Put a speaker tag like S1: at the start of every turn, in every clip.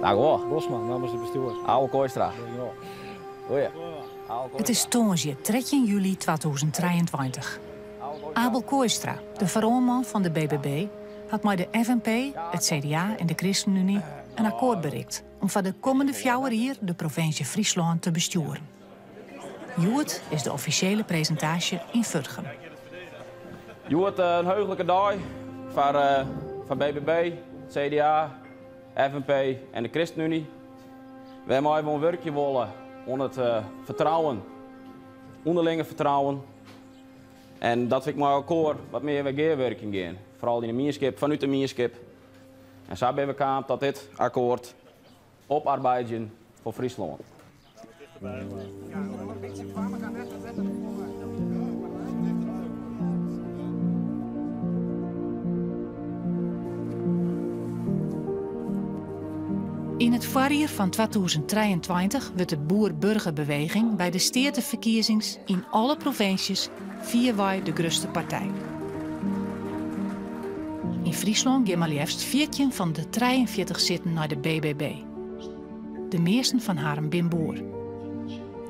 S1: Dag hoor.
S2: Bosman namens het bestuur.
S1: Oude Kooistra. Goeie.
S3: Het is toonsje 13 juli 2023. Abel Kooistra, de veroorman van de BBB, had met de FNP, het CDA en de ChristenUnie een akkoord bereikt om van de komende 4 jaar de provincie Friesland te besturen. Joet is de officiële presentatie in Vurtgem.
S1: Joet, een heugelijke dag van BBB, CDA, FNP en de ChristenUnie. We hebben even een werkje willen onder het vertrouwen, onderlinge vertrouwen. En dat vind ik maar akkoord wat meer weerwerking gaan. Vooral in de mierskip, vanuit de mierskip. En zo hebben we gaan tot dit akkoord oparbeiden voor Friesland.
S3: In het voorjaar van 2023 wordt de boer-burgerbeweging bij de steerteverkiezings in alle provincies vierwaai de grootste partij. In Friesland gaan maar liefst 14 van de 43 zitten naar de BBB. De meesten van haar zijn boer.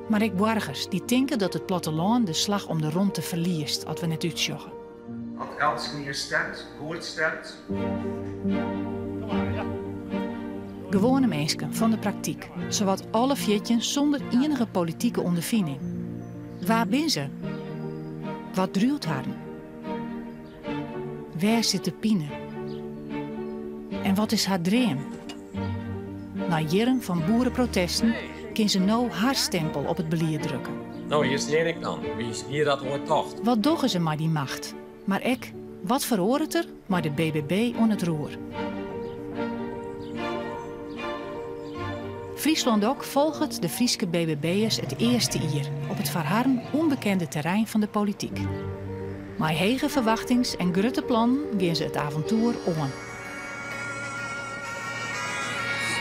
S3: Maar ik burgers die denken dat het platteland de slag om de ronde verliest als we net uitjoggen.
S4: Als Elsenier stemt, Boert stemt.
S3: Gewone mensen van de praktijk, zowat alle 14 zonder enige politieke ondervinding. Waar ben ze? Wat druilt haar? Waar zit de pine? En wat is haar dream? Na jaren van boerenprotesten kan ze nou haar stempel op het beleid drukken.
S5: Nou, hier sta ik dan. Wie is hier dat ooit tocht?
S3: Wat doggen ze maar die macht? Maar ik, wat veroort er maar de BBB on het roer? Friesland ook volgt de Frieske BBB'ers het eerste jaar op het voor haar onbekende terrein van de politiek. Maar hege verwachtings en grote plannen gaan ze het avontuur on.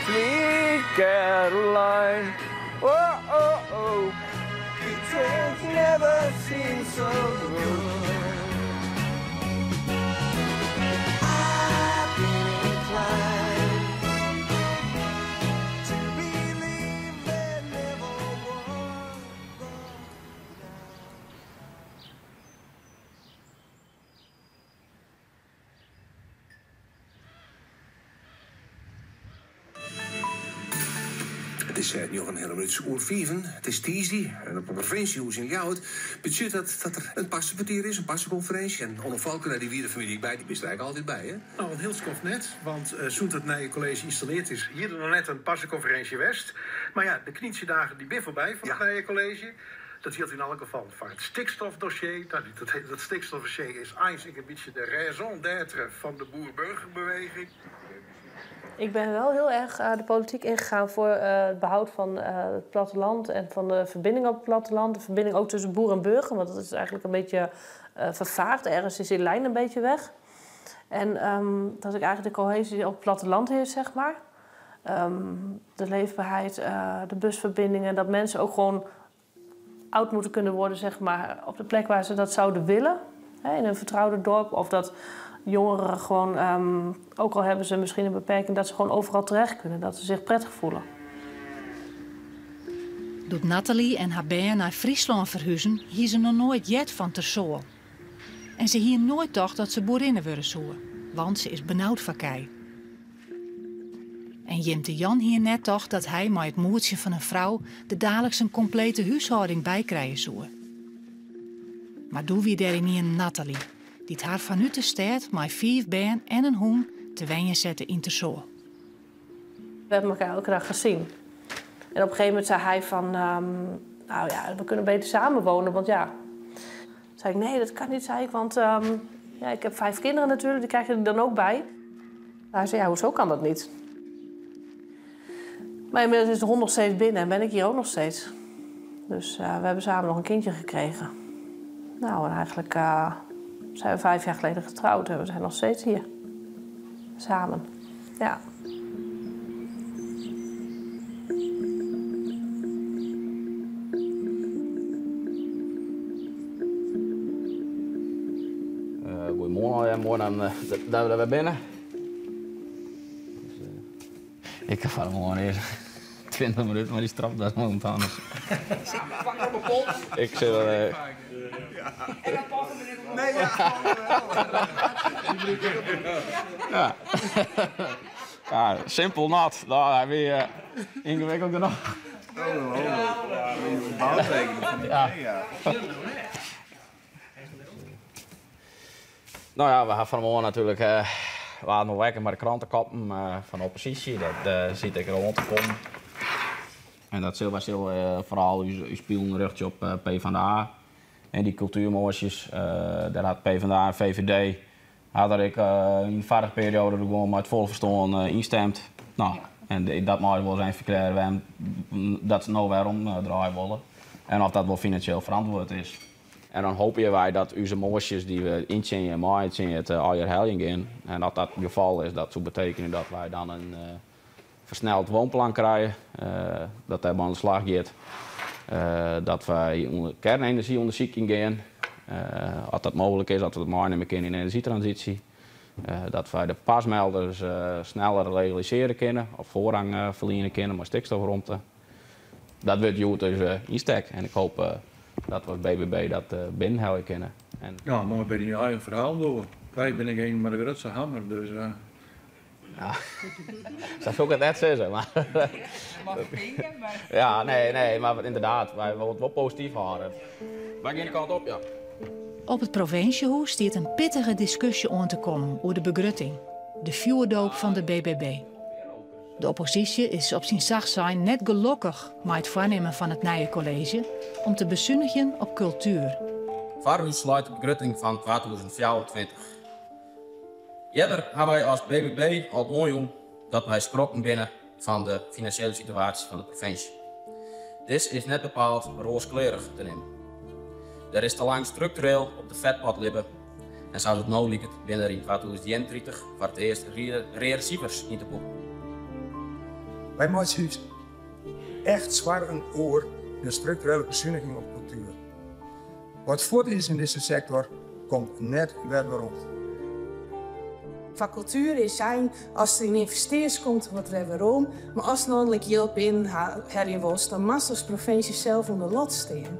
S1: Sweet Caroline, oh oh oh, it's never seemed so good. I've been inclined to believe there never was.
S6: Het is nog een hele minuut oer 5. Het is dinsdag en op een provinciehuis in Jout betekent dat er een passenpartier is, een passenconferentie. En Onno Valken, die wierenfamilie bij, die is er eigenlijk altijd bij, hè?
S7: Nou, een heel skof net, want zo'n het nieuwe college geïnstalleerd is, hier er nog net een passenconferentie West. Maar ja, de knietjedagen die ben voorbij van het nieuwe college. Dat hield in elk geval van het stikstofdossier. Nou, dat stikstofdossier is eigenlijk een beetje de raison d'être van de boer-burgerbeweging.
S8: Ik ben wel heel erg de politiek ingegaan voor het behoud van het platteland en van de verbinding op het platteland. De verbinding ook tussen boer en burger, want dat is eigenlijk een beetje vervaagd. Ergens is die lijn een beetje weg. En dat ik eigenlijk de cohesie op het platteland heeft, zeg maar. De leefbaarheid, de busverbindingen, dat mensen ook gewoon oud moeten kunnen worden, zeg maar, op de plek waar ze dat zouden willen. Hè, in een vertrouwde dorp, of dat jongeren gewoon, ook al hebben ze misschien een beperking, dat ze gewoon overal terecht kunnen, dat ze zich prettig voelen.
S3: Doet Nathalie en haar band naar Friesland verhuizen, hier ze nog nooit jet van Tersool. En ze hier nooit dacht dat ze boerinnen willen zoeken, want ze is benauwd van kei. En Jimte Jan hier net dacht dat hij met het moertje van een vrouw de dagelijks een complete huishouding bijkrijgen zou. Maar doe wie daarin niet een Nathalie, die het haar vanuit de stad met 5 baan en een hoen te wenjen zetten in Tersool.
S8: We hebben elkaar elke dag gezien. En op een gegeven moment zei hij van, nou ja, we kunnen beter samenwonen, want ja. Toen zei ik, nee, dat kan niet, zei ik, want ja, ik heb 5 kinderen natuurlijk, die krijg je er dan ook bij. Hij zei, ja, hoezo kan dat niet? Maar inmiddels is de hond nog steeds binnen en ben ik hier ook nog steeds. Dus we hebben samen nog een kindje gekregen. Nou, en eigenlijk zijn we 5 jaar geleden getrouwd en we zijn nog steeds hier. Samen, ja.
S1: Goedemorgen, mooi dat we binnen. Ik ga gewoon eerst 20 minuten, maar die straf dat momentan. Ik zit er.
S2: Nee,
S1: Ja. Ja, simpel nat. Nou, heb je ingewikkeld genoeg. Ja. Nou ja, we gaan vanmorgen natuurlijk. We hadden nog werken met de krantenkappen van de oppositie. Dat ziet ik rond te komen. En dat was vooral uw spelen rugje op PvdA. En die cultuurmoosjes, daar had PvdA en VVD. Had ik in de vorige periode gewoon met vol verstaan instemd. Nou, en dat mag wel zijn verklaren dat ze nou weer omdraaien willen. En of dat wel financieel verantwoord is. En dan hopen wij dat onze moosjes die we inzien en maaien zien het al helling in. En dat dat het geval is, dat zou betekenen dat wij dan een versneld woonplan krijgen. Dat daar aan de slag gaat. Dat wij kernenergieonderzoeking gaan. Als dat mogelijk is, dat we het meenemen kunnen in de energietransitie. Dat wij de pasmelders sneller legaliseren kunnen, of voorrang verlenen kunnen, maar stikstofruimte. Dat wordt goed dus insteek. En ik hoop dat we BBB dat binnenhouden kunnen. En...
S9: Ja, maar bij die eigen verhaal door. Wij ben ik een met een grootste hammer, dus...
S1: Ja, dat zou ik het net zeggen, maar... Ja, nee, maar inderdaad, wij willen het wel positief houden. Waar gaan de kant op, ja?
S3: Op het provinciehuis stiert een pittige discussie aan te komen over de begrutting. De vuurdoop van de BBB. De oppositie is op zijn zacht zijn net gelukkig met het voornemen van het nieuwe college om te bezuinigen op cultuur.
S5: Waarom sluit de begrutting van 2024? Eerder hebben wij als BBB al mooi om dat wij schrokken binnen van de financiële situatie van de provincie. Dit is net bepaald rooskleurig te nemen. Er is te lang structureel op de vetpad liggen en zou het nou lijken binnen in 2031 voor het eerst reërsivers in te boeken.
S2: Wij maken echt zwaar een oor de structurele bezuiniging op cultuur. Wat voort is in deze sector komt net weer rond.
S10: Van cultuur is zijn, als er een investeerders komt, wat we waarom, maar als er landelijk heel binnen herrie was, dan mag als provincie zelf onder lot staan.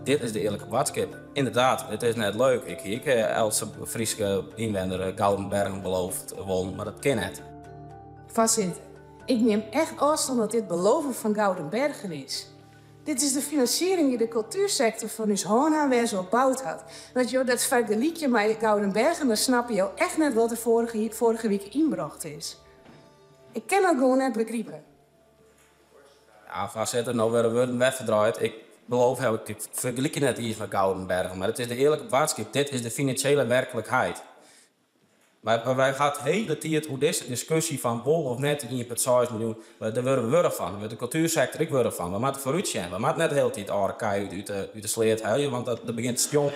S5: Dit is de eerlijke boodschap. Inderdaad, het is net leuk. Ik Else Frieske inwender Goudenbergen beloofd won, maar dat kan niet.
S10: Voorzitter, ik neem echt afstand dat dit beloven van Goudenbergen is. Dit is de financiering die de cultuursector van ons Hoornhaarwijs opgebouwd had. Dat je dat vergelijkje met Goudenbergen, dan snap je echt net wat er vorige week inbracht is. Ik kan dat gewoon net begrijpen.
S5: Ja, voorzitter, nou werden we weggedraaid. Ik beloof, ik vergelijk net iets met Goudenbergen, maar het is de eerlijke boodschap. Dit is de financiële werkelijkheid. Maar wij gaan de hele tijd hoe deze discussie van bol of net in het 6 miljoen, daar worden we van. Met de cultuursector, ik word van. We moeten vooruit zijn. We moeten net de hele tijd elkaar uit de sleet halen, want dat begint te spelen.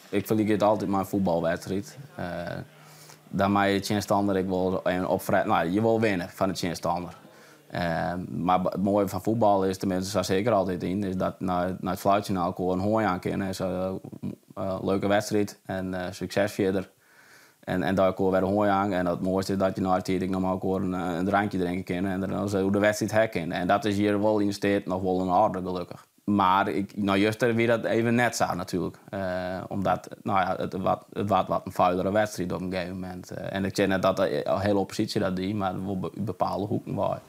S1: Ik verlies het altijd mijn voetbalwedstrijd. Daarmee het tegenstander, ik wil je wil winnen van het tegenstander. Maar het mooie van voetbal is, tenminste daar zeker altijd in, is dat na het fluitje naar elkaar een hooi aan kunnen. Is een leuke wedstrijd en succes verder. En daar elkaar weer een hooi aan. En het mooiste is dat je na het tijd nog maar elkaar een drankje drinken kan en dan hoe de wedstrijd herkennen. En dat is hier wel in de stad nog wel een aardig gelukkig. Maar juist weer dat even net zo natuurlijk. Omdat het wat een vuilere wedstrijd op een gegeven moment. En ik zeg net dat de hele oppositie dat die, maar wel bepaalde hoeken waar.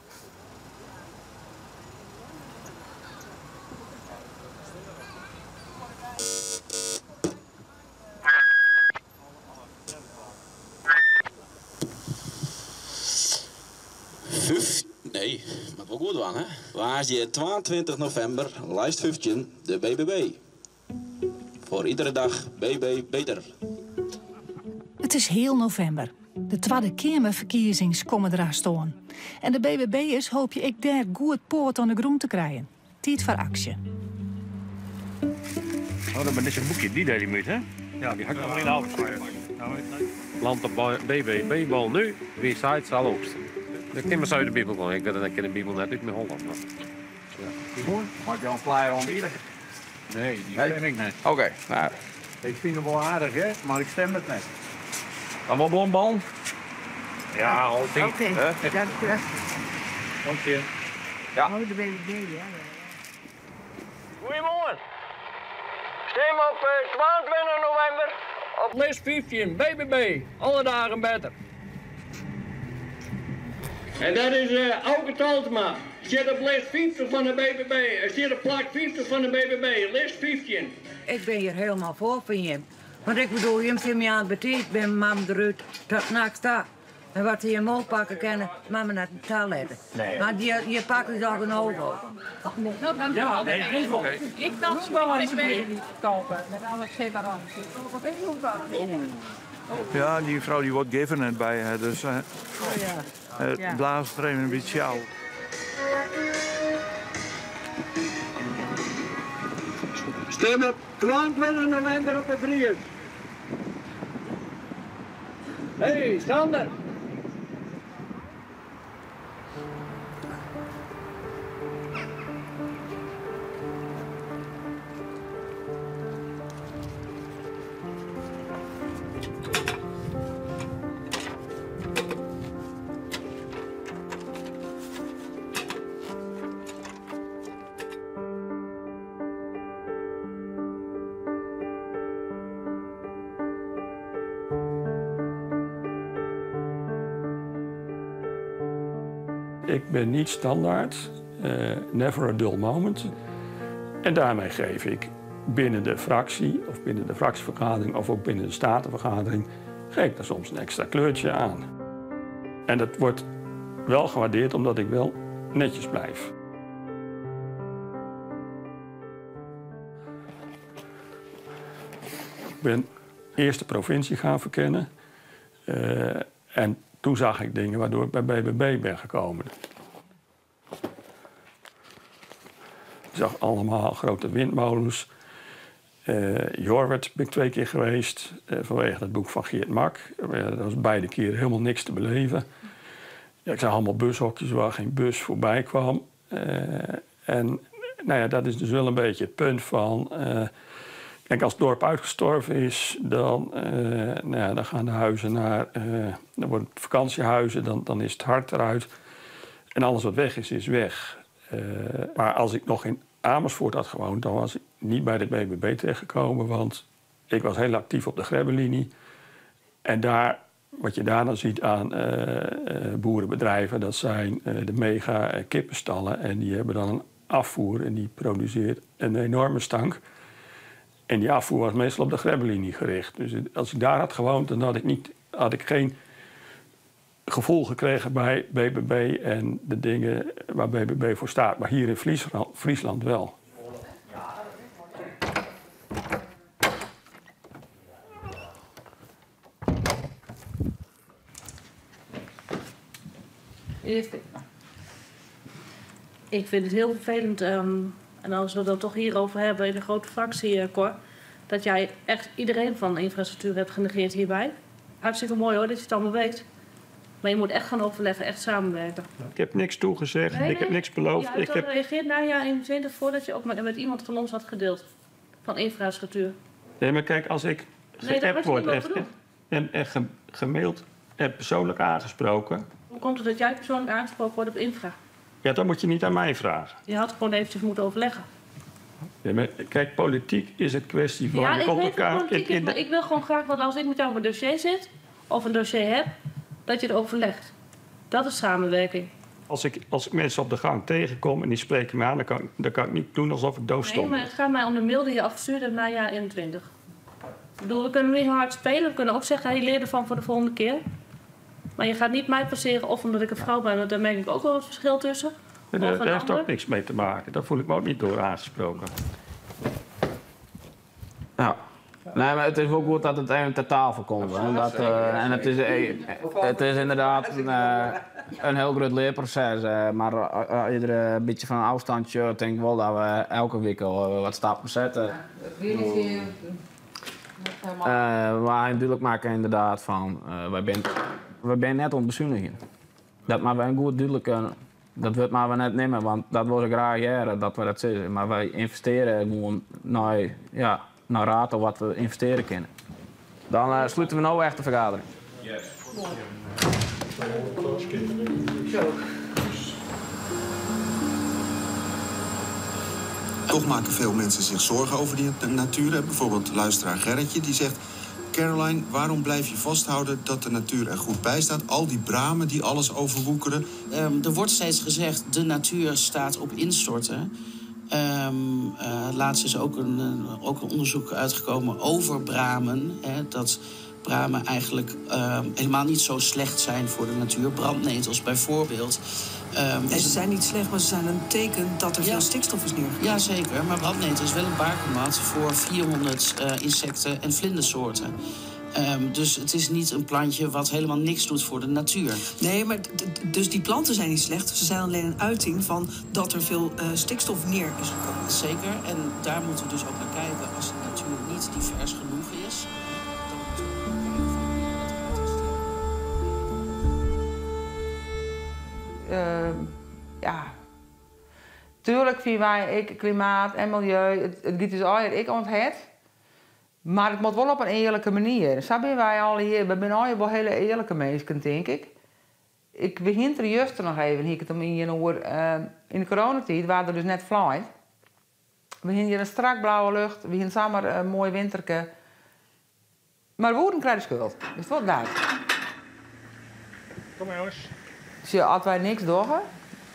S11: Nee, maar wel goed aan, hè? Waar is je 22 november, lijst 15, de BBB. Voor iedere dag BB beter.
S3: Het is heel november. De Tweede Kamerverkiezings komen eraan staan. En de BBB'ers hoop je ik daar goed poort aan de grond te krijgen. Tijd voor actie.
S12: Oh, dat is een boekje, die deed je met, hè? Ja, die had ik nog in de avond. Land op BBB-bal nu, wie zaait zal oogsten. Ik ken maar uit de Bijbel gewoon. Ik weet dat ik in de Bijbel net uit mijn Holland. Maar...
S7: Goed, maak je al een flyer om ieder? Nee, die stem ik net.
S1: Oké, nou.
S7: Ik vind hem wel aardig, hè? Maar ik stem het net.
S1: Dan wel blondbal?
S9: Ja, altijd.
S13: Oké, dank u wel.
S9: Dank je.
S1: Ja.
S13: Oh, de BBB, ja.
S14: Goedemorgen. Stem op 22 november op lijst 15, BBB. Alle dagen beter. En dat is Auke Taltema. Zit op lijst 50 van de BBB. Zit op plak 50 van de BBB, lijst 15.
S13: Ik ben hier helemaal voor van je. Want ik bedoel, je vindt me aan het betiet, ben mam eruit, tot naakt sta. En wat je hem oppakken kennen, mama naar de taal letten.
S14: Nee.
S13: Maar je pakt het al een over.
S14: Nou, dan ja, nee, geen probleem. Ik dacht wel eens mee kopen. Met alles separantie.
S9: Ja, die vrouw die wordt given bij, hè, dus het blaast er even een beetje uit.
S14: Stem op 22 november op de Vries. Hey, Sander.
S15: Ik ben niet standaard, never a dull moment. En daarmee geef ik binnen de fractie, of binnen de fractievergadering, of ook binnen de statenvergadering, geef ik daar soms een extra kleurtje aan. En dat wordt wel gewaardeerd omdat ik wel netjes blijf. Ik ben eerst de provincie gaan verkennen. En toen zag ik dingen waardoor ik bij BBB ben gekomen. Ik zag allemaal grote windmolens. Jorwert ben ik 2 keer geweest vanwege het boek van Geert Mak. Dat was beide keren helemaal niks te beleven. Ja, ik zag allemaal bushokjes waar geen bus voorbij kwam. En nou ja, dat is dus wel een beetje het punt van... Kijk, als het dorp uitgestorven is, dan, nou ja, dan gaan de huizen naar... dan worden het vakantiehuizen, dan is het hart eruit. En alles wat weg is, is weg. Maar als ik nog in Amersfoort had gewoond, dan was ik niet bij de BBB terechtgekomen. Want ik was heel actief op de Grebbelinie. En daar, wat je daar dan ziet aan boerenbedrijven, dat zijn de mega kippenstallen. En die hebben dan een afvoer en die produceert een enorme stank. En die afvoer was meestal op de Grebbelinie gericht. Dus als ik daar had gewoond, dan had ik geen gevoel gekregen bij BBB en de dingen waar BBB voor staat. Maar hier in Friesland wel.
S8: Ik vind het heel vervelend, en als we het dan toch hierover hebben in de grote fractie, Cor, dat jij echt iedereen van de infrastructuur hebt genegeerd hierbij. Hartstikke mooi hoor, dat je het allemaal weet. Maar je moet echt gaan overleggen, echt samenwerken.
S15: Ik heb niks toegezegd, ik heb niks beloofd.
S8: Je hebt al gereageerd na jaar 21 voordat je ook met iemand van ons had gedeeld. Van infrastructuur.
S15: Nee, maar kijk, als ik geappt word en gemaild en persoonlijk aangesproken...
S8: Hoe komt het dat jij persoonlijk aangesproken wordt op infra?
S15: Ja, dat moet je niet aan mij vragen.
S8: Je had gewoon eventjes moeten overleggen.
S15: Ja, maar kijk, politiek is het kwestie van...
S8: Ja, ik weet
S15: elkaar
S8: wat politiek is, maar ik wil gewoon graag dat als ik met jou op een dossier zit... of een dossier heb, dat je het overlegt. Dat is samenwerking.
S15: Als ik mensen op de gang tegenkom en die spreken me aan... dan kan ik niet doen alsof ik doof stond.
S8: Nee, maar het gaat mij om de mail die je afgestuurd hebt na jaar 21. Ik bedoel, we kunnen niet hard spelen. We kunnen ook zeggen, hey, leer ervan voor de volgende keer. Maar je gaat niet mij passeren of omdat ik een vrouw ben... want daar merk ik ook wel het verschil tussen.
S15: Daar heeft ook niks mee te maken. Daar voel ik me ook niet door aangesproken.
S1: Ja. Nee, maar het is ook goed dat het even ter tafel komt. En het is inderdaad een heel groot leerproces. Maar als je er een beetje van een afstandje denk ik wel dat we elke week wat stappen zetten. Maar duidelijk maken inderdaad van, we zijn net om bezuinigen. Dat maar wij goed duidelijk dat wordt maar we net nemen, want dat wil ik graag jaren dat we dat zeggen. Maar wij investeren gewoon naar raad of wat we investeren kunnen. Dan sluiten we nou echt de vergadering. Yes.
S8: Zo.
S16: Toch maken veel mensen zich zorgen over die natuur. Bijvoorbeeld luisteraar Gerritje die zegt... Caroline, waarom blijf je vasthouden dat de natuur er goed bij staat? Al die bramen die alles overwoekeren.
S17: Er wordt steeds gezegd, de natuur staat op instorten. Laatst is ook een onderzoek uitgekomen over bramen. Dat bramen eigenlijk helemaal niet zo slecht zijn voor de natuur. Brandnetels bijvoorbeeld.
S18: En ze zijn niet slecht, maar ze zijn een teken dat er veel stikstof is neergekomen.
S17: Ja, zeker. Maar brandnetel is wel een bakermat voor 400 insecten en vlindersoorten. Dus het is niet een plantje wat helemaal niks doet voor de natuur.
S18: Nee, maar dus die planten zijn niet slecht. Ze zijn alleen een uiting van dat er veel stikstof neer is gekomen.
S17: Zeker. En daar moeten we dus ook naar kijken. Als de natuur niet divers genoeg is...
S19: Ja, tuurlijk vinden wij klimaat en milieu, het giet dus al ik onthet. Maar het moet wel op een eerlijke manier. Zo zijn wij al hier, we zijn al wel hele eerlijke mensen, denk ik. Ik begin er juist nog even, hier het om in de coronatijd waren er dus net flight. We hebben hier een strak blauwe lucht, we hebben samen een mooi winterke. Maar woorden krijgen schuld, is het wel duidelijk.
S9: Kom maar jongens.
S19: Dus als wij niks doen,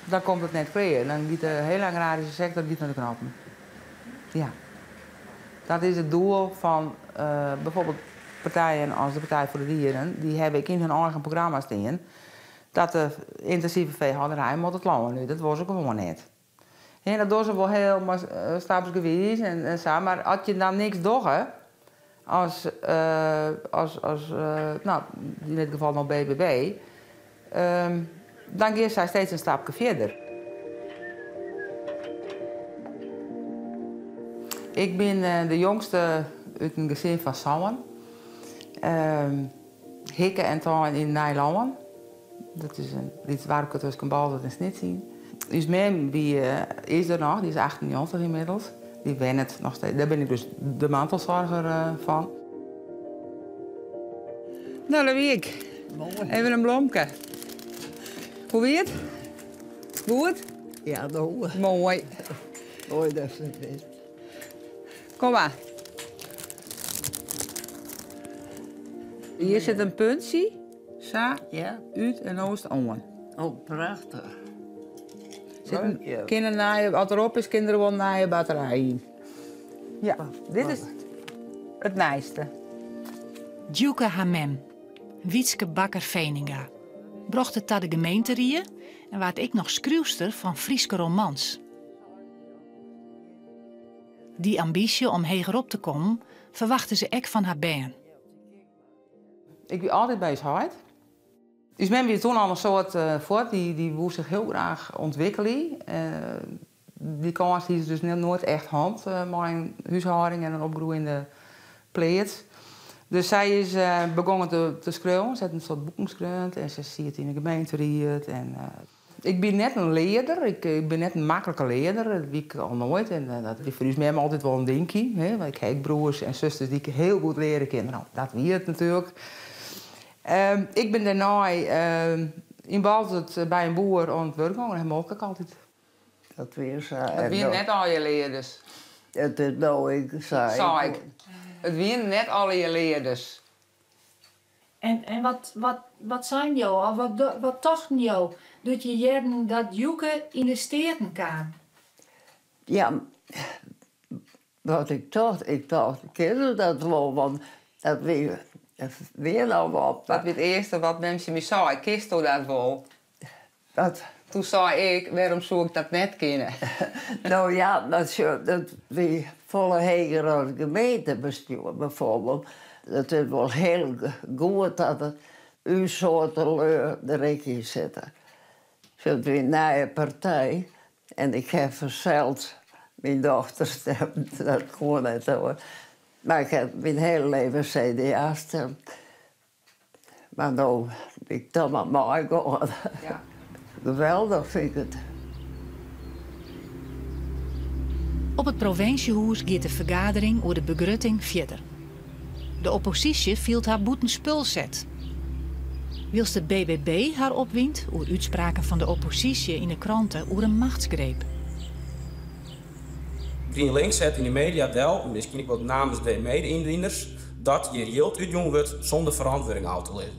S19: dan komt het net weer. Dan gaat de hele agrarische sector naar de knoppen. Ja. Dat is het doel van bijvoorbeeld partijen als de Partij voor de Dieren. Die hebben in hun eigen programma's staan dat de intensieve veehouderij moet het lonen nu. Dat was ook gewoon net. En dat doen ze wel heel stapsgewijs en zo. Maar als je dan niks doet, nou, in dit geval nog BBB... dan gaat zij steeds een stapje verder. Ik ben de jongste uit een gezin van Sammen. Hikken en tuin in Nijlanden. Dat is iets waar ik het dus kan bal en snit zien. Dus mijn die is er nog, die is 98 inmiddels. Die wen het nog steeds. Daar ben ik dus de mantelzorger van. Nou, dat weet ik. Even een blomke. Hoe weer het? Goed?
S20: Ja, nou.
S19: Mooi.
S20: Mooi dat ze het weet.
S19: Kom maar. Hier zit een puntje. Zo,
S20: ja.
S19: Uit en oost aan.
S20: Oh, prachtig.
S19: Kinderen naaien, als erop is, kinderen wel naaien batterijen. Ja, dit is het naaiste.
S3: Djuke Hamem, Wietske Bakker-Veninga. Brocht het naar de gemeenterie en werd ik nog schreeuwster van Frieske romans. Die ambitie om hogerop te komen, verwachtte ze ook van haar baan.
S19: Ik ben altijd bij huis. Dus men weer toen al een soort voort, die wil zich heel graag ontwikkelen. Die kans is dus nooit echt hand, maar een huishouding en een opgroeiende pleet. Dus zij is begonnen te schreeuwen. Ze heeft een soort boeken geschreven en ze ziet in de gemeente. Ik ben net een leider, ik ben net een makkelijke leider, dat weet ik al nooit. En dat is voor mij altijd wel een dingetje. Want ik heb broers en zusters die ik heel goed leren kennen. Nou, dat weet het natuurlijk. Ik ben daarna in Balzert bij een boer aan het werk gegaan. Dat heb ik altijd.
S20: Dat weer zo.
S19: Het weer net al je leerders.
S20: Het is nou, ik zei.
S19: Het weer net al je leerders.
S3: En wat zijn jou, wat dachten jou, dat je jaren dat Joeke in de steden kan?
S20: Ja, wat ik dacht, ik kende dat wel, want dat weer nou wat.
S19: Dat was het eerste wat mensen me zei, kist u dat wel? Toen zei ik, waarom zou ik dat net kennen?
S20: Nou ja, dat wie volle heger als gemeentebestuur bijvoorbeeld. Het is wel heel goed dat er uw soorten erin zitten. Ze is een nieuwe partij en ik heb verzeld mijn dochter stemmen, dat gewoon niet hoor. Maar ik heb mijn hele leven CDA gestemd. Maar nou ben ik dan maar mooi geworden. Ja. Geweldig vind ik het.
S3: Op het provinciehuis gaat de vergadering over de begrutting verder. De oppositie viel haar boeten spul zet. Wilst het BBB haar opwint over uitspraken van de oppositie in de kranten over een machtsgreep.
S5: GroenLinks zet in de media del, misschien ook wel namens de mede-indieners, dat je hield uitjong wordt zonder verantwoording uit te leggen.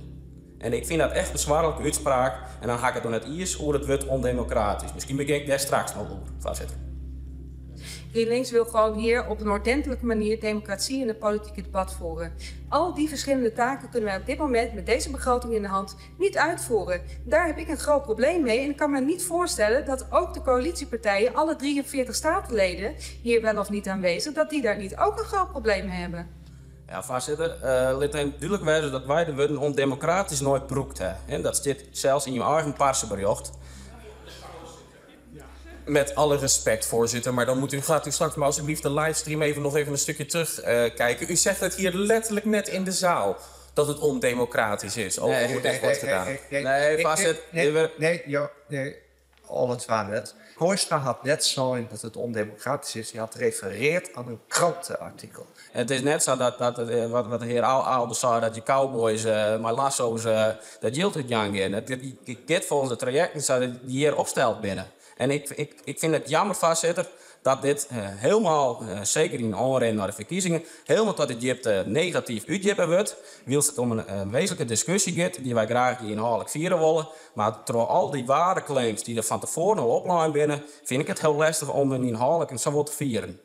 S5: En ik vind dat echt een zwaarlijke uitspraak. En dan ga ik het nog net eerst over het wordt ondemocratisch. Misschien begin ik daar straks nog over, voorzitter.
S10: GroenLinks wil gewoon hier op een ordentelijke manier democratie in het politieke debat voeren. Al die verschillende taken kunnen wij op dit moment met deze begroting in de hand niet uitvoeren. Daar heb ik een groot probleem mee en ik kan me niet voorstellen dat ook de coalitiepartijen, alle 43 statenleden, hier wel of niet aanwezig, dat die daar niet ook een groot probleem mee hebben.
S5: Ja, voorzitter, laat hem duidelijk wijzen dat wij de woorden ondemocratisch nooit broekt hebben. Dat staat zelfs in je eigen persbericht.
S21: Met alle respect, voorzitter, maar dan gaat u straks maar alsjeblieft de livestream nog even een stukje terugkijken. U zegt het hier letterlijk net in de zaal dat het ondemocratisch is. Over hoe dit wordt gedaan.
S5: Nee, voorzitter.
S2: Nee, alles waar net. Kooistra had net zo dat het ondemocratisch is. Hij had gerefereerd aan een krantenartikel.
S5: Het is net zo dat wat de heer Albers zei, dat je cowboys, maar lasso's, dat geldt het jang in. Het gaat volgens de trajecten die hier opsteld binnen. En ik vind het jammer, voorzitter, dat dit helemaal, zeker in aanrennen naar de verkiezingen, helemaal tot het Egypte negatief uitgeven wordt. Wils het om een wezenlijke discussie gaat, die wij graag inhoudelijk vieren willen. Maar door al die waardeclaims die er van tevoren al oplaan binnen, vind ik het heel lastig om een inhoudelijk en zo wat te vieren.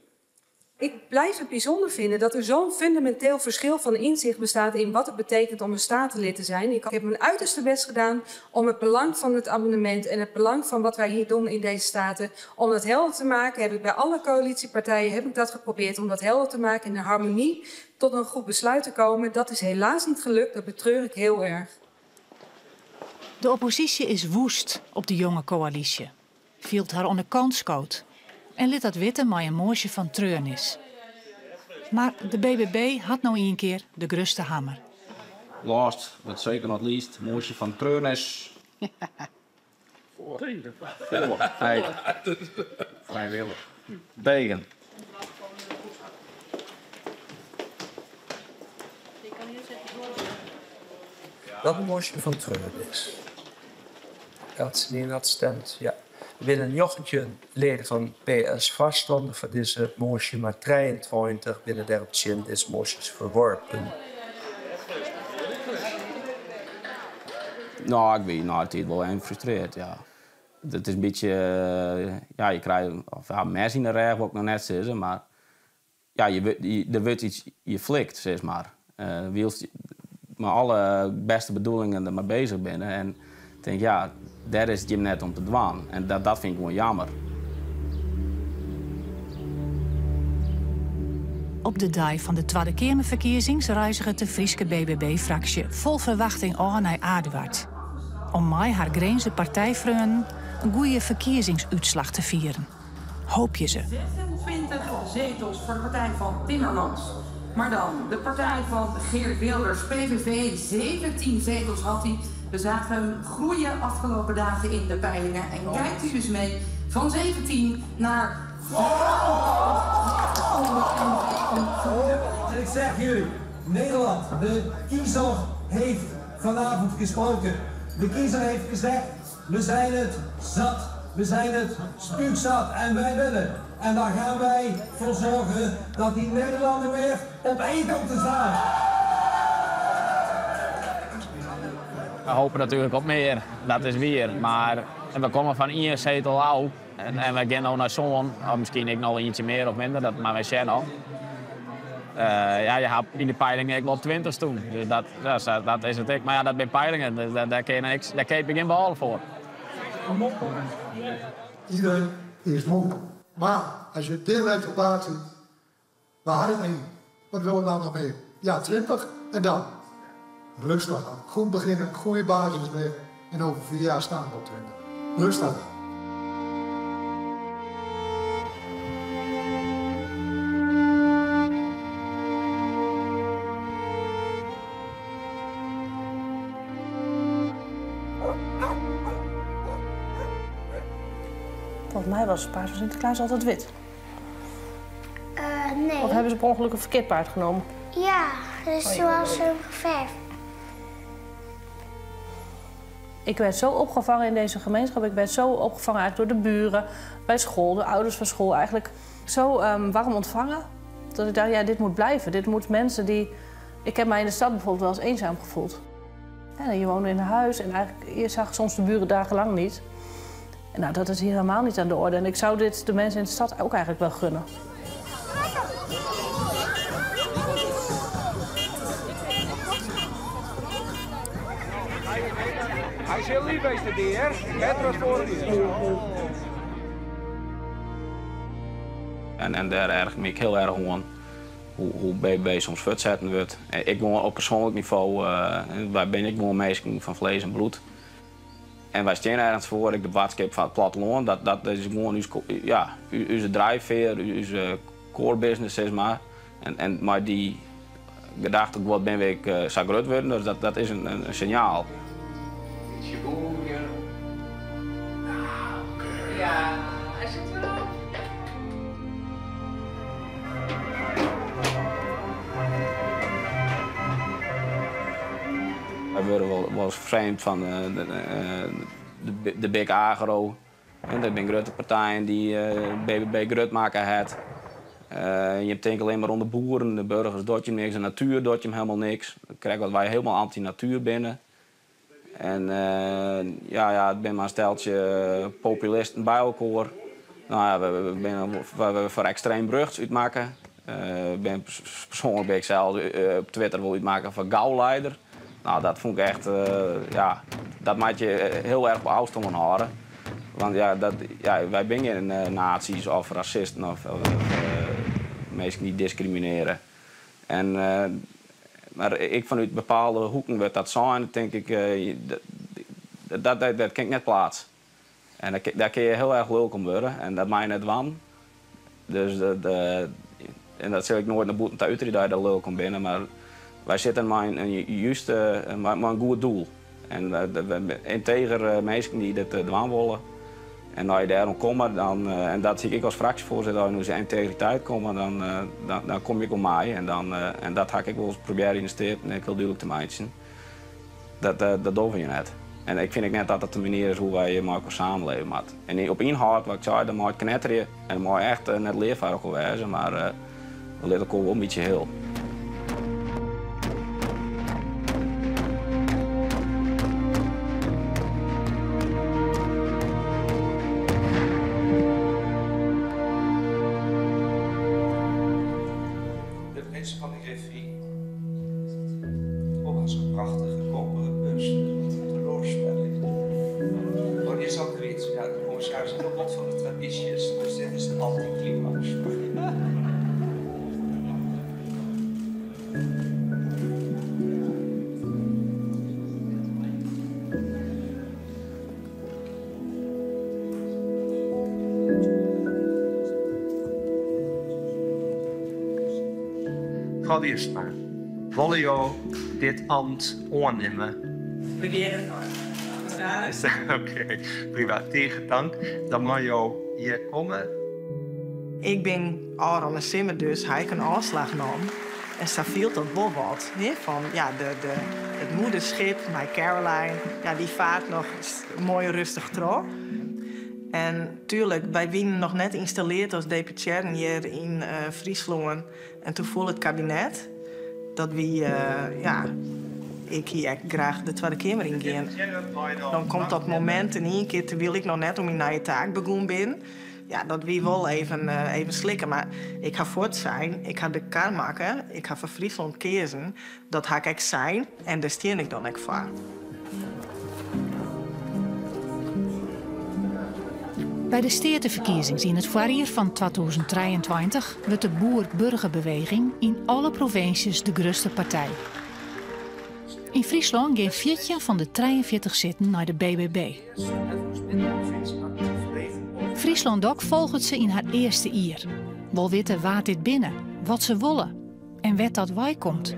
S10: Ik blijf het bijzonder vinden dat er zo'n fundamenteel verschil van inzicht bestaat in wat het betekent om een statenlid te zijn. Ik heb mijn uiterste best gedaan om het belang van het amendement en het belang van wat wij hier doen in deze staten, om dat helder te maken. Heb ik bij alle coalitiepartijen dat geprobeerd om dat helder te maken en in harmonie tot een goed besluit te komen. Dat is helaas niet gelukt, dat betreur ik heel erg.
S3: De oppositie is woest op de jonge coalitie. Vielt haar onder kanscoot. En liet dat witten met een moosje van treurnis. Maar de BBB had nou een keer de grootste hamer.
S1: Last, but zeker not least, moosje van treurnis. Hey. Vrijwillig. Tegen.
S2: Dat een moosje van treurnis. Dat is niet dat stemt, ja. Binnen jochentje leden van PS vaststonden voor deze moosje, maar 23 binnen de optie is moosjes verworpen.
S1: Nou, ik ben altijd wel even gefrustreerd, ja. Het is een beetje, ja, je krijgt, of ja, mes in de reg, wat ik nog net zeggen, maar ja, er wordt iets, je flikt, zeg maar. Maar alle beste bedoelingen er maar bezig binnen en ik denk, ja, daar is het je net om te dwaan. En dat vind ik gewoon jammer.
S3: Op de dag van de Tweede Kamerverkiezings reizigt de Frieske BBB-fractie vol verwachting aan naar Aduard. Om mij haar Greense partijvrienden een goede verkiezingsuitslag te vieren. Hoop je ze.
S22: 26 zetels voor de partij van Timmermans. Maar dan, de partij van Geert Wilders, PVV, 17 zetels had hij. We zagen hem groeien afgelopen dagen in de peilingen. En kijkt u dus mee van 17 naar...
S23: En ik zeg jullie, Nederland, de kiezer heeft vanavond gesproken. De kiezer heeft gezegd, we zijn het zat, we zijn het spuugzat en wij willen. En daar gaan wij voor zorgen dat die Nederlander weer op één komt te staan.
S24: We hopen natuurlijk op meer, dat is weer. Maar we komen van 1 zetel af en we gaan nou naar zo'n, of misschien ik nog ietsje meer of minder, dat maar wij zien nog. Ja, je hebt in de peilingen ik wel 20 toen, dus dat is het ik. Maar ja, dat zijn peilingen, dus daar heb je geen behalve voor.
S25: Iedereen is moe. Maar als je deel heeft op laten, waar had ik niet? Wat wil ik nou nog meer? Ja, 20 en dan. Rustig aan. Goed beginnen, goede basis mee. En over 4 jaar staan we op 20. Rustig.
S8: Volgens mij was het paard van Sinterklaas altijd wit.
S26: Nee.
S8: Of hebben ze per ongeluk een verkeerd paard genomen?
S26: Ja, dat is zoals zo geverfd.
S8: Ik werd zo opgevangen in deze gemeenschap. Ik werd zo opgevangen eigenlijk door de buren, bij school, de ouders van school. Eigenlijk zo warm ontvangen. Dat ik dacht, ja, dit moet blijven. Dit moet mensen die... Ik heb mij in de stad bijvoorbeeld wel eens eenzaam gevoeld. Ja, je woonde in een huis en eigenlijk, je zag soms de buren dagenlang niet. En nou, dat is hier helemaal niet aan de orde. En ik zou dit de mensen in de stad ook eigenlijk wel gunnen.
S2: Hij is heel lief geweest, de heer. Beter als vorige.
S1: En daar erg me ik heel erg aan hoe BBB soms voortzetten wordt. Ik woon op persoonlijk niveau, waar ben ik gewoon mensen van vlees en bloed. En wij staan ergens voor, ik de waardskip van het platteland, dat is gewoon onze drijfveer, onze core business, zeg maar. Maar die gedachte, wat ben ik zo groot worden, dus dat is een signaal.
S10: Ja, hij zit wel.
S1: Wij worden wel eens vreemd van de Big Agro. En er zijn grote partijen die BBB groot maken. Je hebt denk alleen maar onder boeren, de burgers doet je niks, de natuur doet je hem helemaal niks. Dan krijgen wij helemaal anti-natuur binnen. En het ben maar een steltje populisten bij elkaar. Nou ja, we voor extreem brugs uitmaken. Persoonlijk ben ik zelf op Twitter wil uitmaken van gauwleider. Nou, dat vond ik echt, dat maakt je heel erg op afstand houden. Want wij zijn geen nazi's of racisten of mensen die discrimineren. Maar ik vanuit bepaalde hoeken wordt dat zijn, denk ik, dat kan ik net plaats. En daar kun je heel erg leuk om worden en dat mag je net wan. Dus en dat zeg ik nooit naar boeten te uiten dat je er leuk om binnen, maar wij zitten maar een goed doel. En integer mensen die dit doen willen. En als je daarom komt, en dat zie ik als fractievoorzitter, als je integriteit komt, dan kom ik om mij. En dat ga ik wel eens proberen in de stad en ik wil duidelijk te maken. Dat doen we je net. En ik vind net dat dat de manier is hoe wij met elkaar samenleven moeten. En op inhoud, wat ik zei, dan moet je knetteren en dan moet je echt net leervaardig wezen, maar we leren elkaar wel een beetje heel.
S2: Van de Griffie. Ook als een prachtige koperen bus. De loorspelling. Maar is ook iets. Ja, de jongens zijn heel wat van de tradities. Dus dit is een anticlimax. Van eerst maar. Willen jou dit ambt aannemen?
S10: Begeren.
S2: Oké, prima. Tegen dank. Dan mag jou hier komen.
S4: Ik ben al een simmer, dus hij kan afslag nemen. En zo viel dat wel wat. Van het moederschip, mijn Caroline, die vaart nog mooi rustig terug. En tuurlijk, wij waren nog net geïnstalleerd als deputaire hier in Friesland. En toen voelde het kabinet dat ik hier graag de Tweede Kamer in ga. Dan komt dat moment in één keer, terwijl ik nog net om mijn nieuwe taak begonnen ben. Ja, dat wie wel even slikken. Maar ik ga voort zijn, ik ga de kar maken, ik ga voor Friesland kiezen. Dat ga ik zijn en daar steun ik dan ook voor.
S3: Bij de steerteverkiezingen in het voorjaar van 2023 wordt de boer-burgerbeweging in alle provincies de grootste partij. In Friesland gaan 14 van de 43 zitten naar de BBB. Friesland ook volgt ze in haar eerste jaar. Wil weten waar dit binnen, wat ze willen en wat dat wij komt.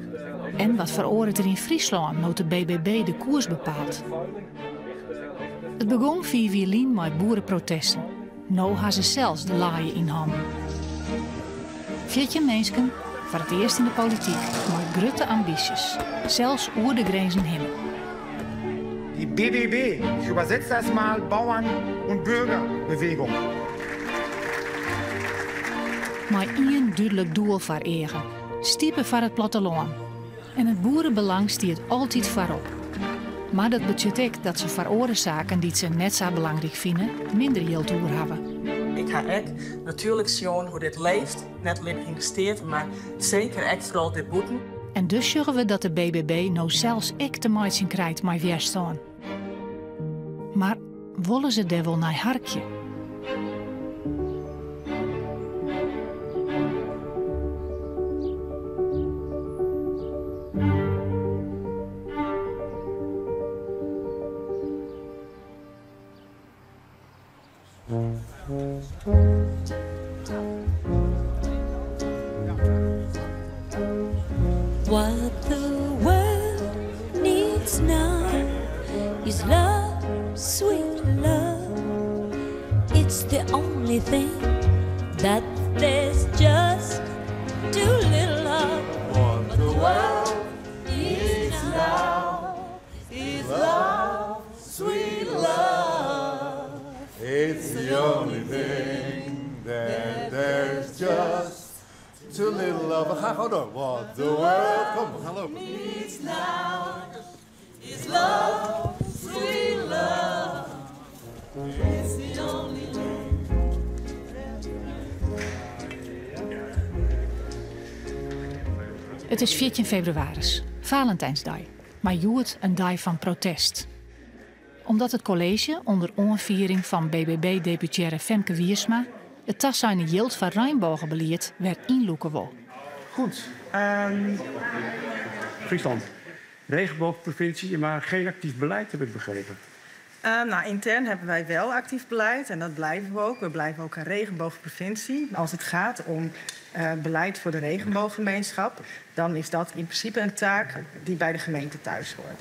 S3: En wat veroordeelt er in Friesland, nou de BBB de koers bepaalt. Het begon via Wierlien met boerenprotesten. Nu hebben ze zelfs de laaien in handen. 14 mensen, voor het eerst in de politiek, met grote ambities. Zelfs oer de grenzen heen.
S6: die BBB. Ich übersetze das mal, Bauern- und Bürgerbewegung.
S3: Maar één duidelijk doel voor eigen. Stiepen voor het platteland. En het boerenbelang stiert altijd voorop. Maar dat betekent ook dat ze voor andere zaken die ze net zo belangrijk vinden, minder geld door hebben.
S4: Ik ga ook natuurlijk zien hoe dit leeft. Net alleen investeert, maar zeker ook vooral dit boeten.
S3: En dus zeggen we dat de BBB nou zelfs ook te maken krijgt met weerstaan. Maar willen ze daar wel naar harkje?
S7: What the world needs now is love, sweet love. It's the only thing that there's just too little of. What the world needs now is love, sweet love.
S11: It's the only thing that there's just too little of. Ga gewoon door. What the world, kom, we gaan lopen.
S7: Needs now is love, sweet love. It's the only thing.
S3: Het is 14 februari, Valentijnsdag, maar joert een dag van protest. Omdat het college onder onviering van BBB-deputaire Femke Wiersma het tassijne jild van Rijnbogenbeleid werd inloeken wil.
S12: Goed. Friesland. Regenboogprovincie, maar geen actief beleid, heb ik begrepen.
S4: Nou, intern hebben wij wel actief beleid en dat blijven we ook. We blijven ook een regenboogprovincie. Als het gaat om beleid voor de regenbooggemeenschap, dan is dat in principe een taak die bij de gemeente thuis hoort.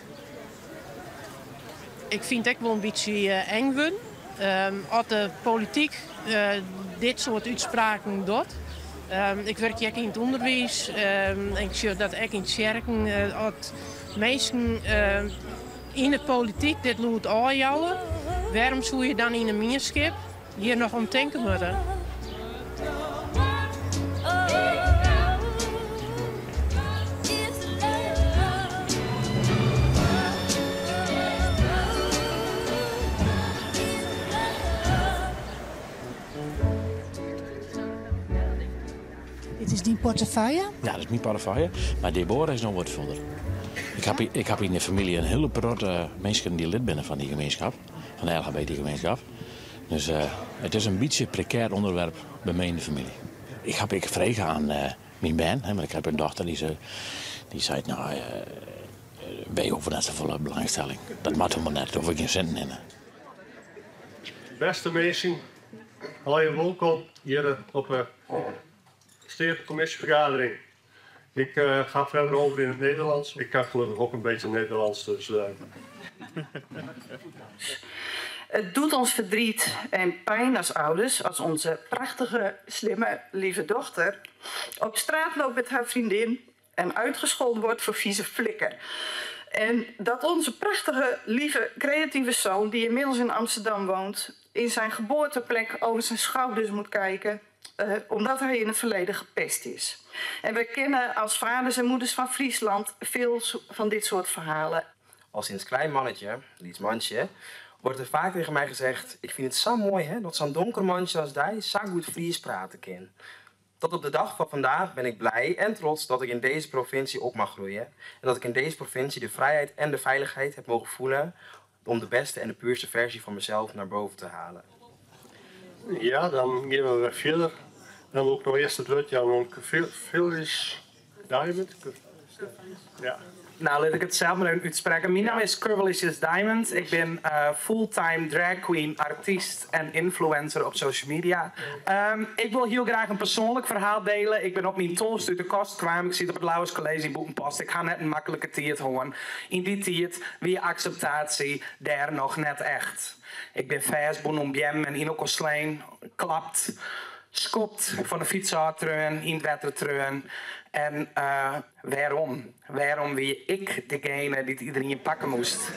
S13: Ik vind het ook wel een beetje eng worden. Als de politiek dit soort uitspraken doet. Ik werk ook in het onderwijs. Ik zie dat ook in het kerken. Als mensen in de politiek dit laat aanhouden, waarom zou je dan in een meerschip hier nog om denken moeten?
S3: Dit is die portefeuille?
S26: Ja, dat is mijn portefeuille. Maar Deborah is nog wat verder. Ik heb in de familie een hele grote mensen die lid zijn van die gemeenschap. Van de LGBT-gemeenschap. Dus het is een beetje een precair onderwerp bij mij in de familie. Ik heb gevraagd aan mijn band, want ik heb een dochter die zei, nou, wij hoeven net zoveel belangstelling. Dat maakt helemaal net, daar hoef ik geen centen in.
S12: Beste mensen, hallo welkom hier op de stedencommissievergadering. Ik ga verder over in het Nederlands. Ik kan gelukkig ook een beetje Nederlands, dus...
S27: Het doet ons verdriet en pijn als ouders als onze prachtige, slimme, lieve dochter op straat loopt met haar vriendin en uitgescholden wordt voor vieze flikker. En dat onze prachtige, lieve, creatieve zoon, die inmiddels in Amsterdam woont, in zijn geboorteplek over zijn schouders moet kijken, omdat hij in het verleden gepest is. En we kennen als vaders en moeders van Friesland veel van dit soort verhalen.
S28: Al sinds klein mannetje, Liets Mansje, wordt er vaak tegen mij gezegd: ik vind het zo mooi hè, dat zo'n donker mannetje als jij zo goed Fries praten kan. Tot op de dag van vandaag ben ik blij en trots dat ik in deze provincie op mag groeien. En dat ik in deze provincie de vrijheid en de veiligheid heb mogen voelen om de beste en de puurste versie van mezelf naar boven te halen.
S12: Ja, dan gaan we weer verder. Dan ook nog eerst het woordje aan Phyllis Diamond. Ja.
S29: Nou, laat ik het zelf maar uitspreken. Mijn naam is Curvelicious Diamond. Ik ben fulltime drag queen, artiest en influencer op social media. Ik wil heel graag een persoonlijk verhaal delen. Ik ben op mijn toast uit de kast kwam. Ik zit op het Lauwers College in Boekenpost. Ik ga net een makkelijke tijd houden. In die tijd, wie acceptatie, daar nog net echt. Ik ben vers, bonombiem en in sleen, klapt, schopt van de fiets af, in het wetter treun. En waarom? Waarom wie ik degene die iedereen pakken moest?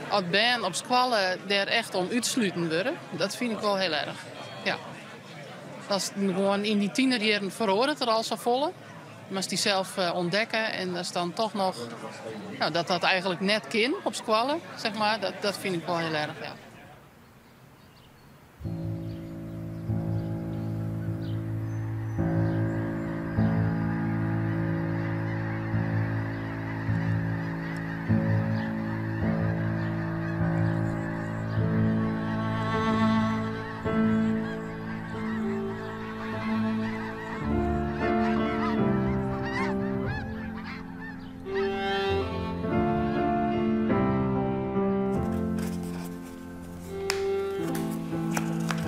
S13: Als band op school daar echt om uitsluiten worden, dat vind ik wel heel erg. Ja. Dat is gewoon in die tienerjaren verhoort er al zo volle. Maar als die zelf ontdekken en dat is dan toch nog... Nou, dat eigenlijk net kan op school, zeg maar, dat vind ik wel heel erg, ja.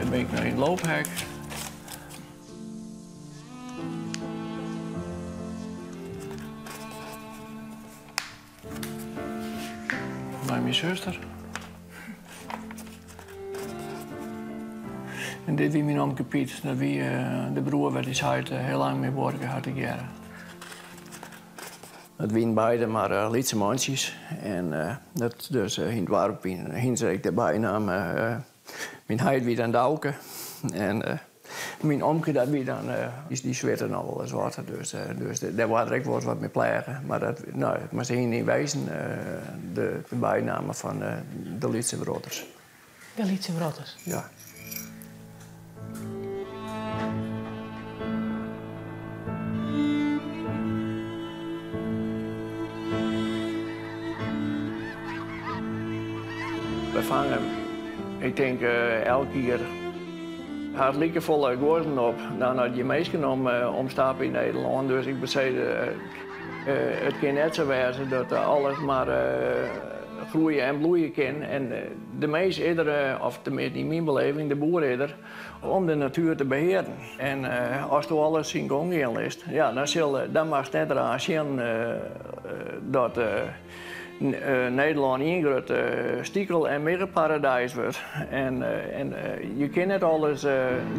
S2: Ben ik naar een loophek. Bij mijn zuster. En dit wie mijn oom Piet, dat wie de broer waar die zei heel lang mee werken had ik jaren. Het waren beide maar lietse mansjes. En dat dus in het warp in de bijnaam. Mijn heid wie dan Douke. En mijn omke dat wie dan die zweette nog wel eens wat. Dus daar was er ook wat mee plegen. Maar dat, nou, maar ze niet wezen de bijnamen van de Lietse Brothers.
S3: De Lietse Brothers?
S2: Ja. We vangen, ik denk elke keer hartstikke volle woorden op. Dan had je meegenomen om stappen in Nederland. Dus ik bezeg, het kan net zo wezen dat alles maar groeien en bloeien kan. En de meest iedere, of tenminste in mijn beleving, de boer ieder, om de natuur te beheren. En als je alles in gang in list, ja, dan mag je net eraan zien dat Nederland een groot stiekel- en middenparadijs wordt. En je kan niet alles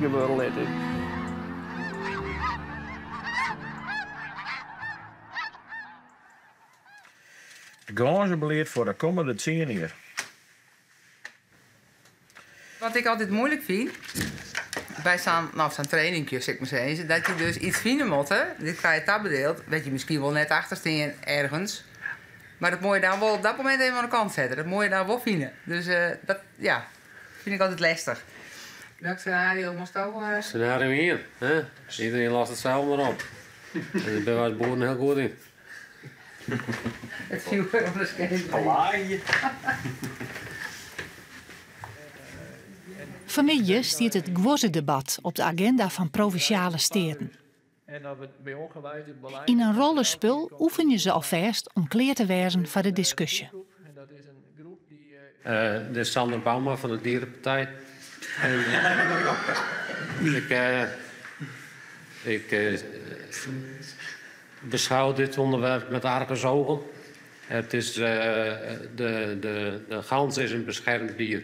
S2: gebeuren laten.
S9: Glanzenbeleid voor de komende 10 jaar.
S14: Wat ik altijd moeilijk vind, bij zo'n trainingje, zeg maar eens, dat je dus iets vinden moet. Dit krijg je dat bedeeld, dat je misschien wel net achterstaan ergens. Maar dat moet je dan wel op dat moment even aan de kant zetten. Dat moet je dan wel vinden. Dus dat ja, vind ik altijd lastig. Welk scenario moest ook?
S15: Scenario hier. Hè? Iedereen last het zelf maar op. En daar ben wij als boeren heel goed in.
S14: Het viel weer op de skate.
S3: Vanmiddag stiert het Gwoze-debat op de agenda van Provinciale Steden. In een rollenspel oefen je ze alvast om klaar te wezen voor de discussie.
S15: Dit is Sander Bauma van de Dierenpartij. En, ik beschouw dit onderwerp met argusogen. Het is, de gans is een beschermd dier.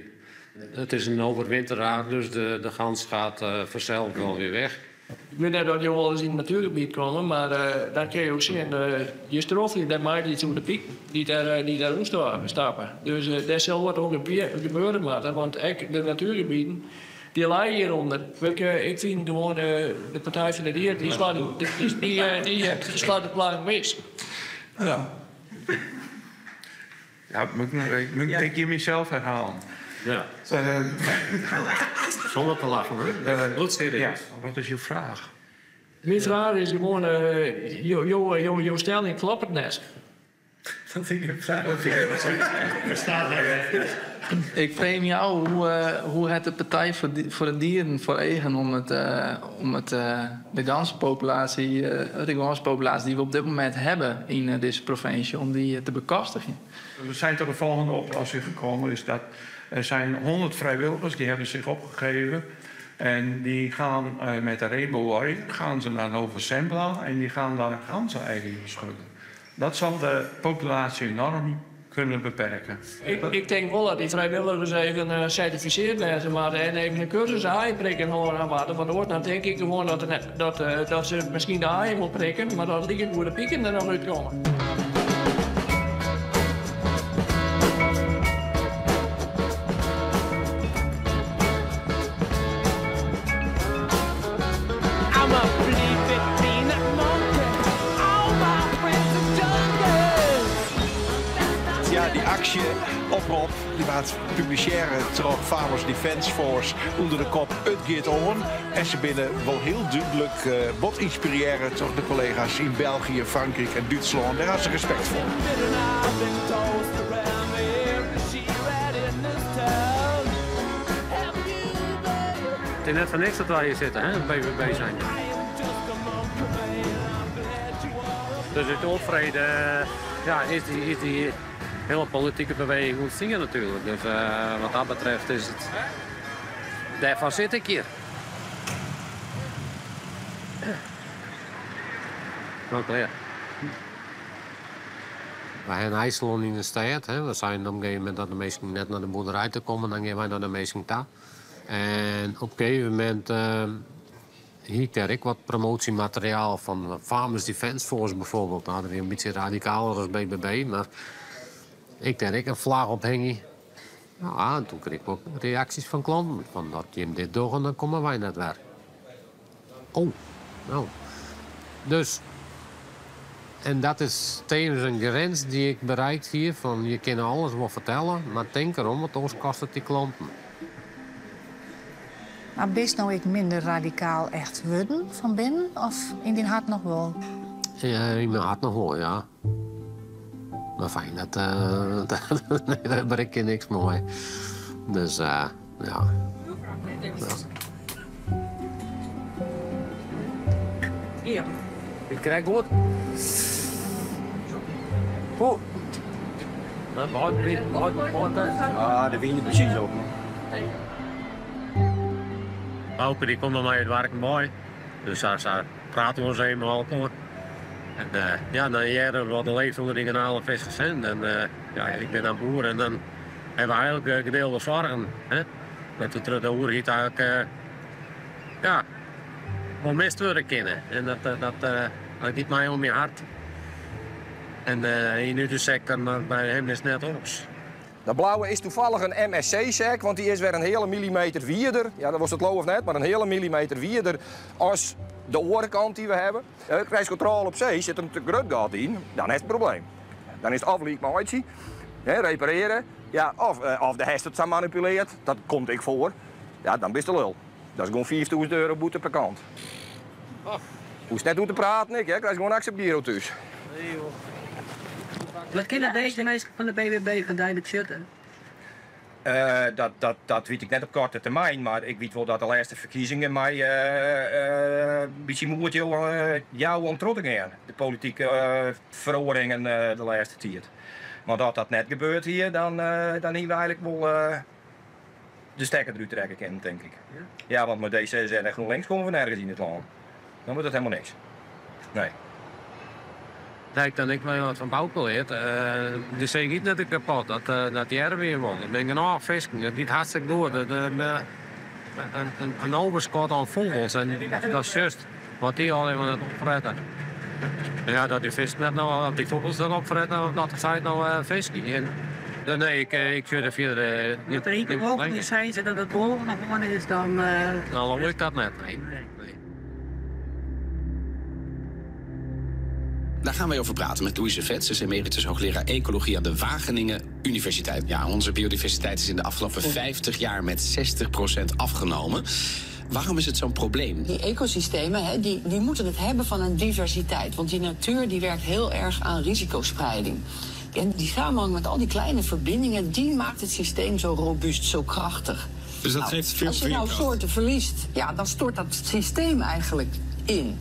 S15: Het is een overwinteraar, dus de gans gaat vanzelf wel weer weg.
S2: Ik weet net dat je wel eens in het natuurgebied komen, maar dan kun je ook zien, je stroof daar maakt iets op de piek, die daar stappen. Dus daar zal wat ook gebeuren moeten, want de natuurgebieden, die lijden hieronder. Ik vind gewoon de Partij van de Dieren, die slaat het plan mis.
S16: Ja. Ja, moet ik je mezelf herhalen?
S15: Ja. Zonder te lachen, hoor. Bloedserieus.
S16: Ja, wat is je vraag?
S2: Mijn vraag is gewoon, jouw stelling klopt het net.
S16: Dat vind ik een vraag.
S17: Ik vraag jou hoe het de Partij voor de Dieren voor eigen om de ganzenpopulatie, de ganzenpopulatie die we op dit moment hebben in deze provincie, om die te bekostigen.
S16: We zijn tot de volgende oplossing gekomen, is dat er zijn 100 vrijwilligers die hebben zich opgegeven. En die gaan met de Rainbow gaan ze naar Nova Zembla en die gaan daar ganzen eieren schudden. Dat zal de populatie enorm kunnen beperken.
S2: Ik denk wel dat die vrijwilligers even certificeerd zijn, maar en even een cursus haaien prikken horen maken. Want dan denk ik gewoon dat ze misschien de haaien wil prikken, maar dat die goede pieken er nog uitkomen.
S5: actie oproep die wat publiceren door Farmers Defence Force onder de kop Het Geert On. En ze binnen wel heel duidelijk wat inspireren door de collega's in België, Frankrijk en Duitsland. Daar had ze respect voor.
S15: Het is net van niks dat wij hier zitten, hè, BBB zijn. Dus het onvrede, ja, is die hele politieke beweging goed zingen natuurlijk. Dus wat dat betreft is het... Daarvan zit ik hier. Wel klaar. Wij hebben IJsselon in de stad. Hè. We zijn op een gegeven moment dat de mensen net naar de boerderij te komen, dan gaan wij naar de mensen daar. En op een gegeven moment hier ik wat promotiemateriaal van Farmers Defence Force bijvoorbeeld. Nou, dat is een beetje radicaler als BBB, maar ik een vlag ophangen. Ja, en toen kreeg ik ook reacties van klanten. Van dat je hem dit doet en dan komen wij net weer. Oh, nou. Dus, en dat is tevens een grens die ik bereikt hier. Van je kan alles wel vertellen, maar denk erom, wat ons kost het die klanten.
S3: Maar best nou ik minder radicaal echt worden van binnen? Of in die hart nog wel?
S15: Ja, in mijn hart nog wel, ja. Maar fijn, nee, daar bereik je niks mooi. Dus, ja.
S18: Hier.
S15: Ik krijg goed. Goed.
S18: Ah, dat weet je precies ook.
S15: Auke die komt bij mij het werk mooi. Dus daar praten we ons eenmaal over. En ja, dan jaren we wat leeft onder de regionale visgezin. En ja, ik ben aan boer en dan hebben we eigenlijk gedeelde zorgen. Hè? Dat we terug de hoer hier eigenlijk ja, wel mist worden kennen. En dat giet mij om je hart. En in de sector, maar bij hem is het net anders.
S19: De blauwe is toevallig een MSC-sec, want die is weer een hele millimeter wierder. Ja, dat was het of net, maar een hele millimeter wierder als de orenkant die we hebben. Prijscontrole op zee zit er natuurlijk een gat in, dan is het probleem. Dan is het afliek maar uitzien, repareren. Ja, of de hest het zijn manipuleert, dat komt ik voor. Ja, dan ben je lul. Dat is gewoon €4.000 boete per kant. Hoest net hoe te praten, ik, krijg gewoon accepteren thuis.
S18: Wat kennen deze mensen van de BBB van Dijnbert Schutten?
S19: Dat weet ik net op korte termijn, maar ik weet wel dat de laatste verkiezingen mij een beetje moeilijk jou ontrotten gaan. De politieke verhoringen de laatste tijd. Maar dat dat net gebeurt hier, dan hebben we eigenlijk wel de stekker eruit trekken kunnen, denk ik. Ja, want met deze en GroenLinks komen we nergens in het land. Dan wordt het helemaal niks. Nee.
S15: Kijk, dan ik wel wat van Bouwkel heet. Dus zeg ik dat ik kapot, dat die er weer woont. Ik ben genoeg visken, dat niet hartstikke door. Een overschot aan vogels en dat is juist wat die al even opfretten. Ja, dat die vis net nou, dat die vogels dan opfretten, dat zij nou visken. Nee, ik vind het verder niet.
S18: Als er hoogte zijn ze dat het boven nog gewoon is, dan...
S15: Nou, lukt dat net. Nee.
S20: Daar gaan wij over praten met Louise Vet. Ze is emeritus hoogleraar ecologie aan de Wageningen Universiteit. Ja, onze biodiversiteit is in de afgelopen 50 jaar met 60% afgenomen. Waarom is het zo'n probleem?
S21: Die ecosystemen die moeten het hebben van een diversiteit. Want die natuur die werkt heel erg aan risicospreiding. En die samenhang met al die kleine verbindingen, die maakt het systeem zo robuust, zo krachtig.
S20: Dus dat geeft veel
S21: als je nou soorten verliest, ja, dan stort dat systeem eigenlijk in.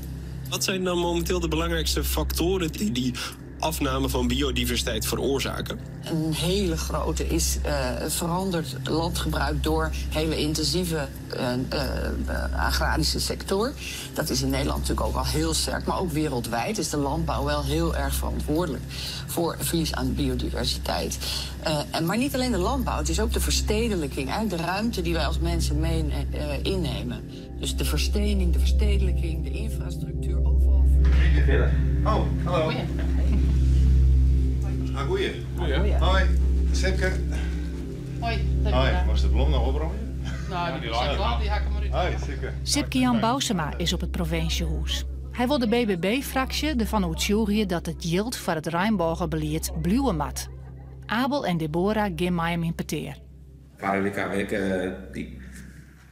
S20: Wat zijn dan momenteel de belangrijkste factoren die afname van biodiversiteit veroorzaken?
S21: Een hele grote is veranderd landgebruik door hele intensieve agrarische sector. Dat is in Nederland natuurlijk ook al heel sterk, maar ook wereldwijd is de landbouw wel heel erg verantwoordelijk voor verlies aan biodiversiteit. Maar niet alleen de landbouw, het is ook de verstedelijking, de ruimte die wij als mensen innemen. Dus de verstening, de verstedelijking, de infrastructuur, overal.
S11: Oh, hallo. Ah, goeie. Hoi, Sipke.
S18: Hoi.
S11: Hoi, was de bloem nog opruimen?
S18: Nou, die zijn klaar, die hakken maar uit.
S11: Hoi, Sipke.
S3: Sipke-Jan Bousema is op het provinciehuis. Hij wil de BBB-fractie ervan overtuigen dat het yield voor het Rijnbogenbeleid blijven mat. Abel en Deborah gaan met hem in peteer.
S1: Waar ik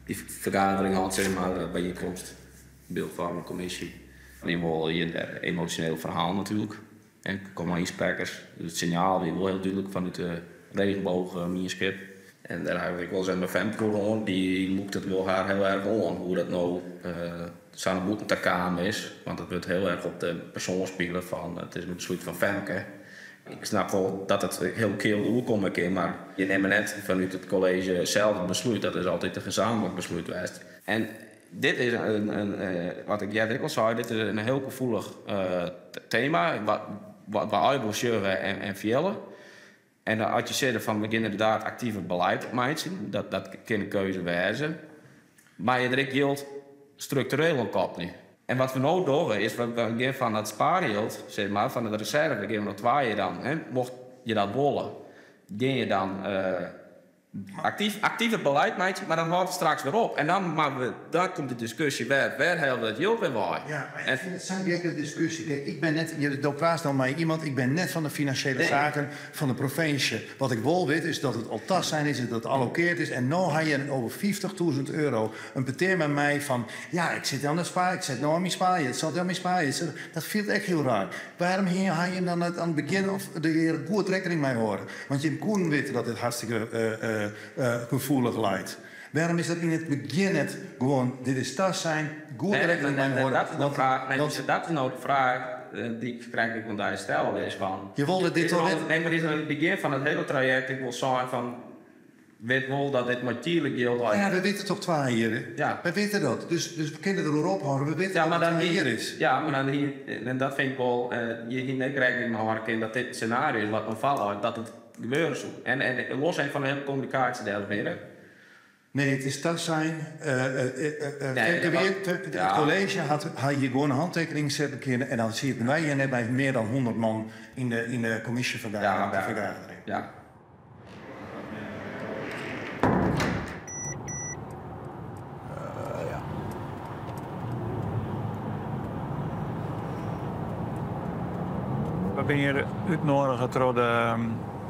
S1: die vergadering had, zeg maar, bijeenkomst, beeldvormingcommissie. Die wil je een emotioneel verhaal natuurlijk. Er komen insprekers. Dus het signaal is wel heel duidelijk vanuit de regenboog manuscript. En daar heb ik wel eens mijn Femke gehoord, die moet het wel haar heel erg aan hoe dat nou samen moeten te kamer is. Want het wordt heel erg op de persoon spelen van het is een soort van Femke. Ik snap wel dat het heel keel doorkomt, maar je neemt net vanuit het college zelf het besluit. Dat is altijd een gezamenlijk besluit geweest. En dit is wat ik net al zei, dit is een heel gevoelig thema. Wat Aibel scheuren en vielen. En als je zegt van we gaan inderdaad actief beleid op maken, dat kan een keuze wijzen. Maar je direct geldt structureel een kop niet. En wat we nu doen is, we gaan van het spaargeld, zeg maar, van de reserve, we geven nog 2 jaar dan. Hè, mocht je dat willen, ga je dan actief het beleid maken, maar dan houdt het straks weer op. En dan komt de discussie waar hebben we dat geld weer bij.
S6: Ja, maar ik vind het zo'n gekke discussie. Kijk, ik ben net, je doet dan maar iemand, ik ben net van de financiële zaken van de provincie. Wat ik wil weten is dat het al tas zijn is, dat het allokeerd is. En nu ga je over €50.000 een peteer met mij van, ja, ik zit aan de spaar, ik zit nou aan mijn spaar, het zat aan mijn spaar. Dat vind ik echt heel raar. Waarom ga je dan aan het begin of de goed rekening mee horen? Want je kon weten dat het hartstikke gevoelig lijkt. Waarom is dat in het begin net gewoon, dit is tas zijn, goed rekening mee horen?
S1: Dat is nou de vraag die ik krijg van daar stelde is van.
S6: Je wilde dit al weten?
S1: Nee, maar dit is aan het begin van het hele traject. Ik wil zeggen van, weet wel dat dit natuurlijk geld is.
S6: Ja, we weten toch 2 hier. Ja. We weten dat. Dus we kunnen er erop houden. We weten dat het hier is.
S1: Ja, maar dan hier, en dat vind ik wel, je hier net rekening mee houden dat dit scenario is wat me valt, dat het gebeuren zou. En los zijn van de hele communicatie daar weer.
S6: Nee, het is tas zijn. Het college had je gewoon een handtekening zetten kunnen en dan zie je wij net bij meer dan 100 man in de commissievergadering.
S1: Ja.
S16: We zijn hier uitgenodigd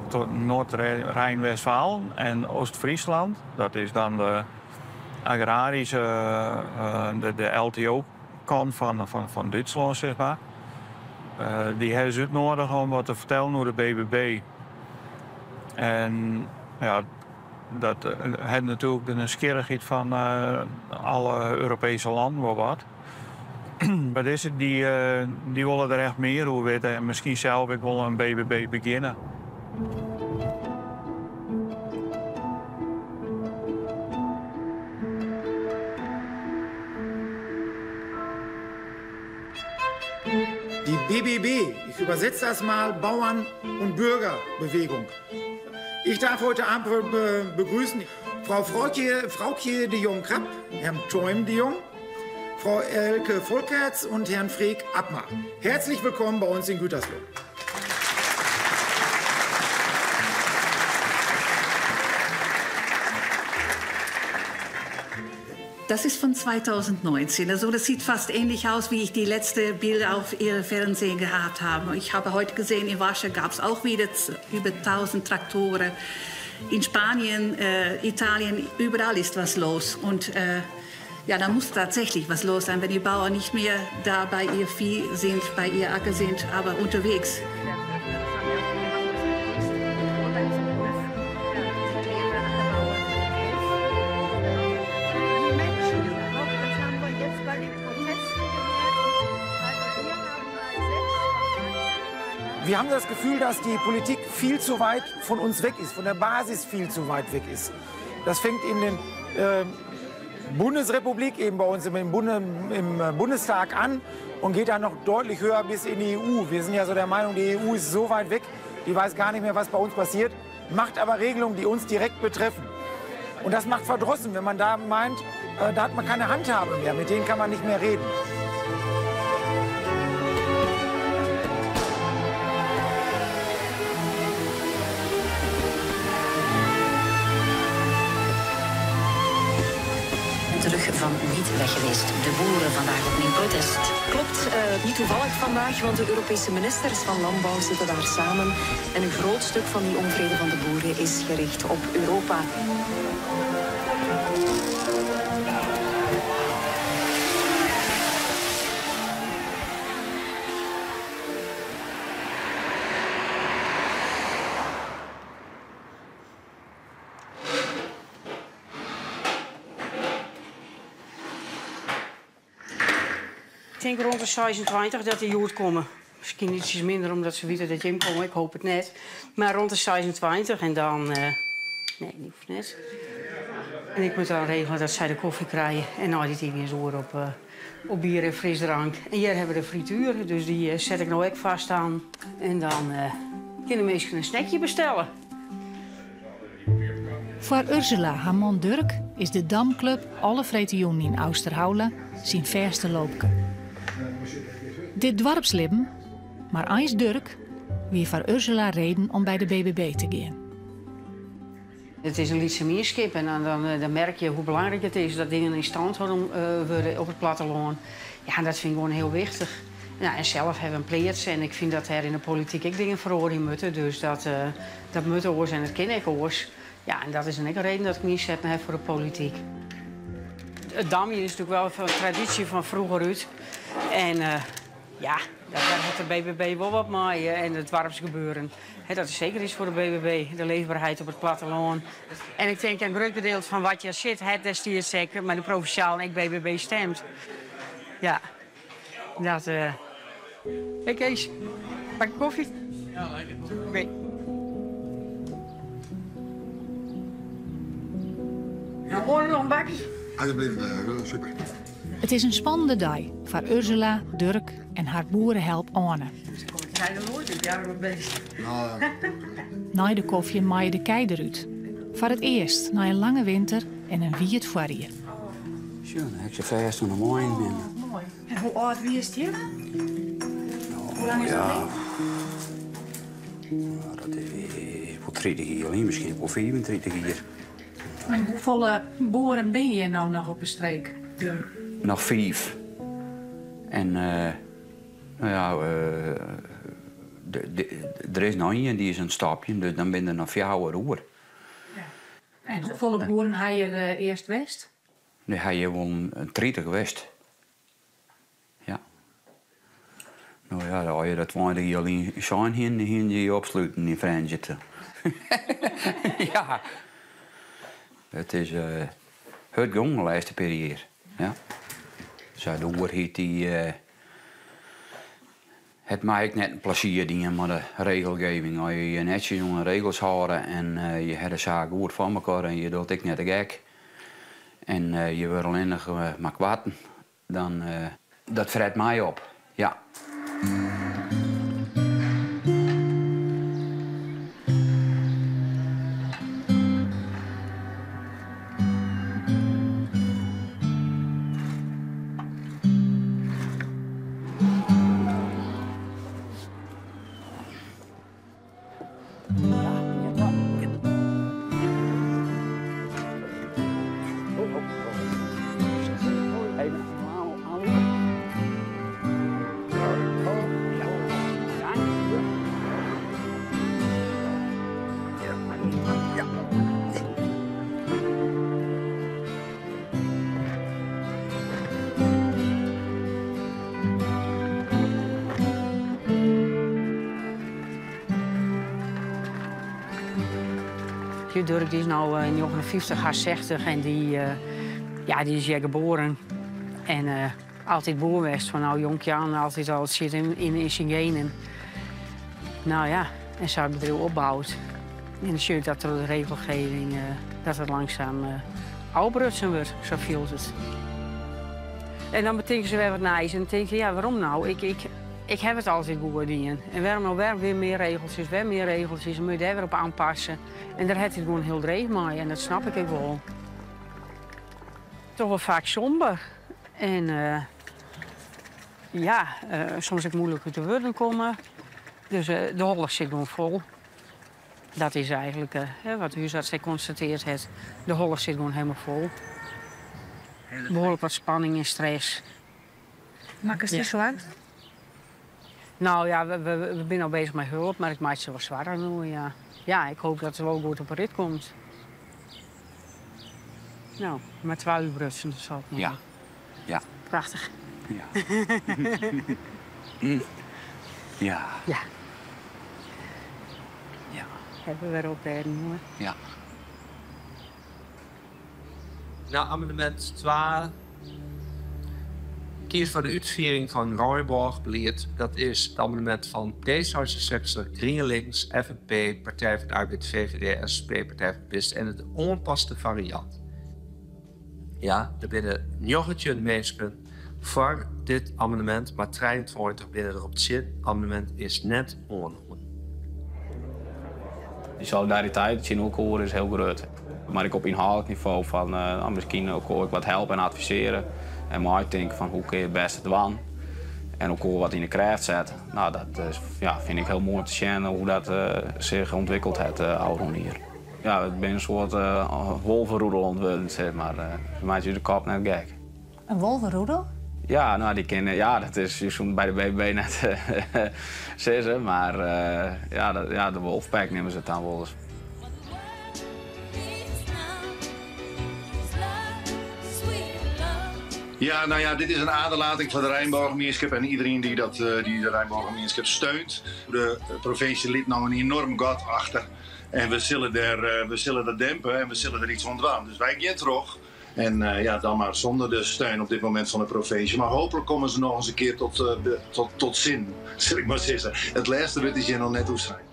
S16: tot Noord-Rijn-Westfaal en Oost-Friesland. Dat is dan de agrarische, de LTO-kant van Duitsland, zeg maar. Die hebben ze uitgenodigd om wat te vertellen over de BBB. En ja, dat heeft natuurlijk de nieuwsgierigheid van alle Europese landen wel wat. Maar deze, die willen er echt meer over weten en misschien zelf ik wil een BBB beginnen.
S7: Die BBB, ich übersetze das mal, Bauern- und Bürgerbewegung. Ich darf heute Abend begrüßen Frau Fraukje de Jong-Krapp, Herrn Toim de Jong, Frau Elke Volkerts und Herrn Freek Abmar. Herzlich willkommen bei uns in Gütersloh.
S21: Das ist von 2019. Also das sieht fast ähnlich aus, wie ich die letzten Bilder auf Ihrem Fernsehen gehabt habe. Ich habe heute gesehen, in Warschau gab es auch wieder über 1000 Traktoren. In Spanien, Italien, überall ist was los. Und ja, da muss tatsächlich was los sein, wenn die Bauern nicht mehr da bei ihr Vieh sind, bei ihr Acker sind, aber unterwegs.
S7: Wir haben das Gefühl, dass die Politik viel zu weit von uns weg ist, von der Basis viel zu weit weg ist. Das fängt in den Bundesrepublik, eben bei uns im Bundestag an und geht dann noch deutlich höher bis in die EU. Wir sind ja so der Meinung, die EU ist so weit weg, die weiß gar nicht mehr, was bei uns passiert, macht aber Regelungen, die uns direkt betreffen. Und das macht verdrossen, wenn man da meint, da hat man keine Handhabe mehr, mit denen kann man nicht mehr reden.
S21: Terug van niet
S4: niet weg geweest. De boeren vandaag opnieuw protest.
S8: Klopt, niet toevallig vandaag, want de Europese ministers van Landbouw zitten daar samen. En een groot stuk van die onvrede van de boeren is gericht op Europa.
S10: Ik denk rond de 26 dat de jood komen. Misschien ietsjes minder omdat ze weten dat Jim komen. Ik hoop het net. Maar rond de 26 en dan... nee, niet hoeft net. En ik moet dan regelen dat zij de koffie krijgen. En nou die weer zo op bier en frisdrank. En hier hebben we de frituur. Dus die zet ik nou ook vast aan. En dan kunnen mensen een snackje bestellen.
S3: Voor Ursula, haar man Dirk, is de Damclub alle vretejoen in Oosterhoula zijn verste loopke. Dit dorpslibben, maar eens Dirk, wie voor Ursula reden om bij de BBB te gaan.
S10: Het is een Lietsemeerskip en dan merk je hoe belangrijk het is dat dingen in stand houden worden op het platteland. Ja, dat vind ik gewoon heel wichtig. Nou, en zelf hebben we een pleats en ik vind dat er in de politiek ook dingen verhoren moeten. Dus dat moet oors en het ken ik oors. Ja, en dat is een reden dat ik me inzetten heb voor de politiek. Het damje is natuurlijk wel een traditie van vroeger uit. En ja, daar heeft de BBB wel wat mee en het dorpsgebeuren. Dat is zeker iets voor de BBB, de leefbaarheid op het platteland. En ik denk een groot gedeelte van wat je zit, het destijds zeker, maar de provinciaal en ik BBB stemt. Ja, dat... Hey Kees, pak je koffie? Ja, lekker. Oké. Nou, hoor nog een bakje?
S11: Alsjeblieft, super.
S3: Het is een spannende dag voor Ursula, Dirk en haar boerenhelp Anne.
S10: Ze zijn er nooit dit jaar met bezig.
S3: Na de koffie maaien de kei eruit. Voor het eerst na een lange winter en een wierd voorrier.
S22: Zo, dan heb je vast aan de mooi.
S10: Mooi. En hoe oud wie is die? Hoe lang is dat?
S22: Dat is voor 30 jaar, misschien voor 35 jaar.
S3: En hoeveel boeren ben je nou nog op de streek?
S22: Nog 5. En nou ja, er is nog één die is een stapje, dus dan ben er nog 4 roer.
S3: Ja. En hoeveel boeren ga je eerst west?
S22: Dan ga je wel 30 west. Ja. Nou ja, dan had je dat 20 jaar in zijn heen je opsluiten in Frankrijk. Ja. Het is het gang de laatste periode. Ja. Zo, de overheid die... het maakt net een plezier dingen met de regelgeving. Als je je netjes aan de regels houden en je hebt de zaak goed van elkaar en je doet ik net de gek. En je wil alleen nog maar kwaten. Dan dat vreet mij op. Ja.
S10: Dirk die is nu in 59, haar 60 en die is hier geboren. En altijd boerwest van nou jonkje aan, altijd al zit in zijn genen. Nou ja, en zo hebben we het opgebouwd. En dan zie je dat door de regelgeving dat het langzaam oudbrutsen wordt, zo voelt het. En dan betekent ze weer wat nice en dan denk je, ja waarom nou? Ik heb het altijd goed gedaan. En waarom nou weer meer regeltjes, weer meer regeltjes, dan moet je daar weer op aanpassen. En daar heeft hij gewoon heel dreig mee en dat snap ik ook wel. Toch wel vaak somber. En soms ook moeilijk uit de woorden komen. Dus de hollig zit gewoon vol. Dat is eigenlijk wat de huisarts constateerd heeft. De hollig zit gewoon helemaal vol. behoorlijk wat spanning en stress.
S3: Maak het
S10: Ja.
S3: zo uit?
S10: Nou ja, we zijn al bezig met hulp, maar ik maak ze wel zwaarder nu, ja. Ja, ik hoop dat ze wel goed op een rit komt. Nou, met 12 uur brutsen, dat zal het nog.
S22: Ja. Ja.
S10: Prachtig.
S22: Ja. Ja.
S10: Ja.
S22: Ja.
S10: Hebben we weer op de hoor.
S22: Ja.
S2: Nou, amendement 2 kies voor de uitvoering van Rooiborg-beleid. Dat is het amendement van D66, GroenLinks, FNP, Partij van de Arbeid, VVD, SP, Partij van de Pist en het onpaste variant. Ja, er binnen 19 mensen voor dit amendement, maar 23 binnen erop zit. Het amendement is net ongenomen.
S1: Die solidariteit in Oekoor is heel groot. Maar ik op inhoudelijk niveau van misschien ook wat helpen en adviseren. En maar denken van hoe kun je het beste doen. En ook wat in de kracht zetten. Nou, dat vind ik heel mooi te zien hoe dat zich ontwikkeld heeft hier. Ja, ik ben een soort wolvenroedel ontwikkeld, zeg maar. Voor mij is de kop net gek.
S3: Een wolvenroedel?
S1: Ja, nou, die kennen, ja, dat is zo'n bij de BBB net zeggen, maar de wolfpack nemen ze het dan wel eens.
S6: Ja, nou ja, dit is een aderlating van de Rijnbooggemeenschap en iedereen die de Rijnbooggemeenschap steunt. De provincie liet nou een enorm gat achter en we zullen dat dempen en we zullen er iets van doen. Dus wij gaan terug. En dan maar zonder de steun op dit moment van de provincie. Maar hopelijk komen ze nog eens een keer tot zin, zal ik maar zeggen. Het laatste bit is je nog net hoe zijn.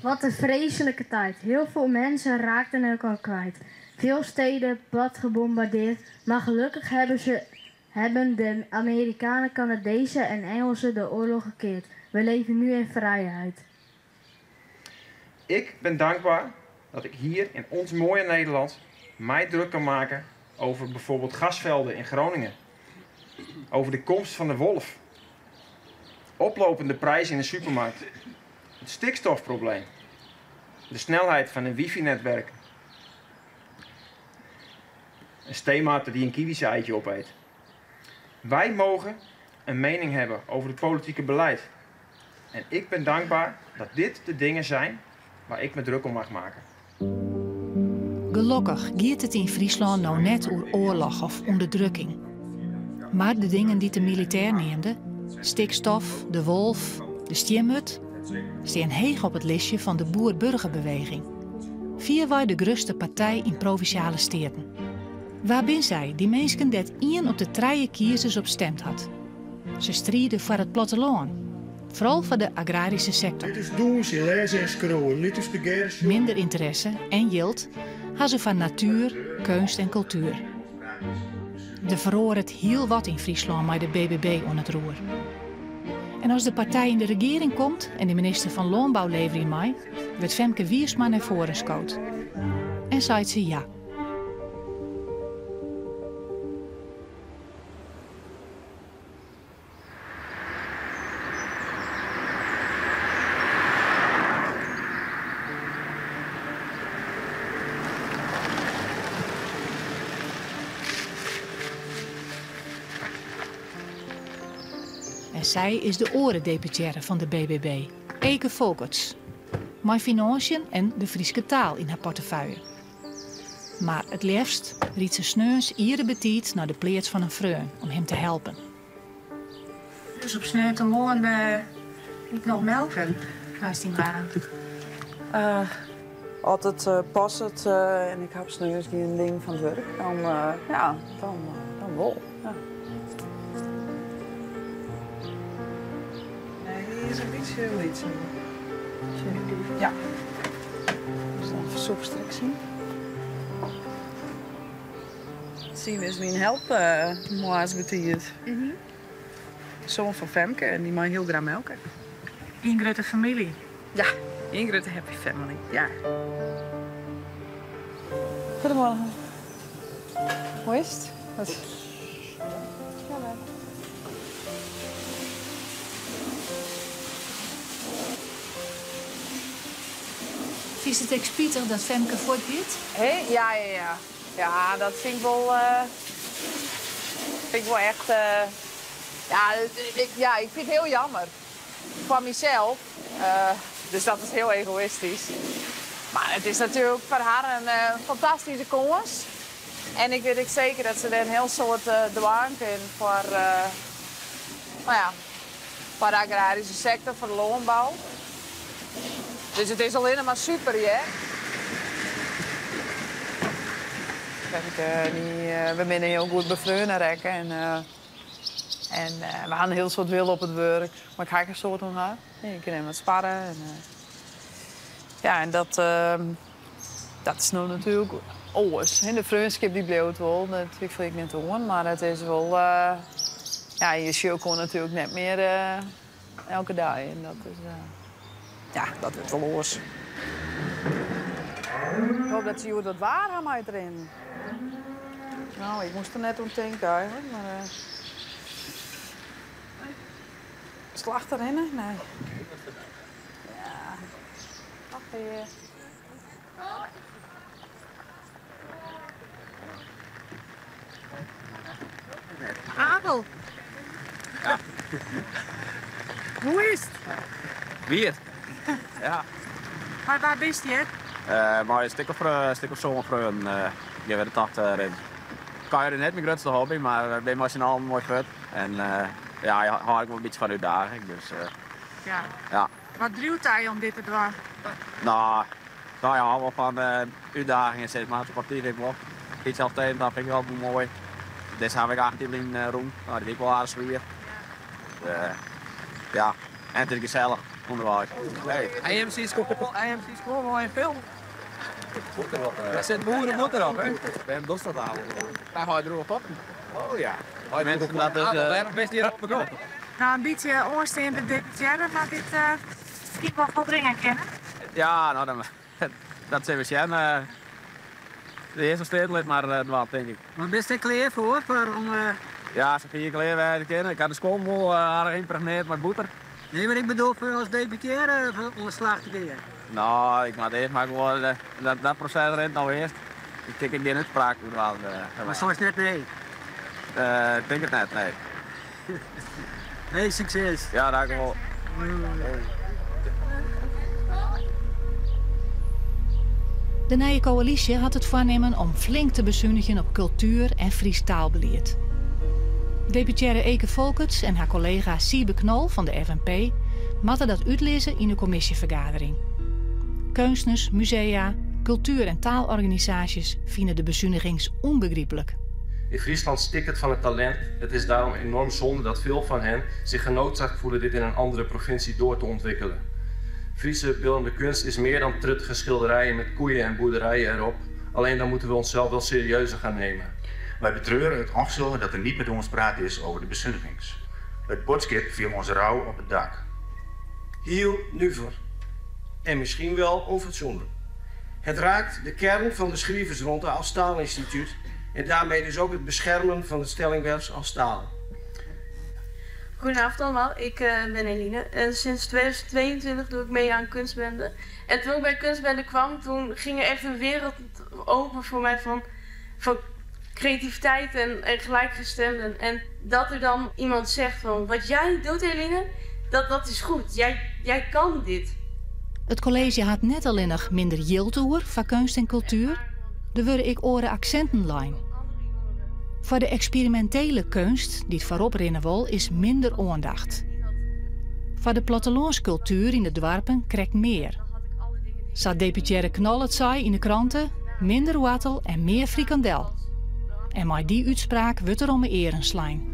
S12: Wat een vreselijke tijd. Heel veel mensen raakten elkaar kwijt. Veel steden plat gebombardeerd, maar gelukkig hebben de Amerikanen, Canadezen en Engelsen de oorlog gekeerd. We leven nu in vrijheid.
S19: Ik ben dankbaar dat ik hier in ons mooie Nederland mij druk kan maken over bijvoorbeeld gasvelden in Groningen. Over de komst van de wolf. Oplopende prijzen in de supermarkt. Het stikstofprobleem. De snelheid van een wifi-netwerk. Een steemater die een kiwi-eitje opeet. Wij mogen een mening hebben over het politieke beleid. En ik ben dankbaar dat dit de dingen zijn waar ik me druk om mag maken.
S3: Gelukkig gaat het in Friesland nou net over oorlog of onderdrukking. Maar de dingen die de militair neemde, stikstof, de wolf, de stiermut, staan heeg op het lijstje van de boer-burgerbeweging. Via wij de grootste partij in provinciale steden. Waar ben zij, die mensen dat 1 op de 3 kiezers op stemd had? Ze strijden voor het platteland. Vooral voor de agrarische sector. Minder interesse en yield hadden ze van natuur, kunst en cultuur. Er verloor het heel wat in Friesland met de BBB aan het roer. En als de partij in de regering komt en de minister van Landbouw levert in mei, wordt Femke Wiersma naar voren gescoot. En zei ze ja. En zij is de orendeputaire van de BBB, Eke Volkerts. Mijn financiën en de Frieske taal in haar portefeuille. Maar het liefst riet ze sneus iedere betiet naar de pleats van een vreun om hem te helpen. Dus op morgen ik nog melken, als die maar.
S13: Als het past en ik heb sneus die een ding van het werk, dan wel. Ja. Nee, is een beetje lied. Ja. Dus dan versoepstrek zien. zien is mijn help moas betiert. Zoon van Femke en die mag heel graag melken.
S18: Een grote familie.
S13: Ja, een grote happy family, ja. Goedemorgen. Hoe is het?
S3: Is het ook spietig dat Femke voortgaat?
S13: Hé? Ja. Ja, dat vind ik wel echt... ik vind het heel jammer. Van mezelf. Dus dat is heel egoïstisch. Maar het is natuurlijk voor haar een fantastische kans. En ik weet ook zeker dat ze er een heel soort dwang in voor de agrarische sector, voor de landbouw. Dus het is alleen maar super, hè? We zijn heel goed bevreugd rekken en we gaan een heel soort wil op het werk. Maar ik ga een soort om haar. Ik kan wat sparren. En dat is nu natuurlijk alles. De vriendschap die bleef wel, dat wil ik niet doen. Maar het is wel... je show kon natuurlijk net meer elke dag. En dat is... dat is wel los. Ik hoop dat ze je dat waar gaan mij erin. Nou, ik moest er net om denken eigenlijk, maar... Slag erin, hè? Nee. Ja. Ach, hier.
S18: Adel.
S1: Ja.
S18: Hoe is het?
S1: Weer. Ja.
S18: Maar waar bist je?
S1: Maar een stuk of zo'n vreun. Je werd het achterin. Kan je er net mijn grootste hobby, maar ik ben emotioneel mooi goed. En hou ik wel een beetje van uitdaging. Dus, ja.
S18: Wat duwt hij om dit te doen?
S1: Nou ja, wel van uitdagingen steeds maar. Op papier ik wel. Iets zelf tegen, dat vind ik wel mooi. Deze heb ik 18 in roem. Nou, die ik wel aardig weer. Ja, en het is gezellig. Onderweg.
S9: IMC scoort wel een film. Daar zit boerenmoeder op, hè? Bij hem doet dat aan. Daar ga je erop op. Oh ja.
S1: Mensen dat dus...
S9: best hier op begonnen.
S18: Nou, een beetje oorsteen bij dit jaar, maar dit ik wel veel dingen kennen.
S1: Ja, nou, dat zijn we zien. De eerste stedelijk, maar wat denk ik.
S18: Maar best ik klaar voor om...
S1: Ja, ze 4 keer werden kennen. Ik had de school wel aardig impregneerd met boter.
S18: Nee, maar ik bedoel voor als debuteren om een slag te krijgen.
S1: Nou, ik maak eerst maar gewoon dat proces erin nou eerst. Ik denk geen uitspraak.
S18: Maar zoals net nee?
S1: Ik denk het net, nee.
S18: Nee, succes.
S1: Ja, dank u wel.
S3: De nieuwe coalitie had het voornemen om flink te bezuinigen op cultuur en Fries taalbeleid. Deputaire Eke Volkerts en haar collega Siebe Knol van de FNP matten dat uitlezen in de commissievergadering. Kunstners, musea, cultuur- en taalorganisaties vinden de bezuinigings onbegrijpelijk.
S14: In Friesland stikt het van het talent. Het is daarom enorm zonde dat veel van hen zich genoodzaakt voelen dit in een andere provincie door te ontwikkelen. Friese beeldende kunst is meer dan truttige schilderijen met koeien en boerderijen erop. Alleen dan moeten we onszelf wel serieuzer gaan nemen.
S23: Wij betreuren het afzullen dat er niet met ons praat is over de bezuinigings. Het bordskip viel ons rauw op het dak.
S24: Heel nuver. En misschien wel onfatsoenlijk. Het raakt de kern van de schrijversronde als taalinstituut en daarmee dus ook het beschermen van het stellingwerk als taal.
S25: Goedenavond allemaal, ik ben Eline en sinds 2022 doe ik mee aan Kunstbende. En toen ik bij Kunstbende kwam, toen ging er echt een wereld open voor mij van creativiteit en gelijkgestemden. En dat er dan iemand zegt van, wat jij doet Eline, dat is goed, jij kan dit.
S3: Het college had net alleen nog minder jiltoer van kunst en cultuur. Er worden ik oren accentenlijn. Voor de experimentele kunst, die het voorop rennen wil, is minder aandacht. Voor de plattelandscultuur in de dorpen krijgt meer. Zo deputaire Knol het zei in de kranten, minder wattel en meer frikandel. En met die uitspraak wordt er om een erenslijn.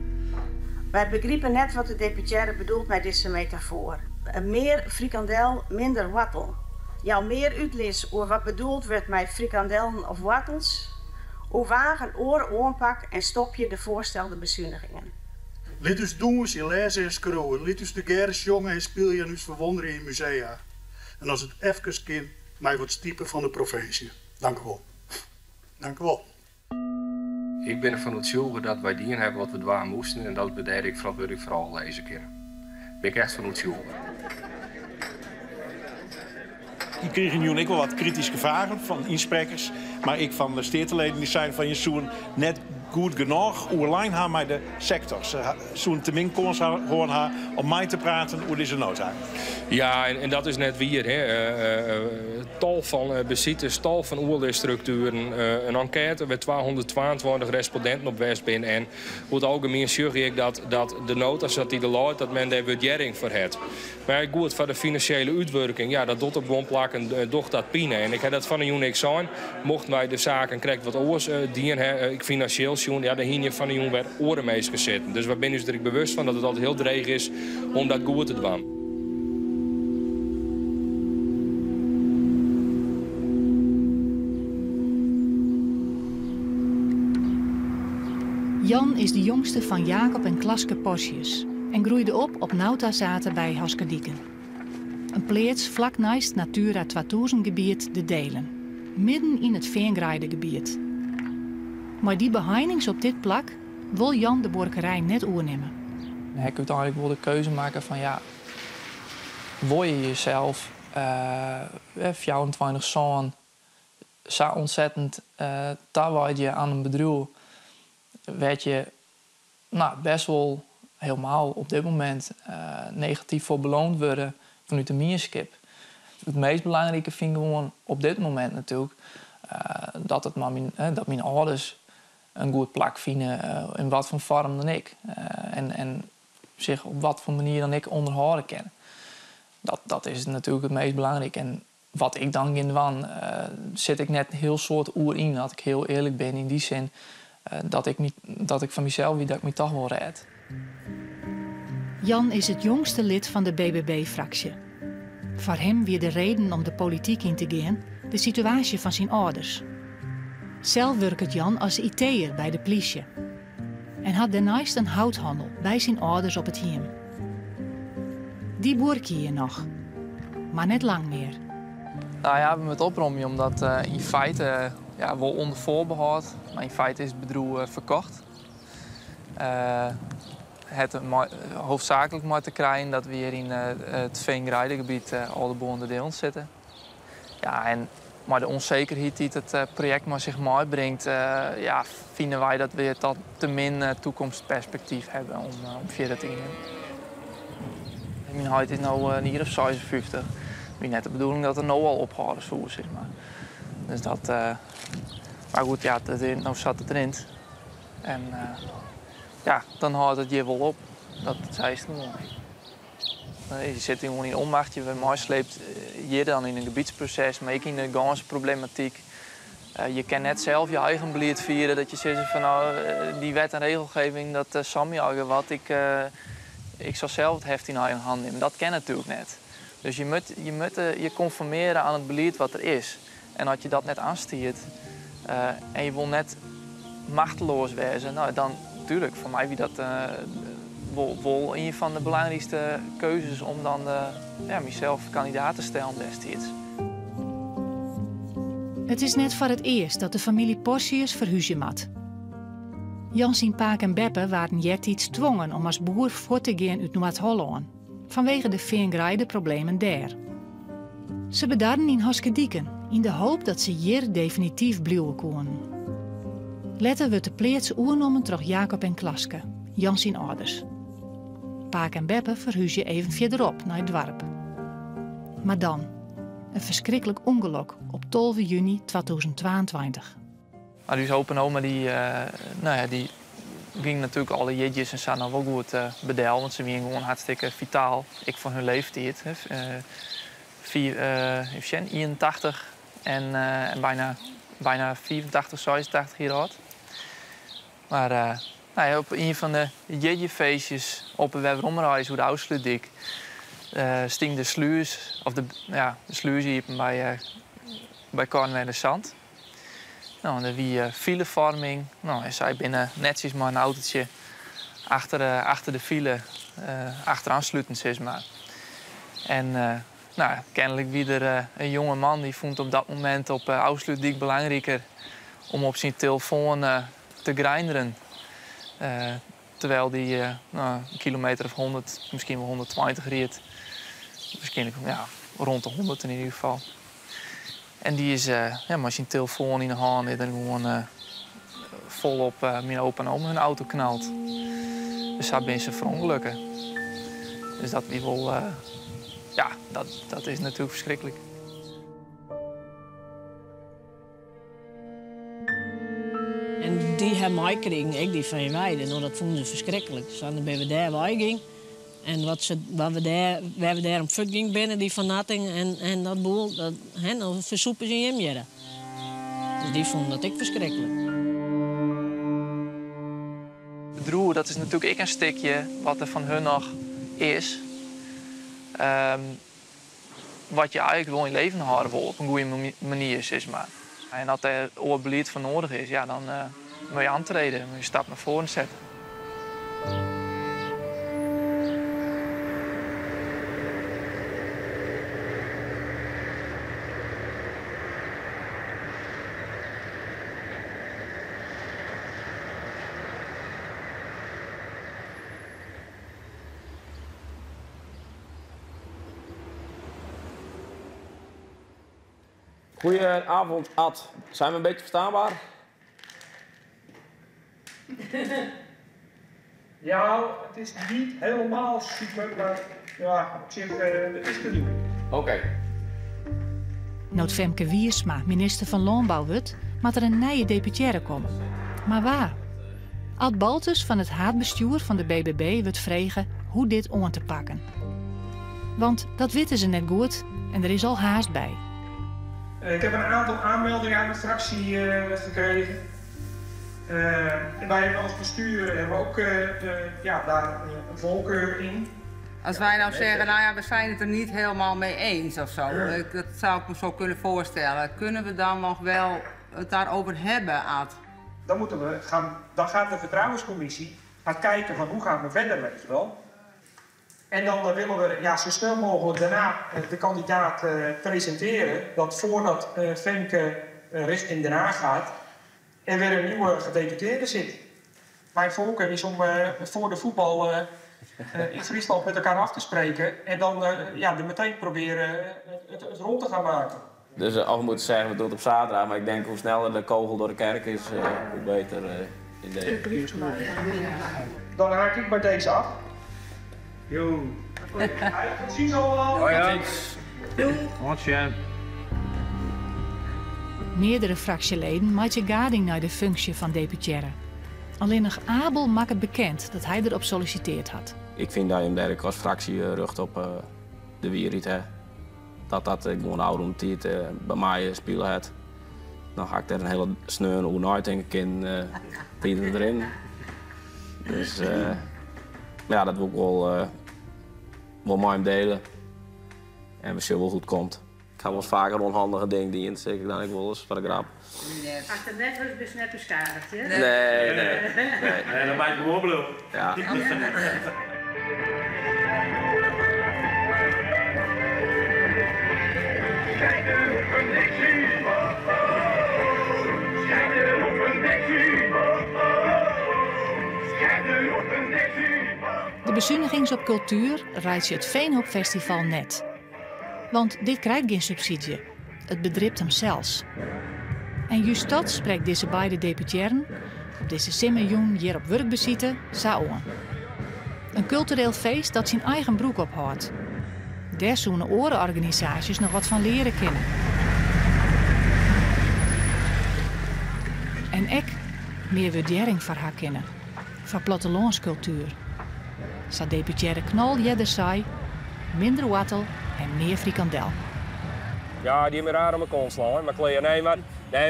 S26: Wij begrijpen net wat de deputaire bedoelt met deze metafoor. Meer frikandel, minder wattel. Jouw meer uitlees over wat bedoeld wordt met frikandellen of wattels? Hoe wagen oren aanpak en stop je de voorstelde bezuinigingen.
S5: Laat ons doen eens in lezen en schreeuwen. Laat ons de Gerris jongen en speel je en ons verwonderen in musea. En als het even kind, mij wat stiepen van de provincie. Dank u wel. Dank u wel.
S14: Ik ben ervan overtuigd dat wij dienen hebben wat we dwaan moesten en dat bedeed ik verantwoordelijk voor al deze keer. Ben ik echt van overtuigd.
S7: Ik kreeg nu en ik wel wat kritische vragen van insprekers, maar ik van de stedeleden die zijn van je zoen net goed genoeg hoe lang gaan met de sector. Ze zoen te min kans horen haar om mij te praten hoe deze noodzaak.
S14: Ja, en dat is net weer. Tal van bezitters, tal van oorlogsstructuren. Een enquête met 222 respondenten op Westbin. En hoe het algemeen zeg ik dat de notas dat die er luidt, dat men daar waardering voor heeft. Maar goed, voor de financiële uitwerking, ja, dat doet op gewoon plakken, doch dat pine. En ik heb dat van een jongen zijn. Mochten wij de zaken krijgen wat oors dienen, ik financieel zien, ja, dan hier je van een jongen weer oren mee gezet. Dus we zijn er bewust van dat het altijd heel dreig is om dat goed te doen.
S3: Jan is de jongste van Jacob en Klaske Porcius en groeide op Nautazaten bij Haskedieken. Een pleats vlak naast Natura 2000 gebied De Delen, midden in het Veengrijdegebied. Maar die beheinings op dit plak wil Jan de boerderij net oernemen.
S15: Dan heb ik uiteindelijk wel de keuze maken van ja, wil je jezelf 24 zo'n zo ontzettend daar je aan een bedrijf werd je best wel helemaal op dit moment negatief voor beloond worden vanuit de mierskip. Het meest belangrijke vind ik gewoon op dit moment natuurlijk dat mijn ouders een goed plak vinden in wat voor vorm dan ik. En zich op wat voor manier dan ik onderhouden kan. Dat is natuurlijk het meest belangrijke. En wat ik dan in wan, zit ik net heel soort oer in, dat ik heel eerlijk ben in die zin. Dat ik van mezelf wie dat ik me toch wel red.
S3: Jan is het jongste lid van de BBB-fractie. Voor hem weer de reden om de politiek in te gaan de situatie van zijn ouders. Zelf werkt Jan als IT'er bij de politie. En had daarnaast een houthandel bij zijn ouders op het heem. Die boerk hier nog, maar net lang meer.
S15: Nou ja, we hebben het oprommen omdat in feite wel onder voorbehoud, maar in feite is het bedrijf verkocht. Het hoofdzakelijk maar te krijgen dat we hier in het Veengrijdegebied al de boeren deel zitten. Ja, maar de onzekerheid die het project maar zich meebrengt, vinden wij dat we tot te min toekomstperspectief hebben om verder te gaan. Mijn huid is nu hier op 56. Het is net de bedoeling dat er nu al opgehouden is, zeg maar. Dus dat, maar goed, ja, nou zat het erin. En dan houdt het je wel op. Dat zei ze nog. Je zit gewoon in onmacht, je sleept je dan in een gebiedsproces, maar ik in de ganse problematiek. Je kan net zelf je eigen beleid vieren, dat je zegt van nou, die wet en regelgeving, dat Sam je wat, ik zal zelf het heft in eigen hand nemen. Dat kan natuurlijk net. Dus je moet je conformeren aan het beleid wat er is. En als je dat net aanstiert en je wil net machteloos wezen, nou dan natuurlijk, voor mij wie dat wel een van de belangrijkste keuzes om dan mezelf kandidaat te stellen destijds.
S3: Het is net voor het eerst dat de familie Porcius verhuizen mat. Jan zijn paak en Beppe waren jettiets dwongen om als boer voort te gaan uit Noord-Holland, vanwege de veengrijde problemen daar. Ze bedarden in Haskedieken, in de hoop dat ze hier definitief blijven konden. Later wordt de pleats oernomen door Jacob en Klaske, Jan zijn ouders. Paak en Beppe verhuizen even verderop naar het dorp. Maar dan, een verschrikkelijk ongeluk op 12 juni 2022.
S15: Die open oma die ging natuurlijk alle jetjes en zo nou wel goed bedelen, want ze waren gewoon hartstikke vitaal. Ik van hun leeftijd. 81 en bijna 84, 86 jaar oud. Maar op een van de jetjefeestjes op een Weberomreis, hoe de Auslutdik, sting de sluis, of de sluis hier bij Kornwijk Zand. Nou, en wie filevorming. Nou, en zij binnen netjes maar een autootje achter de file achteraan sluiten, zeg maar. En nou, kennelijk wie er een jonge man die vond op dat moment op Afsluitdijk belangrijker om op zijn telefoon te grinderen. Terwijl die een kilometer of 100, misschien wel 120 reed. Misschien ja, rond de 100 in ieder geval. En die is met zijn telefoon in de hand en gewoon vol op mijn opa en oma hun auto knalt. Dus daar ben ze verongelukken. Dus dat die wel, ja, dat is natuurlijk verschrikkelijk.
S4: En die hebben mij gekregen, ik die van Weide. Nou, dat vonden ze verschrikkelijk. Dus dan ben we daar waar ging. En waar we daar op voet ging binnen, die vernatting en dat boel, dan versoepen ze hem jaren. Dus die vonden dat ik verschrikkelijk.
S15: Droe, dat is natuurlijk ook een stukje wat er van hun nog is. Wat je eigenlijk wel in leven houden wil, op een goede manier, zeg maar. En als er oorbeleid voor nodig is, ja, dan moet je aantreden, moet je een stap naar voren zetten.
S1: Goedenavond, Ad. Zijn we een beetje verstaanbaar?
S8: Ja, het is niet helemaal super, maar ja, op zich het is te doen.
S1: Oké.
S3: Nou, Femke Wiersma, minister van Landbouw, moet er een nieuwe deputaire komen. Maar waar? Ad Baltus van het haatbestuur van de BBB wordt vragen hoe dit aan te pakken. Want dat weten ze net goed en er is al haast bij.
S8: Ik heb een aantal aanmeldingen aan de fractie gekregen. Wij hebben als bestuur hebben ook daar een voorkeur in.
S16: Als wij nou zeggen, nou ja, we zijn het er niet helemaal mee eens of zo, dat zou ik me zo kunnen voorstellen. Kunnen we dan nog wel het daarover hebben, Ad?
S8: Dan gaat de vertrouwenscommissie kijken van hoe gaan we verder, weet je wel. En dan willen we zo snel mogelijk daarna de kandidaat presenteren. Dat voordat Femke richting Den Haag gaat en weer een nieuwe gedeputeerde zit. Mijn voorkeur is om voor de voetbal in Friesland met elkaar af te spreken. En dan er meteen proberen het rond te gaan maken.
S1: Dus al we moeten zeggen, we doen het op zaterdag. Maar ik denk hoe sneller de kogel door de kerk is, hoe beter idee.
S8: Dan haak ik bij deze af. Yo. Tot ziens allemaal.
S1: Oh ja.
S8: Doei.
S3: Meerdere fractieleden maken gading naar de functie van deputaire. Alleen nog Abel maakt het bekend dat hij erop solliciteerd had.
S1: Ik vind dat je hem daar als fractie rucht op de wierriet. Dat gewoon oude om tijd bij mij spelen had. Dan ga ik er een hele sneur hoe uit denk ik in Pieter erin. Dus ja, dat wil ik wel met hem delen. En we zien wel goed komt. Ik ga wel eens vaker onhandige dingen doen, zeker dan ik wel eens voor de grap.
S26: Als het net wordt, is het net beschadigd, hè?
S1: Nee,
S8: dat maakt gewoon bloed.
S1: Ja.
S3: De bezuinigings op cultuur rijdt je het Veenhoopfestival net. Want dit krijgt geen subsidie. Het bedrijft hem zelfs. En juist dat spreekt deze beide deputairen op deze simmerjoen hier op werkbezitten samen. Een cultureel feest dat zijn eigen broek ophoudt. Daar zouden orenorganisaties nog wat van leren kunnen. En ik meer waardering voor haar kennen. Van plattelandscultuur. Sa deputaire knal jeder zei, minder wattel en meer frikandel.
S19: Ja, die hebben raar om mijn kont slaan, maar kleer. Nee,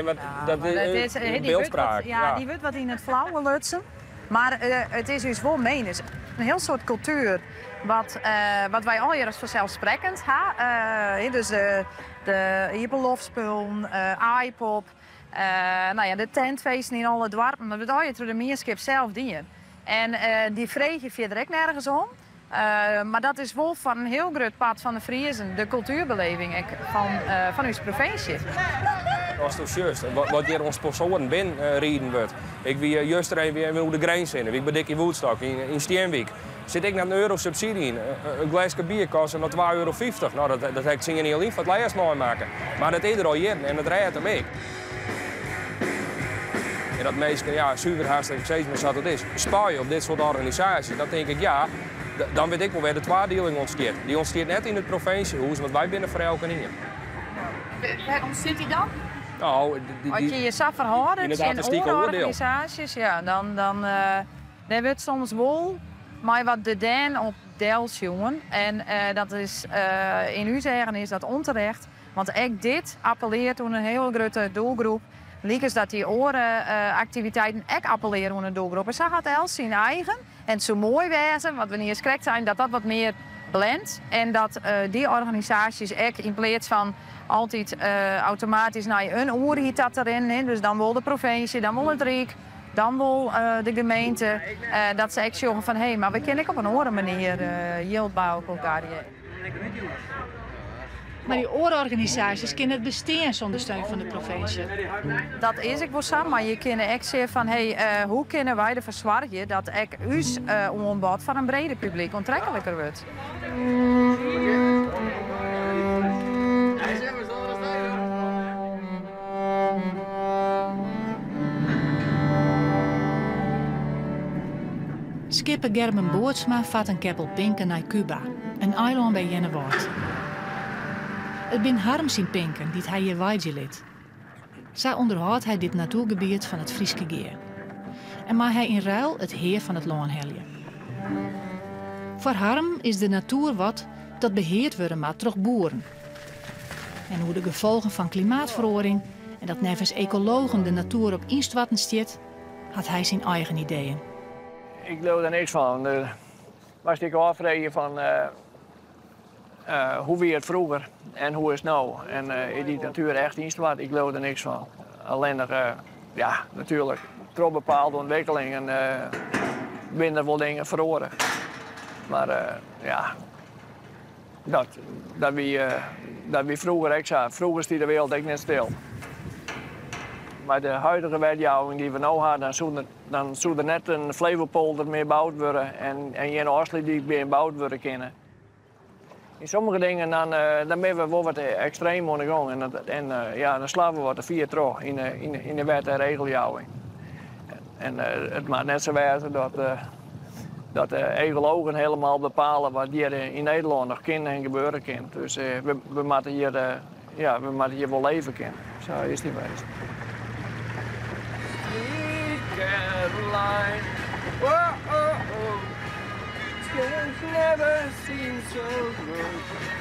S19: maar dat is beeldspraak.
S13: Die wordt wat in het flauwe lutsen. Maar het is dus wel menens. Een heel soort cultuur wat wij al als vanzelfsprekend hebben. Dus de hippelofspullen, iPop. Nou ja, de tentfeesten in alle dorpen, maar dat hoor je door de meerskip zelf dienen. En die vreeg je verder ook nergens om. Maar dat is wel van een heel groot pad van de Friezen, de cultuurbeleving van onze provincie.
S19: Dat is toch juist. Wat hier ons sponsoren binnen wordt. Ik wie juist er even hoe de grens in. Ik ben dik in Woodstock, in Steenwijk. Zit ik naar een euro subsidie in. Een glaasje bier kost maar €2,50. Nou, dat heb ik zingen niet alleen van het lijst mooi maken. Maar dat is er al hier en dat rijdt hem mee. En dat meestal, ja, zuiver hartstikke steeds meer zat het is. Spaar je op dit soort organisaties, dan denk ik, ja, dan weet ik wel waar de tweedeling ontsteert. Die ontsteert net in het provinciehuis, want wij binnen voor elke hier.
S13: Waarom zit hij dan?
S19: Nou,
S13: als je je zag verhouden
S19: in het
S13: in
S19: artistieke
S13: organisaties, ja, dan wordt soms wel maar wat de den op deels jongen. En dat is in uw zeggen is dat onterecht. Want ook dit appelleert aan een heel grote doelgroep. Liekens dat die activiteiten ook appelleren aan een doelgroep. En zo gaat Els zijn eigen. En het zo mooi wezen, wat we niet eens correct zijn, dat dat wat meer blendt. En dat die organisaties ook in plaats van altijd automatisch naar een oer hiet dat erin. Hè. Dus dan wil de provincie, dan wil het Rijk, dan wil de gemeente. Dat ze echt zeggen van, hé, maar we kunnen ook op een andere manier yield bouwen op elkaar.
S3: Maar die oororganisaties kunnen het bestaan zonder steun van de provincie.
S13: Dat is ik wel zo, maar je kan echt zeggen van, hoe kunnen wij ervoor zorgen dat ons aanbod van een breder publiek aantrekkelijker wordt.
S3: Skipper Gerben Boortsma vat een keppel pinken naar Cuba, een eiland bij Jennewoord. Het bin Harms in pinken die hij hier waaidje liet. Zo onderhoudt hij dit natuurgebied van het Frieske Geer. En maar hij in ruil het heer van het loon helje. Voor Harm is de natuur wat dat beheerd worden maar door boeren. En hoe de gevolgen van klimaatverandering en dat nevens ecologen de natuur op instwatten stiet, had hij zijn eigen ideeën.
S10: Ik geloof er niks van. Was ik afreden van hoe weer het vroeger en hoe is het nou. En in die natuur echt instwat, ik geloof er niks van. Alleen nog, ja, natuurlijk, door bepaalde ontwikkelingen binnen wel dingen verloren. Maar ja, dat wie vroeger ik zei. Vroeger stond de wereld echt net stil. Maar de huidige wetgeving die we nu hadden, dan zou er net een Flevopolder meer gebouwd worden en geen Oostelijk die meer gebouwd worden kunnen. In sommige dingen dan ben we wel wat extreem aan de gang en ja, dan slaan we wat te vier terug in de wet en regeljouwing. En het maakt net zo wezen dat de ecologen helemaal bepalen wat hier in Nederland nog kan en gebeuren kan. Dus we moeten hier wel leven kunnen. Zo is die wijze. Caroline, oh oh oh, it's never seemed so good.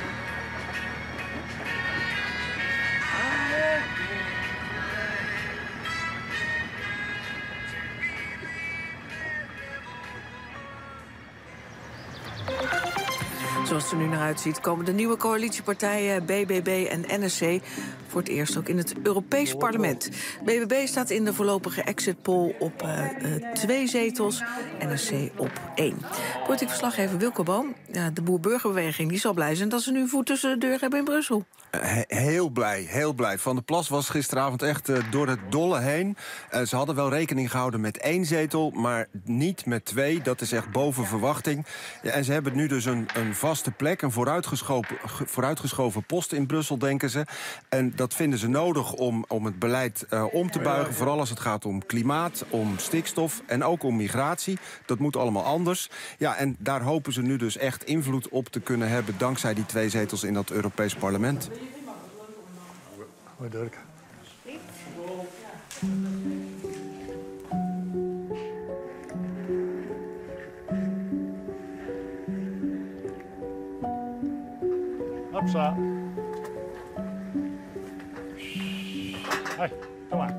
S11: Zoals het er nu naar uitziet komen de nieuwe coalitiepartijen BBB en NSC voor het eerst ook in het Europees Parlement. BBB staat in de voorlopige exit poll op 2 zetels, NSC op 1. Politiek verslaggever Wilco Boom, ja, de boer-burgerbeweging die zal blij zijn dat ze nu voet tussen de deur hebben in Brussel.
S17: Heel blij, heel blij. Van der Plas was gisteravond echt door het dolle heen. Ze hadden wel rekening gehouden met 1 zetel, maar niet met 2. Dat is echt boven verwachting. Ja, en ze hebben nu dus een vaste plek, een vooruitgeschoven post in Brussel, denken ze. En dat vinden ze nodig om het beleid om te buigen. Vooral als het gaat om klimaat, om stikstof en ook om migratie. Dat moet allemaal anders. Ja, en daar hopen ze nu dus echt invloed op te kunnen hebben dankzij die 2 zetels in dat Europees Parlement.
S5: Hoi Dirk. Hopsa. Hoi, kom maar.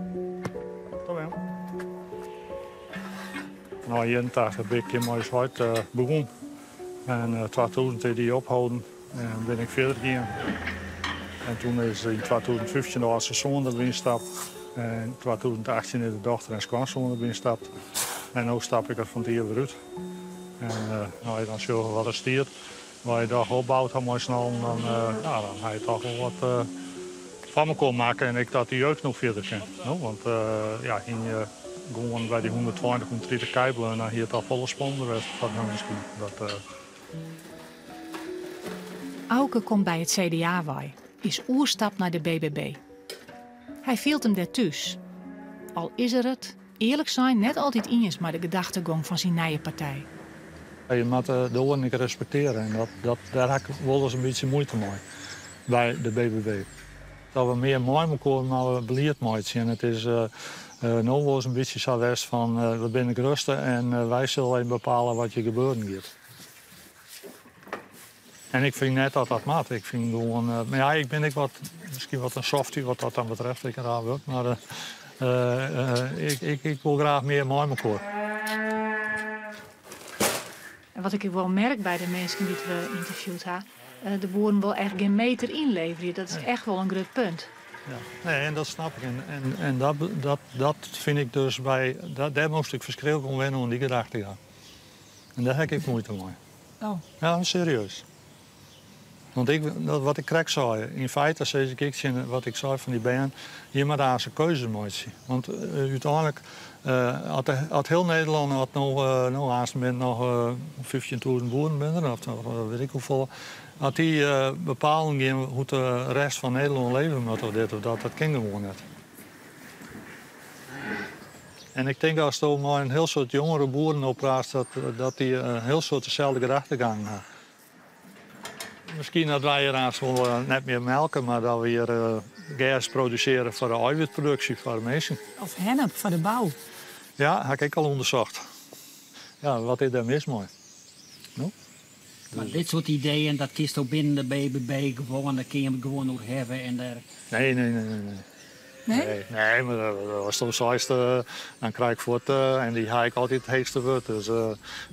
S5: Kom maar. Nou, 81 ben ik in mijn huis begonnen. En 2000 heb die opgehouden en ben ik verder gegaan. En toen is in 2015 de laatste zoon erin gestapt.
S2: In 2018 is de dochter en schoonzoon erbij gestapt. En nu stap ik er van hier weer uit. En als je dan zorgen wat er stiert, waar je dag opbouwt, dan mooi snel, dan ga je toch wel wat van me komen maken en ik dat die jeugd nog verder kan. No? Want ging je gewoon bij die 120, 130 kijbelen en dan hier het al volle sponden dat misschien.
S3: Auke komt bij het CDA bij, is oerstap naar de BBB. Hij vielt hem daar thuis. Al is er het, eerlijk zijn, net altijd eens maar de gedachtegang van zijn nieuwe partij.
S2: Je moet de orde respecteren en daar heb ik wel eens een beetje moeite mee bij de BBB. Dat we meer mooi moeten maar we beleerd maken. En het is nu wel eens een beetje zo west van we zijn gerusten en wij zullen bepalen wat je gebeuren gaat. En ik vind net dat mag. Ik vind gewoon, maar ja, ik ben misschien wat een softie wat dat dan betreft. Ik raar word, maar ik wil graag meer mooi maken.
S3: En wat ik wel merk bij de mensen die we interviewd hebben, de boeren wil echt geen meter inleveren. Dat is echt wel een groot punt.
S2: Ja, nee, en dat snap ik. En dat vind ik dus bij, daar moest ik verschil van wennen om die gedachte. Ja. En daar heb ik moeite mee.
S3: Oh.
S2: Ja, serieus. Want wat ik krijg zei, in feite zei ik wat ik zei van die band, je moet daar zijn keuze maken. Want uiteindelijk had heel Nederland had nog haast nog 15.000 boeren binnen, of weet ik hoeveel. Had die bepalen hoe de rest van Nederland leven moet of dit of dat ging gewoon net. En ik denk als er maar een heel soort jongere boeren opraast, dat die een heel soort dezelfde gedachtegang hebben. Misschien dat wij hier wel net meer melken, maar dat we hier gas produceren voor de eiwitproductie voor de mensen.
S3: Of hennep voor de bouw.
S2: Ja, heb ik al onderzocht. Ja, wat is daar mis mee? No?
S6: Maar dit soort ideeën, dat kiest ook binnen de BBB gewoon, daar kun je hem gewoon nog hebben en daar...
S2: Nee? Nee, maar als het zo dan krijg ik voort en die haal ik altijd het heetste woord. Dus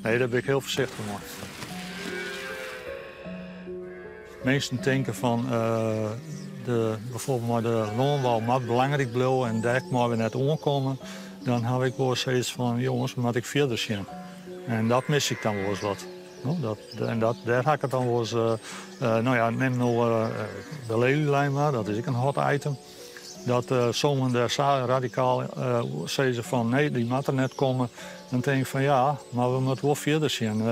S2: nee, daar ben ik heel voorzichtig mee. Mensen denken van bijvoorbeeld maar de landbouw mag belangrijk blijven en daar maar we net omkomen. Dan heb ik wel steeds van jongens, moet ik verder zien. En dat mis ik dan wel eens wat. Daar heb ik het dan wel eens, neem nou de lelielijn maar, dat is ook een hot item. Dat sommigen daar radicaal zeggen van nee, die moet er net komen. Dan denk ik van ja, maar we moeten wel verder zien.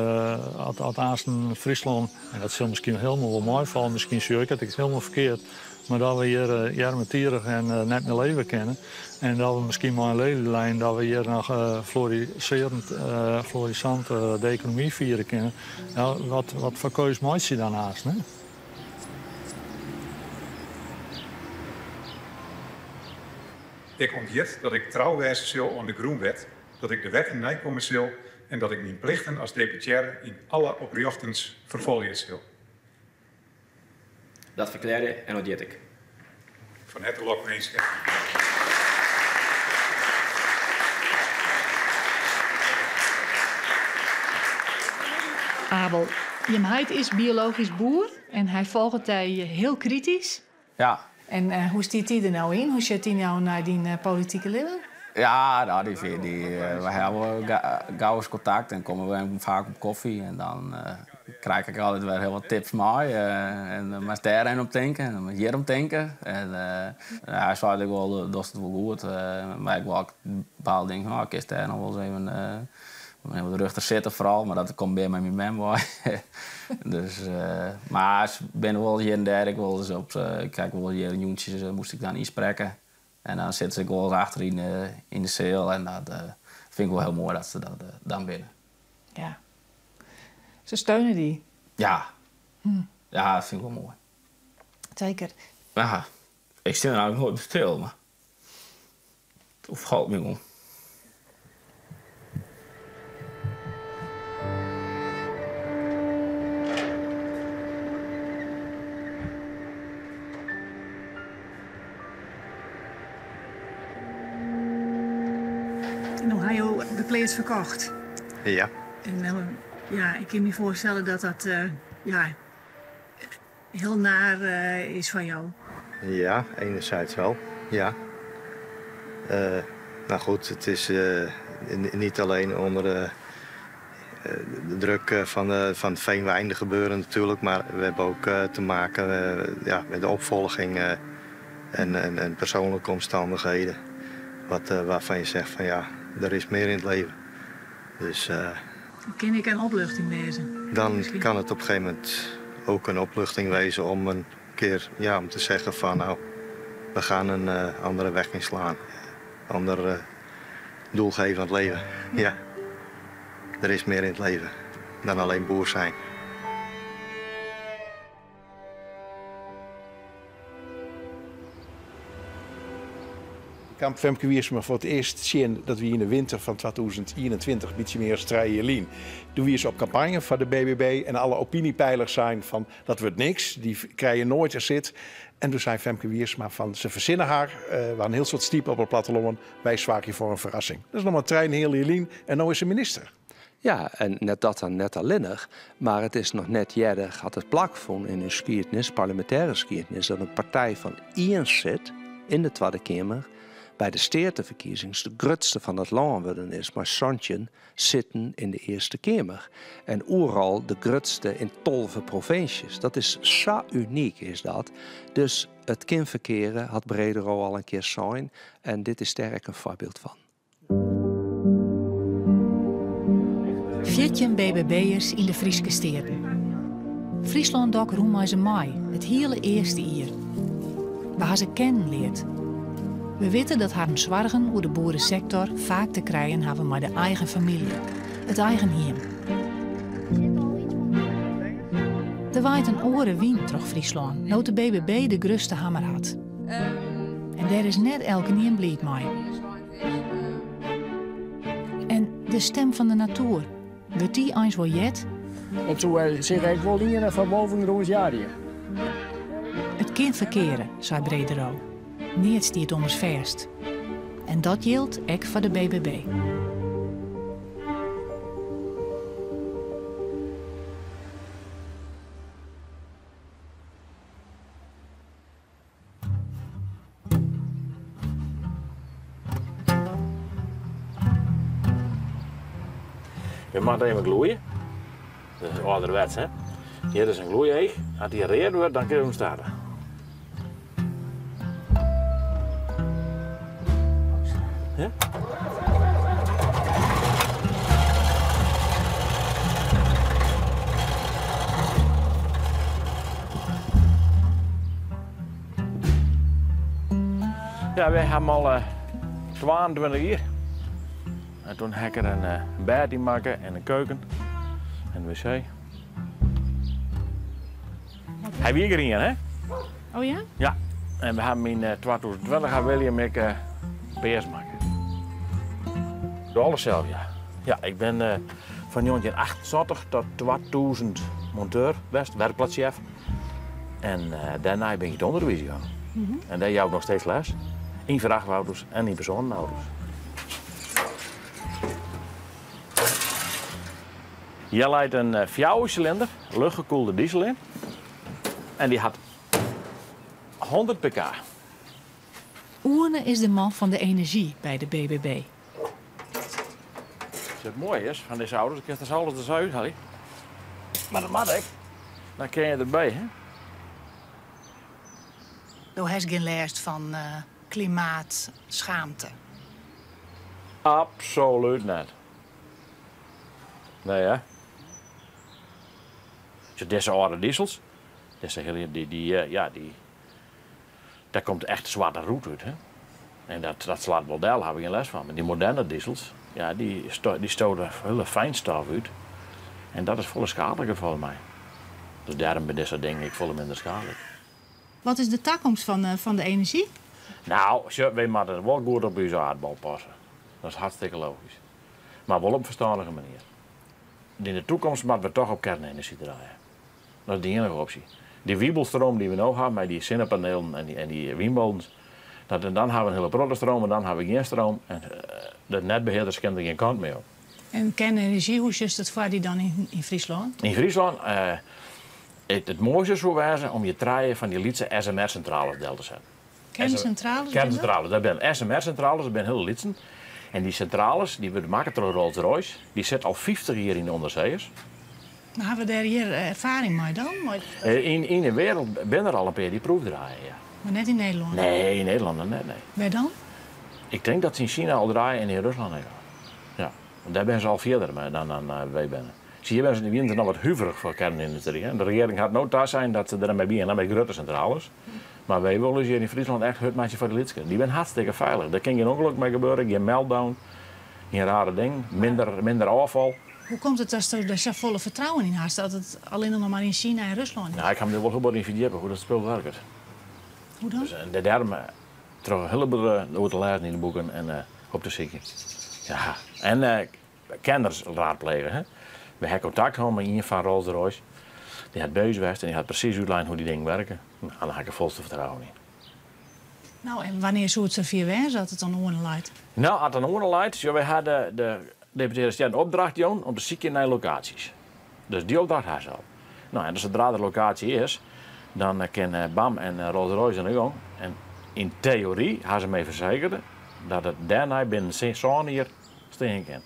S2: Als in Friesland, en dat zal misschien helemaal wel mooi vallen, misschien zie ik het helemaal verkeerd. Maar dat we hier jarmetierig en net meer leven kennen. En dat we misschien maar een lelielijn, dat we hier nog florissant de economie vieren kunnen. Ja, wat voor keus maakt je daarnaast? Hè?
S12: Ik ontjet dat ik trouw wijzen zal aan de Groenwet, dat ik de wetten nakomen zal en dat ik mijn plichten als deputaire in alle opdrachtens vervolgen zal.
S1: Dat verklaarde en ontjet ik.
S12: Van harte lokmeenschap.
S3: Abel, je meid is biologisch boer en hij volgt hij heel kritisch.
S1: Ja.
S3: En hoe stiet hij er nou in? Hoe zit hij nou naar die politieke leven?
S1: Ja, nou, we hebben gauw eens contact en komen we vaak op koffie. En dan krijg ik altijd weer heel wat tips mee. En maar daar op denken en hier op denken. En hij zei eigenlijk wel, dat is het wel goed. Maar ik wil ook bepaalde dingen, ik is daar nog wel eens even wat rustig zitten vooral. Maar dat komt bij mijn man bij. Dus, maar ik ben wel hier en daar, ik kijk wel hier joentjes, moest ik dan inspreken. En dan zitten ze wel eens achter in de cel en dat vind ik wel heel mooi dat ze dat dan binnen.
S3: Ja. Ze steunen die?
S1: Ja. Ja, dat vind ik wel mooi.
S3: Zeker.
S1: Ja, ik stel er nou nooit stil, maar het valt me om.
S3: En dan had je de plaats verkocht.
S20: Ja.
S3: En ja, ik kan me voorstellen dat dat heel naar is van jou.
S20: Ja, enerzijds wel, ja.
S9: Nou goed, het is niet alleen onder de druk van het veenwijnde gebeuren natuurlijk, maar we hebben ook te maken met de opvolging en persoonlijke omstandigheden. Waarvan je zegt van ja, er is meer in het leven. Dus
S3: Kan ik een opluchting wezen?
S9: dan kan het op een gegeven moment ook een opluchting wezen om een keer om te zeggen van nou, we gaan een andere weg inslaan. Ander doelgevend leven. Ja, er is meer in het leven dan alleen boer zijn.
S7: Kamp Femke Wiersma voor het eerst zien dat we in de winter van 2021 een beetje meer strijden in. Toen wie ze op campagne van de BBB en alle opiniepeilers zijn van dat wordt niks, die krijgen nooit een zit. En toen zei Femke Wiersma van ze verzinnen haar, we een heel soort stiepen op het platteland, wij zwaken voor een verrassing. Dat is nog maar een trein heel Jelien en nu is ze minister.
S18: Ja, en net dat dan net alleenig, maar het is nog net jaren had het plakvond in een geschiedenis, parlementaire geschiedenis, dat een partij van één zit in de Tweede Kamer bij de steerteverkiezings de grootste van het land worden is, maar Santjen zitten in de Eerste Kamer. En overal de grootste in 12 provincies. Dat is zo uniek is dat. Dus het kindverkeren had Bredero al een keer zijn en dit is sterk een voorbeeld van.
S3: 14 BBB'ers in de Frieske steden. Friesland dok roem ze mij, het hele eerste jaar. Waar ze kennen leert. We weten dat haar zorgen over de boerensector vaak te krijgen hebben met de eigen familie, het eigen heem. Er waait een oren wind terug Friesland, nou de BBB de grootste hammer had. En daar is net elke niet blied mee. En de stem van de natuur, wordt die eens wel jet?
S10: Het zou zeggen, ik wil hier van boven groen jaren.
S3: Het kind verkeren, zei Bredero. Niets die het ommers verst. En dat geldt ook voor de BBB.
S7: Je mag even gloeien. Dat is ouderwets, hè? Hier is een gloeieeg. Als die gereerd wordt, dan kun je hem starten. Ja? Ja, wij hebben al 22 uur. En toen heb ik er een bed in maken en een keuken en een wc. Hij wie erin, hè?
S3: Oh ja?
S7: Ja. En we hebben in 2020 gaan William en ik PS maken. Doe alles zelf, ja. Ja, ik ben van 1988 tot 2000 monteur, werkplaatschef. En daarna ben ik het onderwijs gegaan. En daar jou nog steeds les. In vrachtauto's en in personenauto's. Hier leidt een 4-cilinder, luchtgekoelde diesel in. En die had 100 pk.
S3: Oerne is de man van de energie bij de BBB.
S7: Het mooie is van deze auto's, ik heb er alles uit, Harry. Maar dat mag ik. Dan ken je erbij, hè?
S3: Je hebt geen last van klimaatschaamte.
S7: Absoluut niet. Nee, hè? Dus deze oude diesels, daar komt echt zwarte roet uit, hè? En dat slaat model heb ik geen les van. Maar die moderne diesels, ja, die stoten hele fijnstof uit. En dat is volle schadelijker voor mij. Dus daarom ben deze dingen volle minder schadelijk.
S3: Wat is de toekomst van de energie?
S7: Nou, wij moeten wel goed op onze aardbol passen. Dat is hartstikke logisch. Maar wel op een verstandige manier. In de toekomst moeten we toch op kernenergie draaien. Dat is de enige optie. Die wiebelstroom die we nu hebben, met die zonnepanelen en die windmolens, dan hebben we een hele grote stroom en dan hebben we geen stroom. En de netbeheerders kennen er geen kant meer op.
S3: En kernenergie, hoe is het voor die dan in Friesland?
S7: In Friesland, het mooiste zou zijn om je treien van die Lietse SMR-centrales deel te zetten.
S3: Kerncentrales?
S7: Kerncentrales, dat zijn SMR-centrales, dat zijn hele litsen. En die centrales, die worden gemaakt door Rolls-Royce, die zit al 50 jaar in de onderzeeërs.
S3: Maar hebben we daar hier ervaring mee dan?
S7: In de wereld ben er al een paar die proefdraaien, ja.
S3: Maar net in Nederland?
S7: Nee, in Nederland net, nee.
S3: Waar dan?
S7: Ik denk dat ze in China al draaien en in Rusland niet. Ja, want daar ben ze al verder dan wij zijn. Zie je, ben ze in de winter nog wat huiverig voor kernindustrie. Hè? De regering gaat nooit daar zijn dat ze ermee beginnen met grote centrales. Maar wij willen hier in Friesland echt het maatje voor de lidske. Die zijn hartstikke veilig. Daar kan geen ongeluk mee gebeuren, geen meltdown, geen rare ding, minder afval.
S3: Hoe komt het dat er zo volle vertrouwen in haast dat het alleen nog maar in China en Rusland is?
S7: Nou, ik ga me er wel gewoon in verdiepen hoe dat spul werkt.
S3: Hoe dan?
S7: Dus, de derde, terug heel veel over te lezen in de boeken en op te zieken. Ja, en kenners raadplegen. Hè? We hebben contact gehad met iemand van Rolls-Royce. Die had bezig geweest en die had precies uitlegd hoe die dingen werken. Nou, daar heb ik er volste vertrouwen in.
S3: Nou, en wanneer zou het zo ver wezen dat het dan oorleidt?
S7: Nou, als het dan oorleidt, ja, wij hadden de deputaire staat een opdracht doen om te zoeken naar locaties. Dus die opdracht had ze al. Nou, en zodra de locatie is, dan kan BAM en Rolls-Royce aan de gang. En in theorie hebben ze mij verzekerd dat het daarna binnen 6 jaar staan kan.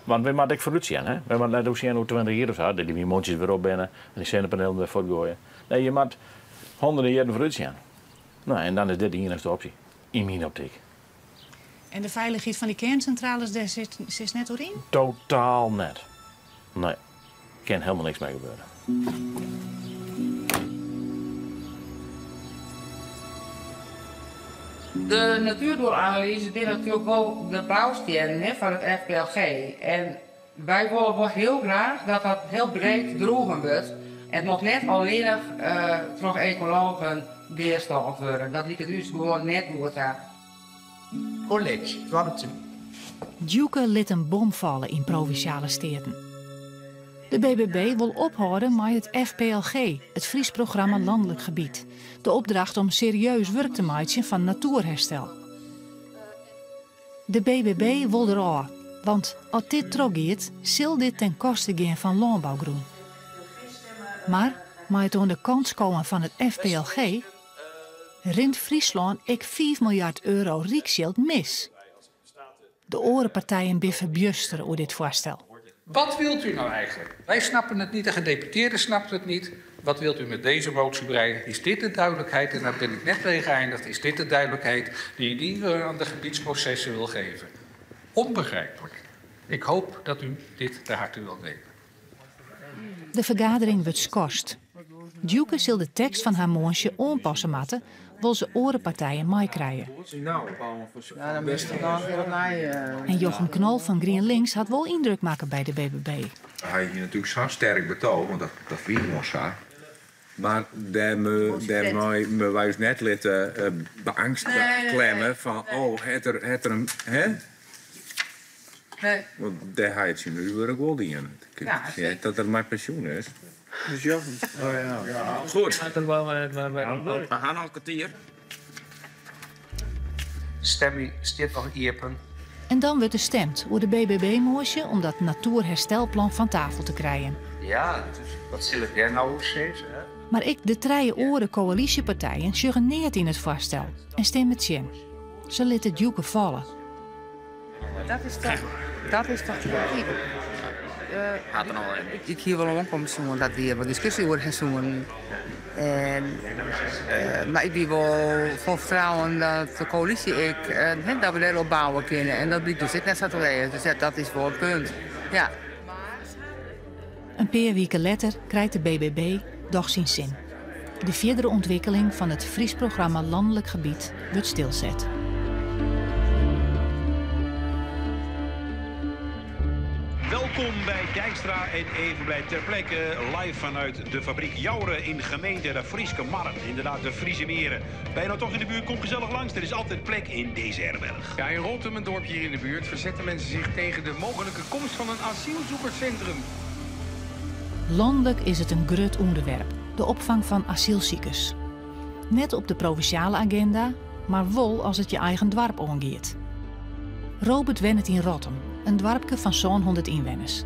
S7: Want we moeten ik vooruit zien, hè? We moeten net ook zien hoe 20 jaar of zo, dat die mondjes weer op binnen en die zonnepanelen weer voortgooien. Nee, je moet honderden jaren vooruit zien. Nou, en dan is dit de enige optie, in mijn optiek.
S3: En de veiligheid van die kerncentrales, daar zit net doorheen?
S7: Totaal net. Nee, er kan helemaal niks mee gebeuren.
S16: De natuurdoelanalyse is natuurlijk wel de bouwstenen van het FPLG. En wij willen wel heel graag dat dat heel breed droegen wordt. Het moet net alleen door ecologen weerstand worden. Dat lijkt het dus gewoon net goed aan.
S20: College, wat het
S3: Duke liet een bom vallen in provinciale steden. De BBB wil ophouden met het FPLG, het Fries programma Landelijk Gebied. De opdracht om serieus werk te maken van natuurherstel. De BBB wil eraan, want als dit teruggaat, zal dit ten koste gaan van landbouwgroen. Maar met het aan de kant komen van het FPLG, rint Friesland ik 5 miljard euro rijksgeld mis. De orenpartijen biffen bjuster over dit voorstel.
S20: Wat wilt u nou eigenlijk? Wij snappen het niet, de gedeputeerde snapt het niet. Wat wilt u met deze motie bereiken? Is dit de duidelijkheid, en daar ben ik net mee geëindigd, is dit de duidelijkheid die u aan de gebiedsprocessen wil geven? Onbegrijpelijk. Ik hoop dat u dit ter harte wilt nemen.
S3: De vergadering wordt schorst. Duke zal de tekst van haar moonsje aanpassen matten, wil ze orenpartijen meekrijgen.
S16: Ja, dan best dan weer opnieuw.
S3: En Jochem Knol van GroenLinks had wel indruk maken bij de BBB.
S21: Hij is natuurlijk zo sterk betoogd, want dat vind ik nog zo. Maar daarmee wij ons net laten beangst klemmen van, oh, het er een, hè?
S16: Nee.
S21: Want daar ga je het zien, nu weer wel dingen. Ja, dat er mijn pensioen is. Dus ja. Oh, ja. Goed. We gaan al een kwartier.
S20: Stemming stipt nog iepen.
S3: En dan wordt er gestemd over de BBB-moosje om dat natuurherstelplan van tafel te krijgen.
S20: Ja, dus wat zul ik daar nou steeds, hè?
S3: Maar ik de 3 oren coalitiepartijen suggereert in het voorstel en stemmen Tjen. Ze lieten Duke vallen.
S16: Dat is toch ik hier wel omkomen zoen dat we wat discussie over gaan zoen. Maar ik ben wel van vertrouwen dat de coalitie dat we daarop bouwen kunnen. En dat blijkt dus ik net zo te weten. Dus dat is wel een punt. Ja.
S3: Een paar weken later krijgt de BBB doch zijn zin. De verdere ontwikkeling van het Fries programma Landelijk Gebied wordt stilzet.
S22: Welkom bij Dijkstra en Evenblij ter plekke, live vanuit de fabriek Jouren in gemeente de Frieske Markt. Inderdaad, de Friese Meren. Ben je nou toch in de buurt, kom gezellig langs. Er is altijd plek in deze herberg.
S20: Ja, in Rotterdam, een dorpje hier in de buurt, verzetten mensen zich tegen de mogelijke komst van een asielzoekerscentrum.
S3: Landelijk is het een groot onderwerp, de opvang van asielziekers. Net op de provinciale agenda, maar wel als het je eigen dorp aangaat. Robert woont in Rotterdam, een dorpje van zo'n 100 inwoners.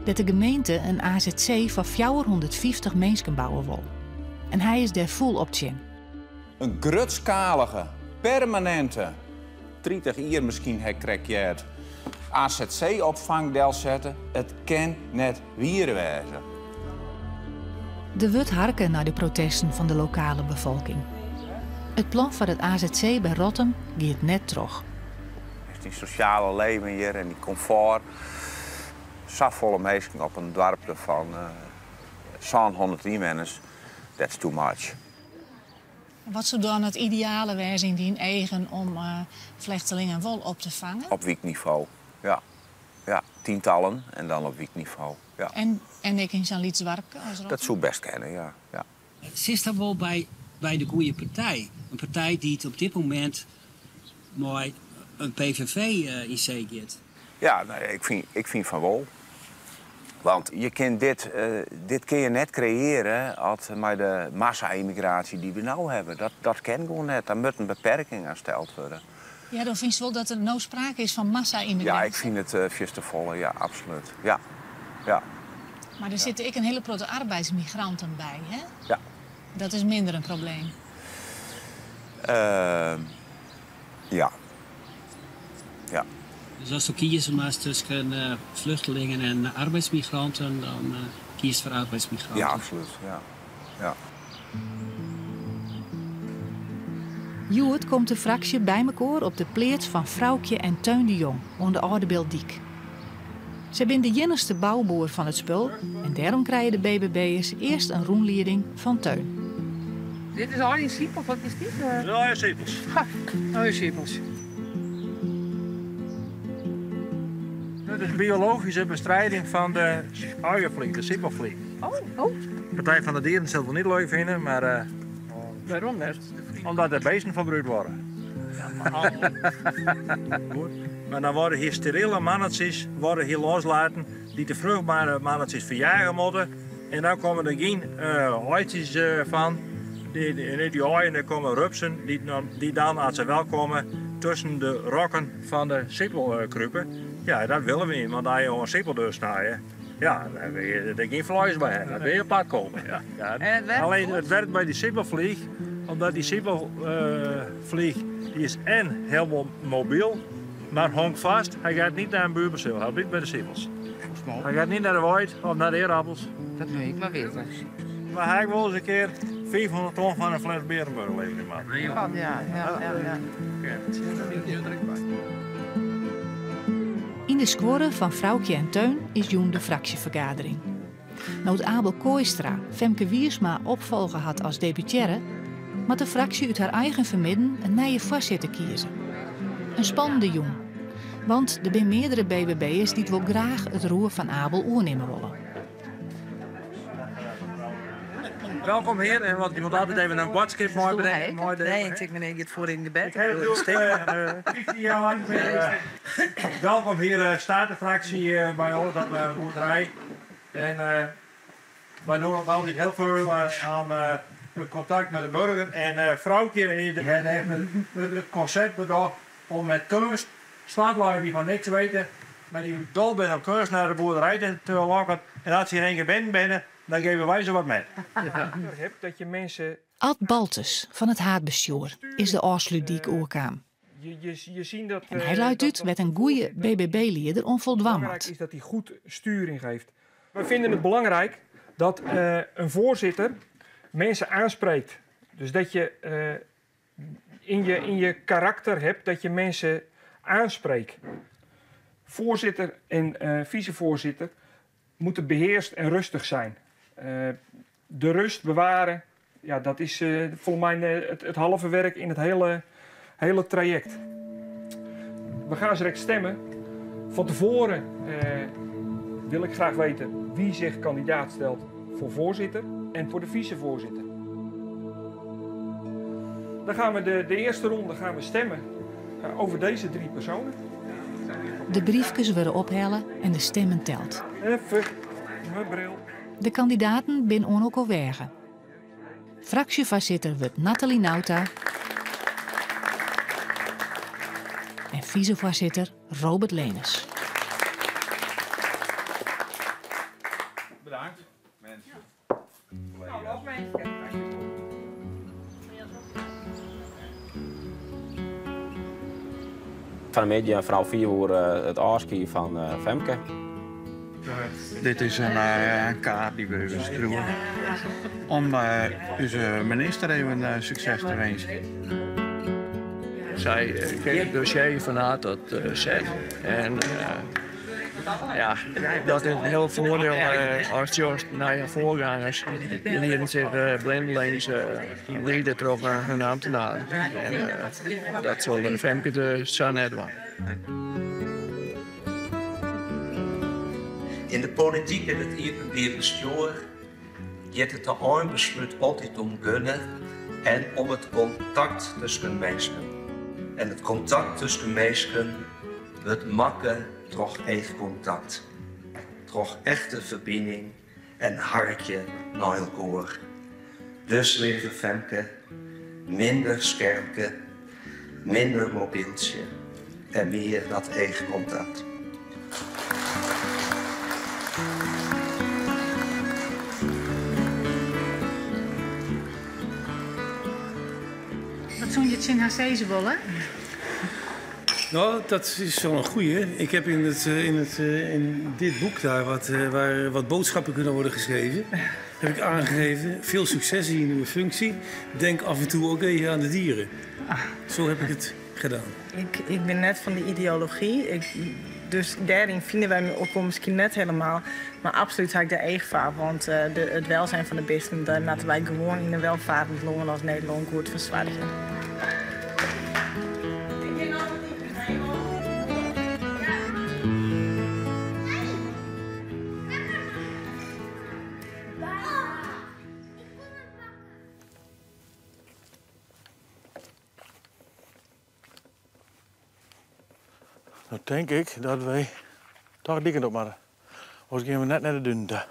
S3: Dat de gemeente een AZC van 450 mensen bouwen wil. En hij is daar vol op tjen.
S23: Een grootschalige
S21: permanente 30 jaar misschien gekrekeerd AZC-opvang zetten. Het kan net wieren wezen.
S3: Er wordt harken naar de protesten van de lokale bevolking. Het plan van het AZC bij Rottum gaat net terug.
S21: Die sociale leven hier en die comfort. Zoveel mensen op een dorp van 100 inwoners. That's too much.
S3: Wat zou dan het ideale wezen in die eigen om vluchtelingen wel op te vangen?
S21: Op wijkniveau, ja. Ja, tientallen en dan op wijkniveau. Ja.
S3: En ik in zo'n Lietswark?
S21: Dat zou best kennen, ja. Ja.
S6: Zit dat wel bij de goede partij? Een partij die het op dit moment mooi een PVV in zee gaat?
S21: Ja, nou, ik vind van wel. Want je kunt dit kun je net creëren met de massa-immigratie die we nu hebben. Dat kan gewoon net. Daar moet een beperking aan gesteld worden.
S3: Ja, dan vind je wel dat er nou sprake is van massa-immigratie?
S21: Ja, ik vind het vies te volle, ja, absoluut. Ja. Ja.
S3: Maar er zitten ook een hele grote arbeidsmigranten bij, hè?
S21: Ja.
S3: Dat is minder een probleem.
S21: Ja. Ja.
S6: Dus als je kiezen maar tussen vluchtelingen en arbeidsmigranten, dan kies voor arbeidsmigranten.
S21: Ja, absoluut. Ja. Ja.
S3: Joet komt de fractie bij elkaar op de plaats van Vrouwtje en Teun de Jong aan de Oudebeeldiek. Ze zijn de jinnigste bouwboer van het spul en daarom krijgen de BBB'ers eerst een roenleiding van Teun.
S16: Dit is al je siepels, wat is dit?
S2: Ja, je siepels.
S16: Oh, je siepels.
S2: Dit is biologische bestrijding van de uienvlieg, de sippelvlieg.
S16: Oh.
S2: De Partij van de Dieren zal het niet leuk vinden, maar...
S16: Waarom net?
S2: Omdat er beesten verbruikt worden. Maar dan worden hier steriele mannetjes hier loslaten die de vruchtbare mannetjes verjagen moeten. En dan komen er geen hooitjes van. Die hooien, er komen rupsen die dan, als ze wel komen, tussen de rokken van de sippel kruipen. Ja, dat willen we niet, want als je een sippeldeur snijdt, ja, dan wil je er geen vlees bij hebben. Dan wil je pad komen. Ja. Ja. Alleen het werkt bij die sippelvlieg, omdat die sippelvlieg die is en heel mobiel, maar hangt vast. Hij gaat niet naar een buurperceel, hij blijft bij de sippels. Hij gaat niet naar de waait of naar de eerappels.
S16: Dat wil ik maar weten.
S2: Maar hij wil eens een keer 500 ton van een fles Berenburg leveren.
S16: Ja.
S3: In de square van Vrouwtje en Teun is joen de fractievergadering. Nood Abel Kooistra Femke Wiersma opvolger had als deputaire, maar de fractie uit haar eigen vermidden een nieuwe voorzitter kiezen. Een spannende jong, want er zijn meerdere BBB'ers die wel graag het roer van Abel oornemen willen.
S2: Welkom heer, en want je moet altijd even een badskip mooi bedenken.
S16: Nee, ik tik meneer het voor in de bed.
S2: Ik heb het 15 jaar lang. Welkom hier, statenfractie bij ons op de boerderij. En wij doen ook altijd heel veel aan contact met de burger. En Vrouwtje heeft het concept bedacht om met kunst, slaatlui die van niks weten, met die dol ben op kunst naar de boerderij te lokken. En als ze in één keer binnen, dan geven wij ze wat mee.
S8: Dat je mensen...
S3: Ad Baltus van het Haatbestuur is de afsluit die ik oorkwam.
S8: Je ziet dat,
S3: en hij luidt uit met een goede BBB-leider onvoldwam.
S8: Belangrijk is dat hij goed sturing geeft. We vinden het belangrijk dat een voorzitter mensen aanspreekt. Dus dat je in je karakter hebt dat je mensen aanspreekt. Voorzitter en vicevoorzitter moeten beheerst en rustig zijn. De rust bewaren, ja, dat is volgens mij het halve werk in het hele traject. We gaan direct stemmen. Van tevoren wil ik graag weten wie zich kandidaat stelt voor voorzitter en voor de vicevoorzitter. Dan gaan we de eerste ronde gaan we stemmen over deze 3 personen.
S3: De briefjes worden ophellen en de stemmen telt.
S8: Even mijn bril.
S3: De kandidaten zijn on ook wegen. Fractievoorzitter wordt Nathalie Nauta. En vicevoorzitter Robert Lenes.
S21: Bedankt, mensen.
S1: Van de media vrouw 4 uur het afski van Femke.
S4: Dit is een kaart die we sturen om onze minister even succes te wensen.
S10: Zij kreeg het dossier van A tot Z. En ja, dat is een heel voordeel als je naar je voorgangers. Die leren zich blindelings lieden toch hun ambtenaren. En dat zal de Femke de zo net doen.
S14: In de politiek en het openbaar bestuur gaat het de eindbesluit altijd om gunnen en om het contact tussen mensen. En het contact tussen mensen wordt maken door echt contact. Door echte verbinding en hartje naar elkaar. Dus lieve Femke, minder schermpje, minder mobieltje en meer dat echt contact.
S3: Wat zo'n je het in haar zezen willen?
S15: Nou, dat is wel een goeie. Ik heb in dit boek daar, waar wat boodschappen kunnen worden geschreven, heb ik aangegeven, veel succes in je nieuwe functie. Denk af en toe ook even aan de dieren. Zo heb ik het gedaan.
S23: Ik ben net van de ideologie. Dus daarin vinden wij elkaar misschien net helemaal. Maar absoluut heb ik daar eigen van. Want het welzijn van de beesten, daar laten wij gewoon in een welvarend land als Nederland goed verzwaardigen.
S4: Dan denk ik dat wij toch dikker op moeten. Anders gaan we net naar de dunte.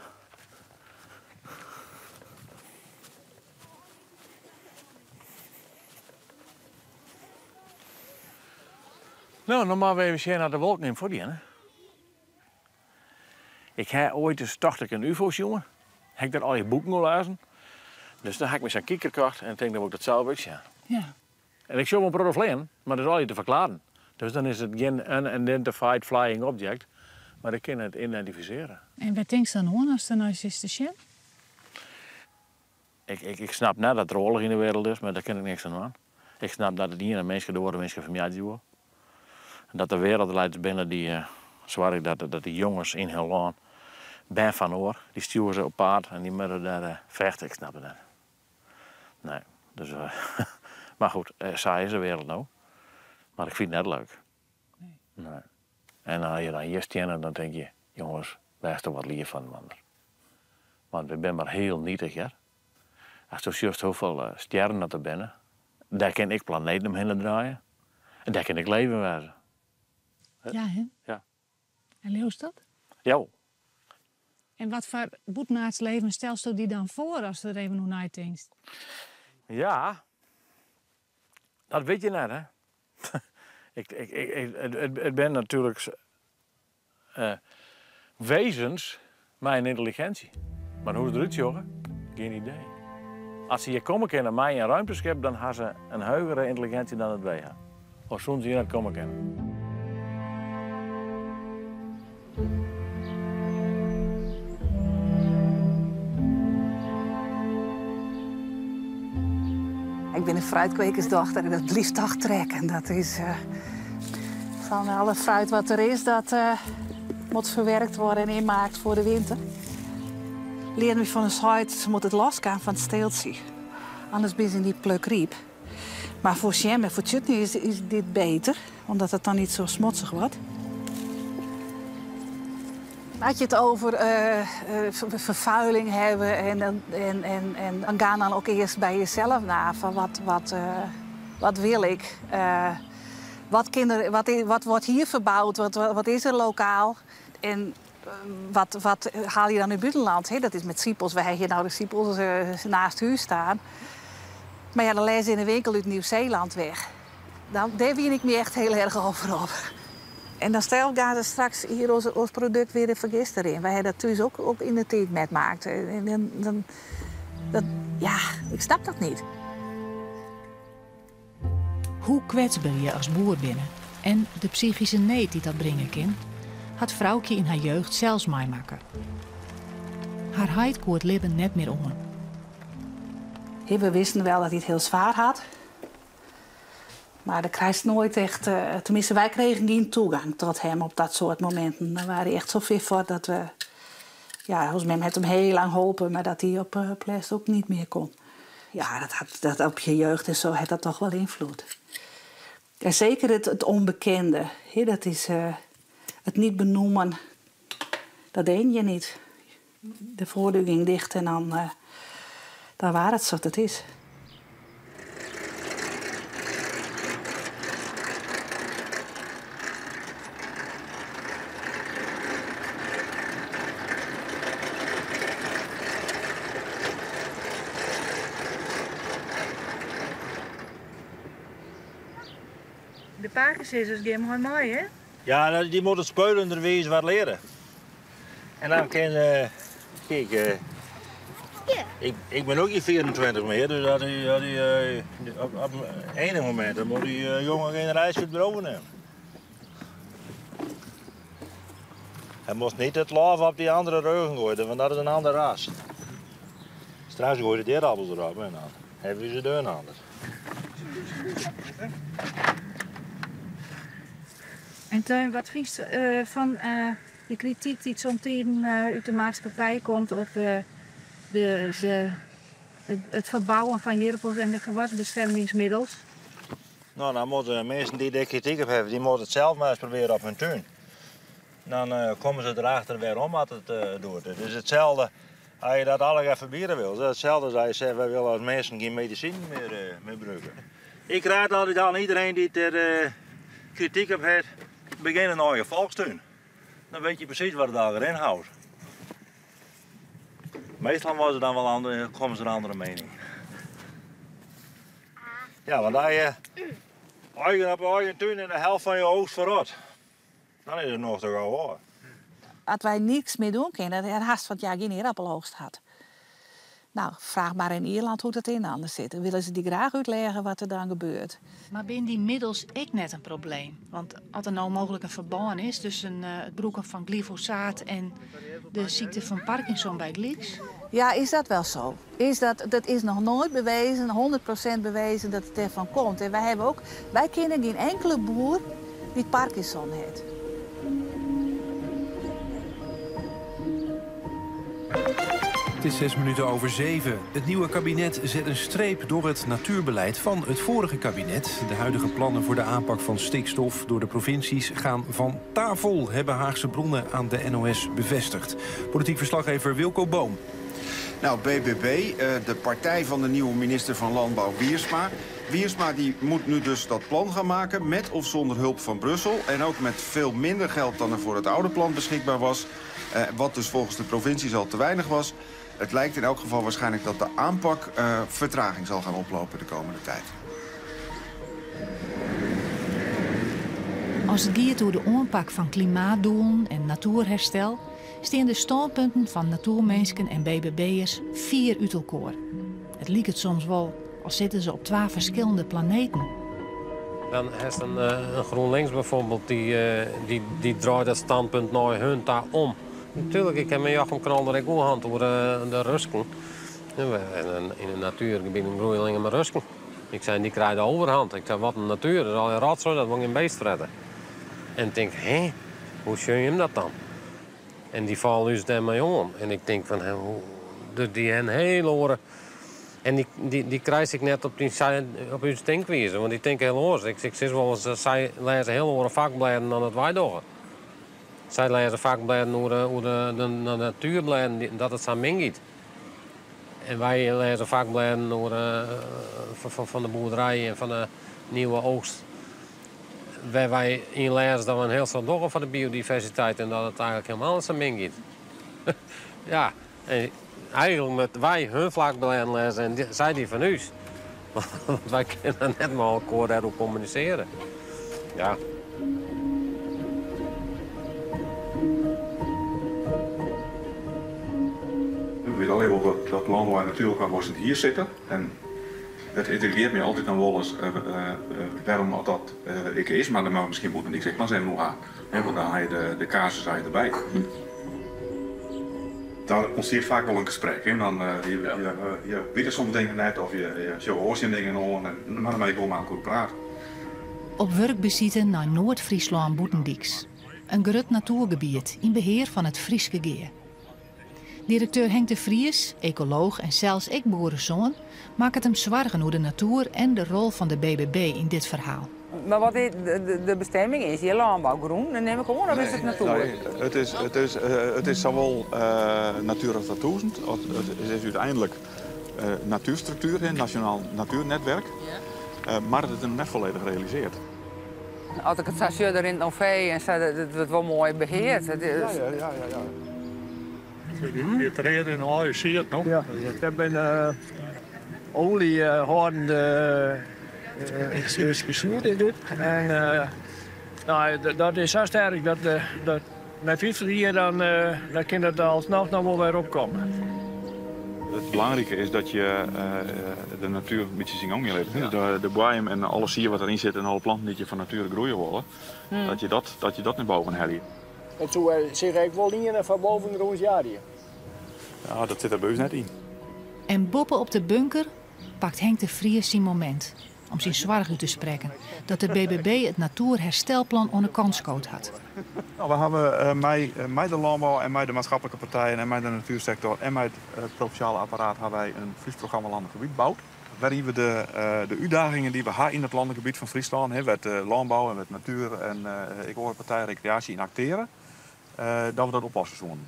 S4: Nou, normaal we even naar de wolk nemen voor die, hè? Ik heb ooit eens dacht ik een UFO's, jongen. Heb ik daar al je boeken lezen. Dus dan heb ik me zo'n kikker gekocht en ik denk dat ik dat zelf ook, ja.
S3: Ja.
S4: En ik zou me probleem, maar dat is al je te verklaren. Dus dan is het geen unidentified flying object, maar ik kan het identificeren.
S3: En wat denk je dan hoor als de narcisten zien?
S4: Ik snap net dat er oorlog in de wereld is, maar daar kan ik niks aan doen. Ik snap dat het hier een mensen door de mensen vermijd worden. En dat de wereldleiders binnen die zorgen dat die jongens in hun land ben van oor, die sturen ze op paard en die moeten daar vechten. Ik snap het niet. Nee, dus maar goed, saai is de wereld nou. Maar ik vind het net leuk. Nee. En als je dan hier staat, dan denk je, jongens, wij is toch wat lief van de ander. Want we zijn maar heel nietig, hè. Als er juist zoveel sterren dat er binnen, daar kan ik planeten omheen draaien. En daar kan ik leven wezen.
S3: Ja, hè?
S4: Ja.
S3: En hoe is dat?
S4: Ja.
S3: En wat voor boetnaarts leven stelst u die dan voor als je er even nog naar denkt?
S4: Ja, dat weet je net, hè. Het ben natuurlijk wezens met een intelligentie. Maar hoe het eruit jongen, geen idee. Als ze hier komen kunnen naar mij een ruimteschip, dan hebben ze een hogere intelligentie dan het wij hebben. Of soms hier net komen kunnen.
S24: Ik ben een fruitkwekersdochter en dat blieft toch trekken. Dat is van alle fruit wat er is, dat moet verwerkt worden en inmaakt voor de winter. Leer me van een huid moet het losgaan van het steeltje. Anders ben je in die plukriep. Maar voor jam en voor chutney is dit beter, omdat het dan niet zo smotsig wordt. Als je het over vervuiling hebben en dan ga dan ook eerst bij jezelf na van wat wil ik? Wat wordt hier verbouwd? Wat is er lokaal? En wat haal je dan in het buitenland? Hey, dat is met siepels. Wij hebben hier nou de siepels naast huis staan. Maar ja, dan lees je in de winkel uit Nieuw-Zeeland weg. Daar wien ik me echt heel erg over op. En dan stel ik daar straks hier ons product weer de vergist erin. Wij hebben dat thuis ook in de tijd met maakt. En ja, ik snap dat niet.
S3: Hoe kwetsbaar je als boer binnen? En de psychische need die dat brengen kan, had vrouwtje in haar jeugd zelfs meemaken. Haar heid koert leven net meer om.
S24: We wisten wel dat hij het heel zwaar had. Maar dat krijgt nooit echt... tenminste, wij kregen geen toegang tot hem op dat soort momenten. Dan waren hij echt zo ver voor dat we... Ja, volgens mij met hem heel lang geholpen, maar dat hij op plastic ook niet meer kon. Ja, dat op je jeugd en zo had dat toch wel invloed. En zeker het onbekende. Dat is het niet benoemen. Dat deed je niet. De voordeur ging dicht en dan was het zoals het is.
S23: De parkenzissers gaan mooi mooi, hè?
S11: Ja, die moeten spelenderwijs wat leren. En dan kan... kijk, ik ben ook niet 24 meer, dus op enig moment dan moet die jonge generatie het erover nemen. Hij moest niet het lava op die andere reugen gooien, want dat is een ander ras. Straks gooien die appels erop en dan hebben ze de anders.
S24: En Teun, wat vind je van de kritiek die soms uit de maatschappij komt op het verbouwen van jerpels en de gewasbeschermingsmiddels?
S11: Nou, dan moeten mensen die er kritiek op hebben, die moeten het zelf maar eens proberen op hun tuin. Dan komen ze erachter weer om wat het doet. Het is hetzelfde als je dat alle even verbieden wil. Het is hetzelfde als je zegt, wij willen als mensen geen medicijn meer gebruiken. Ik raad altijd aan iedereen die er kritiek op heeft, begin een eigen volkstuin. Dan weet je precies wat het daarin houdt. Meestal was het dan wel andere, komen ze een andere mening. Ja, want als je eigen op eigen tuin en de helft van je oogst verrot, dan is het nog te gauw hoor.
S24: Als wij niks meer doen kunnen, dan haast van het jaar geen appelhoogst had. Nou, vraag maar in Ierland hoe dat in anders zit. Dan willen ze die graag uitleggen wat er dan gebeurt.
S3: Maar binnen die middels ik net een probleem? Want als er nou mogelijk een verband is tussen het broeken van glyfosaat en de ziekte van Parkinson bij het lieks?
S24: Ja, is dat wel zo? Dat is nog nooit bewezen, 100% bewezen dat het ervan komt. En wij kennen geen enkele boer die Parkinson heeft.
S13: Het is 6 minuten over 7. Het nieuwe kabinet zet een streep door het natuurbeleid van het vorige kabinet. De huidige plannen voor de aanpak van stikstof door de provincies gaan van tafel, hebben Haagse bronnen aan de NOS bevestigd. Politiek verslaggever Wilco Boom.
S17: Nou, BBB, de partij van de nieuwe minister van Landbouw, Wiersma. Wiersma die moet nu dus dat plan gaan maken, met of zonder hulp van Brussel. En ook met veel minder geld dan er voor het oude plan beschikbaar was. Wat dus volgens de provincies al te weinig was. Het lijkt in elk geval waarschijnlijk dat de aanpak vertraging zal gaan oplopen de komende tijd.
S3: Als het gaat door de aanpak van klimaatdoelen en natuurherstel, staan de standpunten van natuurmensen en BBB'ers 4 uit elkaar. Het lijkt het soms wel als zitten ze op 2 verschillende planeten.
S19: Dan heeft een GroenLinks bijvoorbeeld, die draait dat standpunt naar hun daar om. Natuurlijk, ik heb met Jochem Knolder ook gehad over de rusken. In een natuurgebied in Groeilingen met rusken. Ik zei, die krijgen de overhand. Ik zei, wat een natuur, dat is al een rotzooi, dat moet geen beest fretten. En ik denk, hé, hoe scheur je hem dat dan? En die vallen dus daarmee om. En ik denk van, die hen heel oren. En die krijg ik net op hun denkwijze, want die denken heel oors. Ik zeg wel eens, zij lezen heel oren vakbladen dan dat wij doen. Zij lezen vakbladen hoe de natuurbladen, dat het aan mingiet. En wij lezen vakbladen van de boerderij en van de nieuwe oogst. Waar wij in lezen dat we een heel veel doen voor de biodiversiteit en dat het eigenlijk helemaal niet aan mingiet. Ja, en eigenlijk met wij hun vakbladen lezen en zij die van u. Want wij kunnen net maar elkaar daarop communiceren. Ja.
S12: We weten alleen wel dat landbouw en natuurlijke was het hier zitten. En
S5: Het intrigeert me altijd nog wel eens waarom dat ik is, maar dan mag misschien moeten niks maar zijn hoe aan. Want dan haal je de casus erbij. Daar ontstaat vaak wel een gesprek. Hè? Dan, je weet soms dingen net of je hoort dingen aan, maar dan ben ik wel maar aan goed praten.
S3: Op werkbezieten naar Noord-Friesland-Boetendieks. Een groot natuurgebied in beheer van het Frieske Geer. Directeur Henk de Vries, ecoloog en zelfs ik boerenzoon, maakt het hem zorgen hoe de natuur en de rol van de BBB in dit verhaal.
S7: Maar wat de bestemming is, je landbouwgroen, dan neem ik gewoon, of is het natuur?
S9: Nee, het is zowel Natura 2000, het is uiteindelijk natuurstructuur, een nationaal natuurnetwerk, maar het is nog net volledig gerealiseerd.
S7: Als ik het zo zie er in het OV en zo, het wordt wel mooi beheerd. Het is...
S2: Ja. Je treden in al, je ziet het nog.
S10: Ja, ik heb een oliehoudende gesnoerd in dit. En nou, dat is zo sterk dat met fietsen hier dan kan het alsnog nog wel weer opkomen.
S9: Het belangrijke is dat je de natuur een beetje zien omgeleid. De boom en alles hier wat erin zit en alle planten die je van nature groeien willen, dat je dat naar boven haalt.
S10: Het zou zich eigenlijk wel niet van boven groen jaren.
S9: Ja, dat zit er bij ons net in.
S3: En boppen op de bunker pakt Henk de Vries zijn moment om zijn zorg uit te spreken dat de BBB het natuurherstelplan onder kanscoot had.
S9: Nou, we hebben met de landbouw en met de maatschappelijke partijen en met de natuursector en met het provinciale apparaat hebben wij een Fries programma landelijk gebied gebouwd. Waarin we de uitdagingen die we hebben in het landelijk gebied van Friesland, met landbouw en met natuur en partij recreatie in acteren, dat we dat oplossen zullen.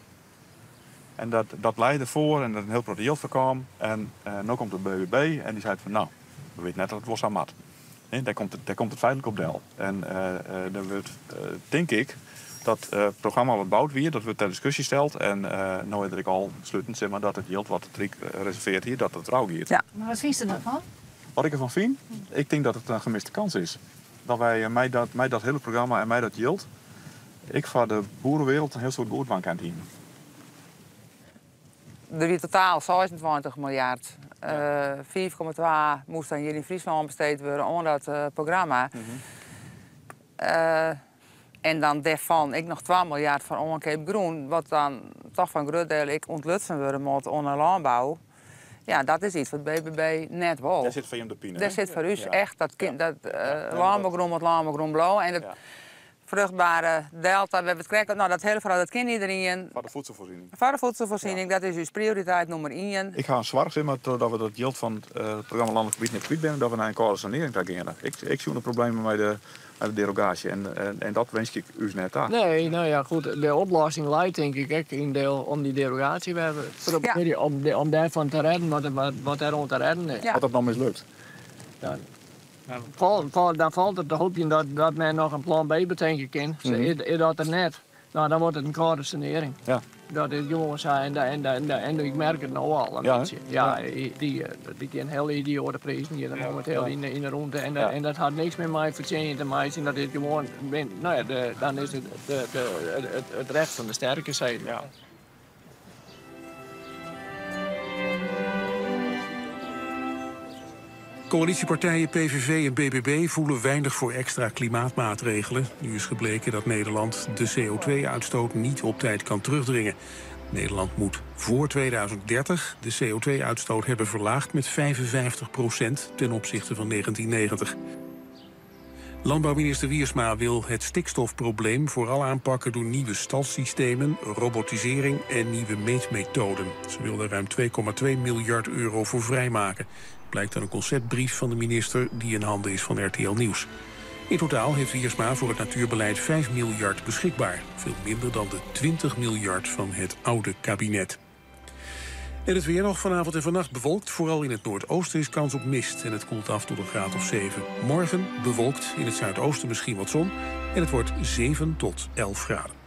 S9: En dat leidde voor en dat een heel groot deel voorkwam. En nu komt de BBB en die zei van nou, we weten net dat het was aan mat. Nee, daar komt het feitelijk op deel. En dan wordt, denk ik, dat het programma wat bouwd weer, dat wordt ter discussie stelt. En nou heb ik al sluitend zeg maar, dat het geld wat het reserveert hier, dat het trouw gaat.
S3: Ja. Maar wat vind je ervan?
S9: Wat ik ervan vind? Ik denk dat het een gemiste kans is. Dat wij mij dat hele programma en mij dat geld, ik van de boerenwereld een heel soort goedbank aan het dienen.
S7: Er is totaal 26 miljard. 4,2 moest dan hier in Friesland besteed worden aan dat programma. En dan daarvan ik nog 2 miljard van Oncape Groen, wat dan toch van groot deel ik ontlutsen worden moet onder landbouw. Ja, dat is iets wat BBB net wil.
S9: Daar zit voor je de pine.
S7: Daar zit voor u echt dat landbouwgroen met landbouwgroen blauw. En dat vruchtbare delta, we hebben het krijgen, nou dat hele verhaal, dat kan iedereen.
S9: Voor de voedselvoorziening.
S7: Voor de voedselvoorziening, dat is uw prioriteit nummer 1.
S9: Ik ga een zwaar zeggen dat we dat geld van het programma Landelijk Gebied niet kwijt zijn, dat we naar een coördinering gaan. Ik zie een probleem met de derogatie en dat wens ik u net aan.
S10: Nee, nou ja, goed, de oplossing lijkt denk ik in deel om die derogatie we hebben. Om daarvan te redden wat daarom te redden is.
S9: Ja. Wat dat nou mislukt.
S10: Ja. Dan valt het te hopen dat men nog een plan B bedenken kan. Is dat er net? Nou, dan wordt het een coördinering. Ja. Dat is jongens en ik merk het nou al een beetje. Ja, die kan heel idiote prijzen hier momenteel in de rondte. En dat had niks met mij verdiend te maken. Dat is gewoon, nou ja, dan is het het recht van de sterke zijde. Ja.
S13: Coalitiepartijen PVV en BBB voelen weinig voor extra klimaatmaatregelen. Nu is gebleken dat Nederland de CO2-uitstoot niet op tijd kan terugdringen. Nederland moet voor 2030 de CO2-uitstoot hebben verlaagd met 55% ten opzichte van 1990. Landbouwminister Wiersma wil het stikstofprobleem vooral aanpakken door nieuwe stalsystemen, robotisering en nieuwe meetmethoden. Ze wil daar ruim 2,2 miljard euro voor vrijmaken. Blijkt uit een conceptbrief van de minister die in handen is van RTL Nieuws. In totaal heeft Wiersma voor het natuurbeleid 5 miljard beschikbaar. Veel minder dan de 20 miljard van het oude kabinet. En het weer nog vanavond en vannacht bewolkt. Vooral in het noordoosten is kans op mist en het koelt af tot een graad of 7. Morgen bewolkt, in het zuidoosten misschien wat zon en het wordt 7 tot 11 graden.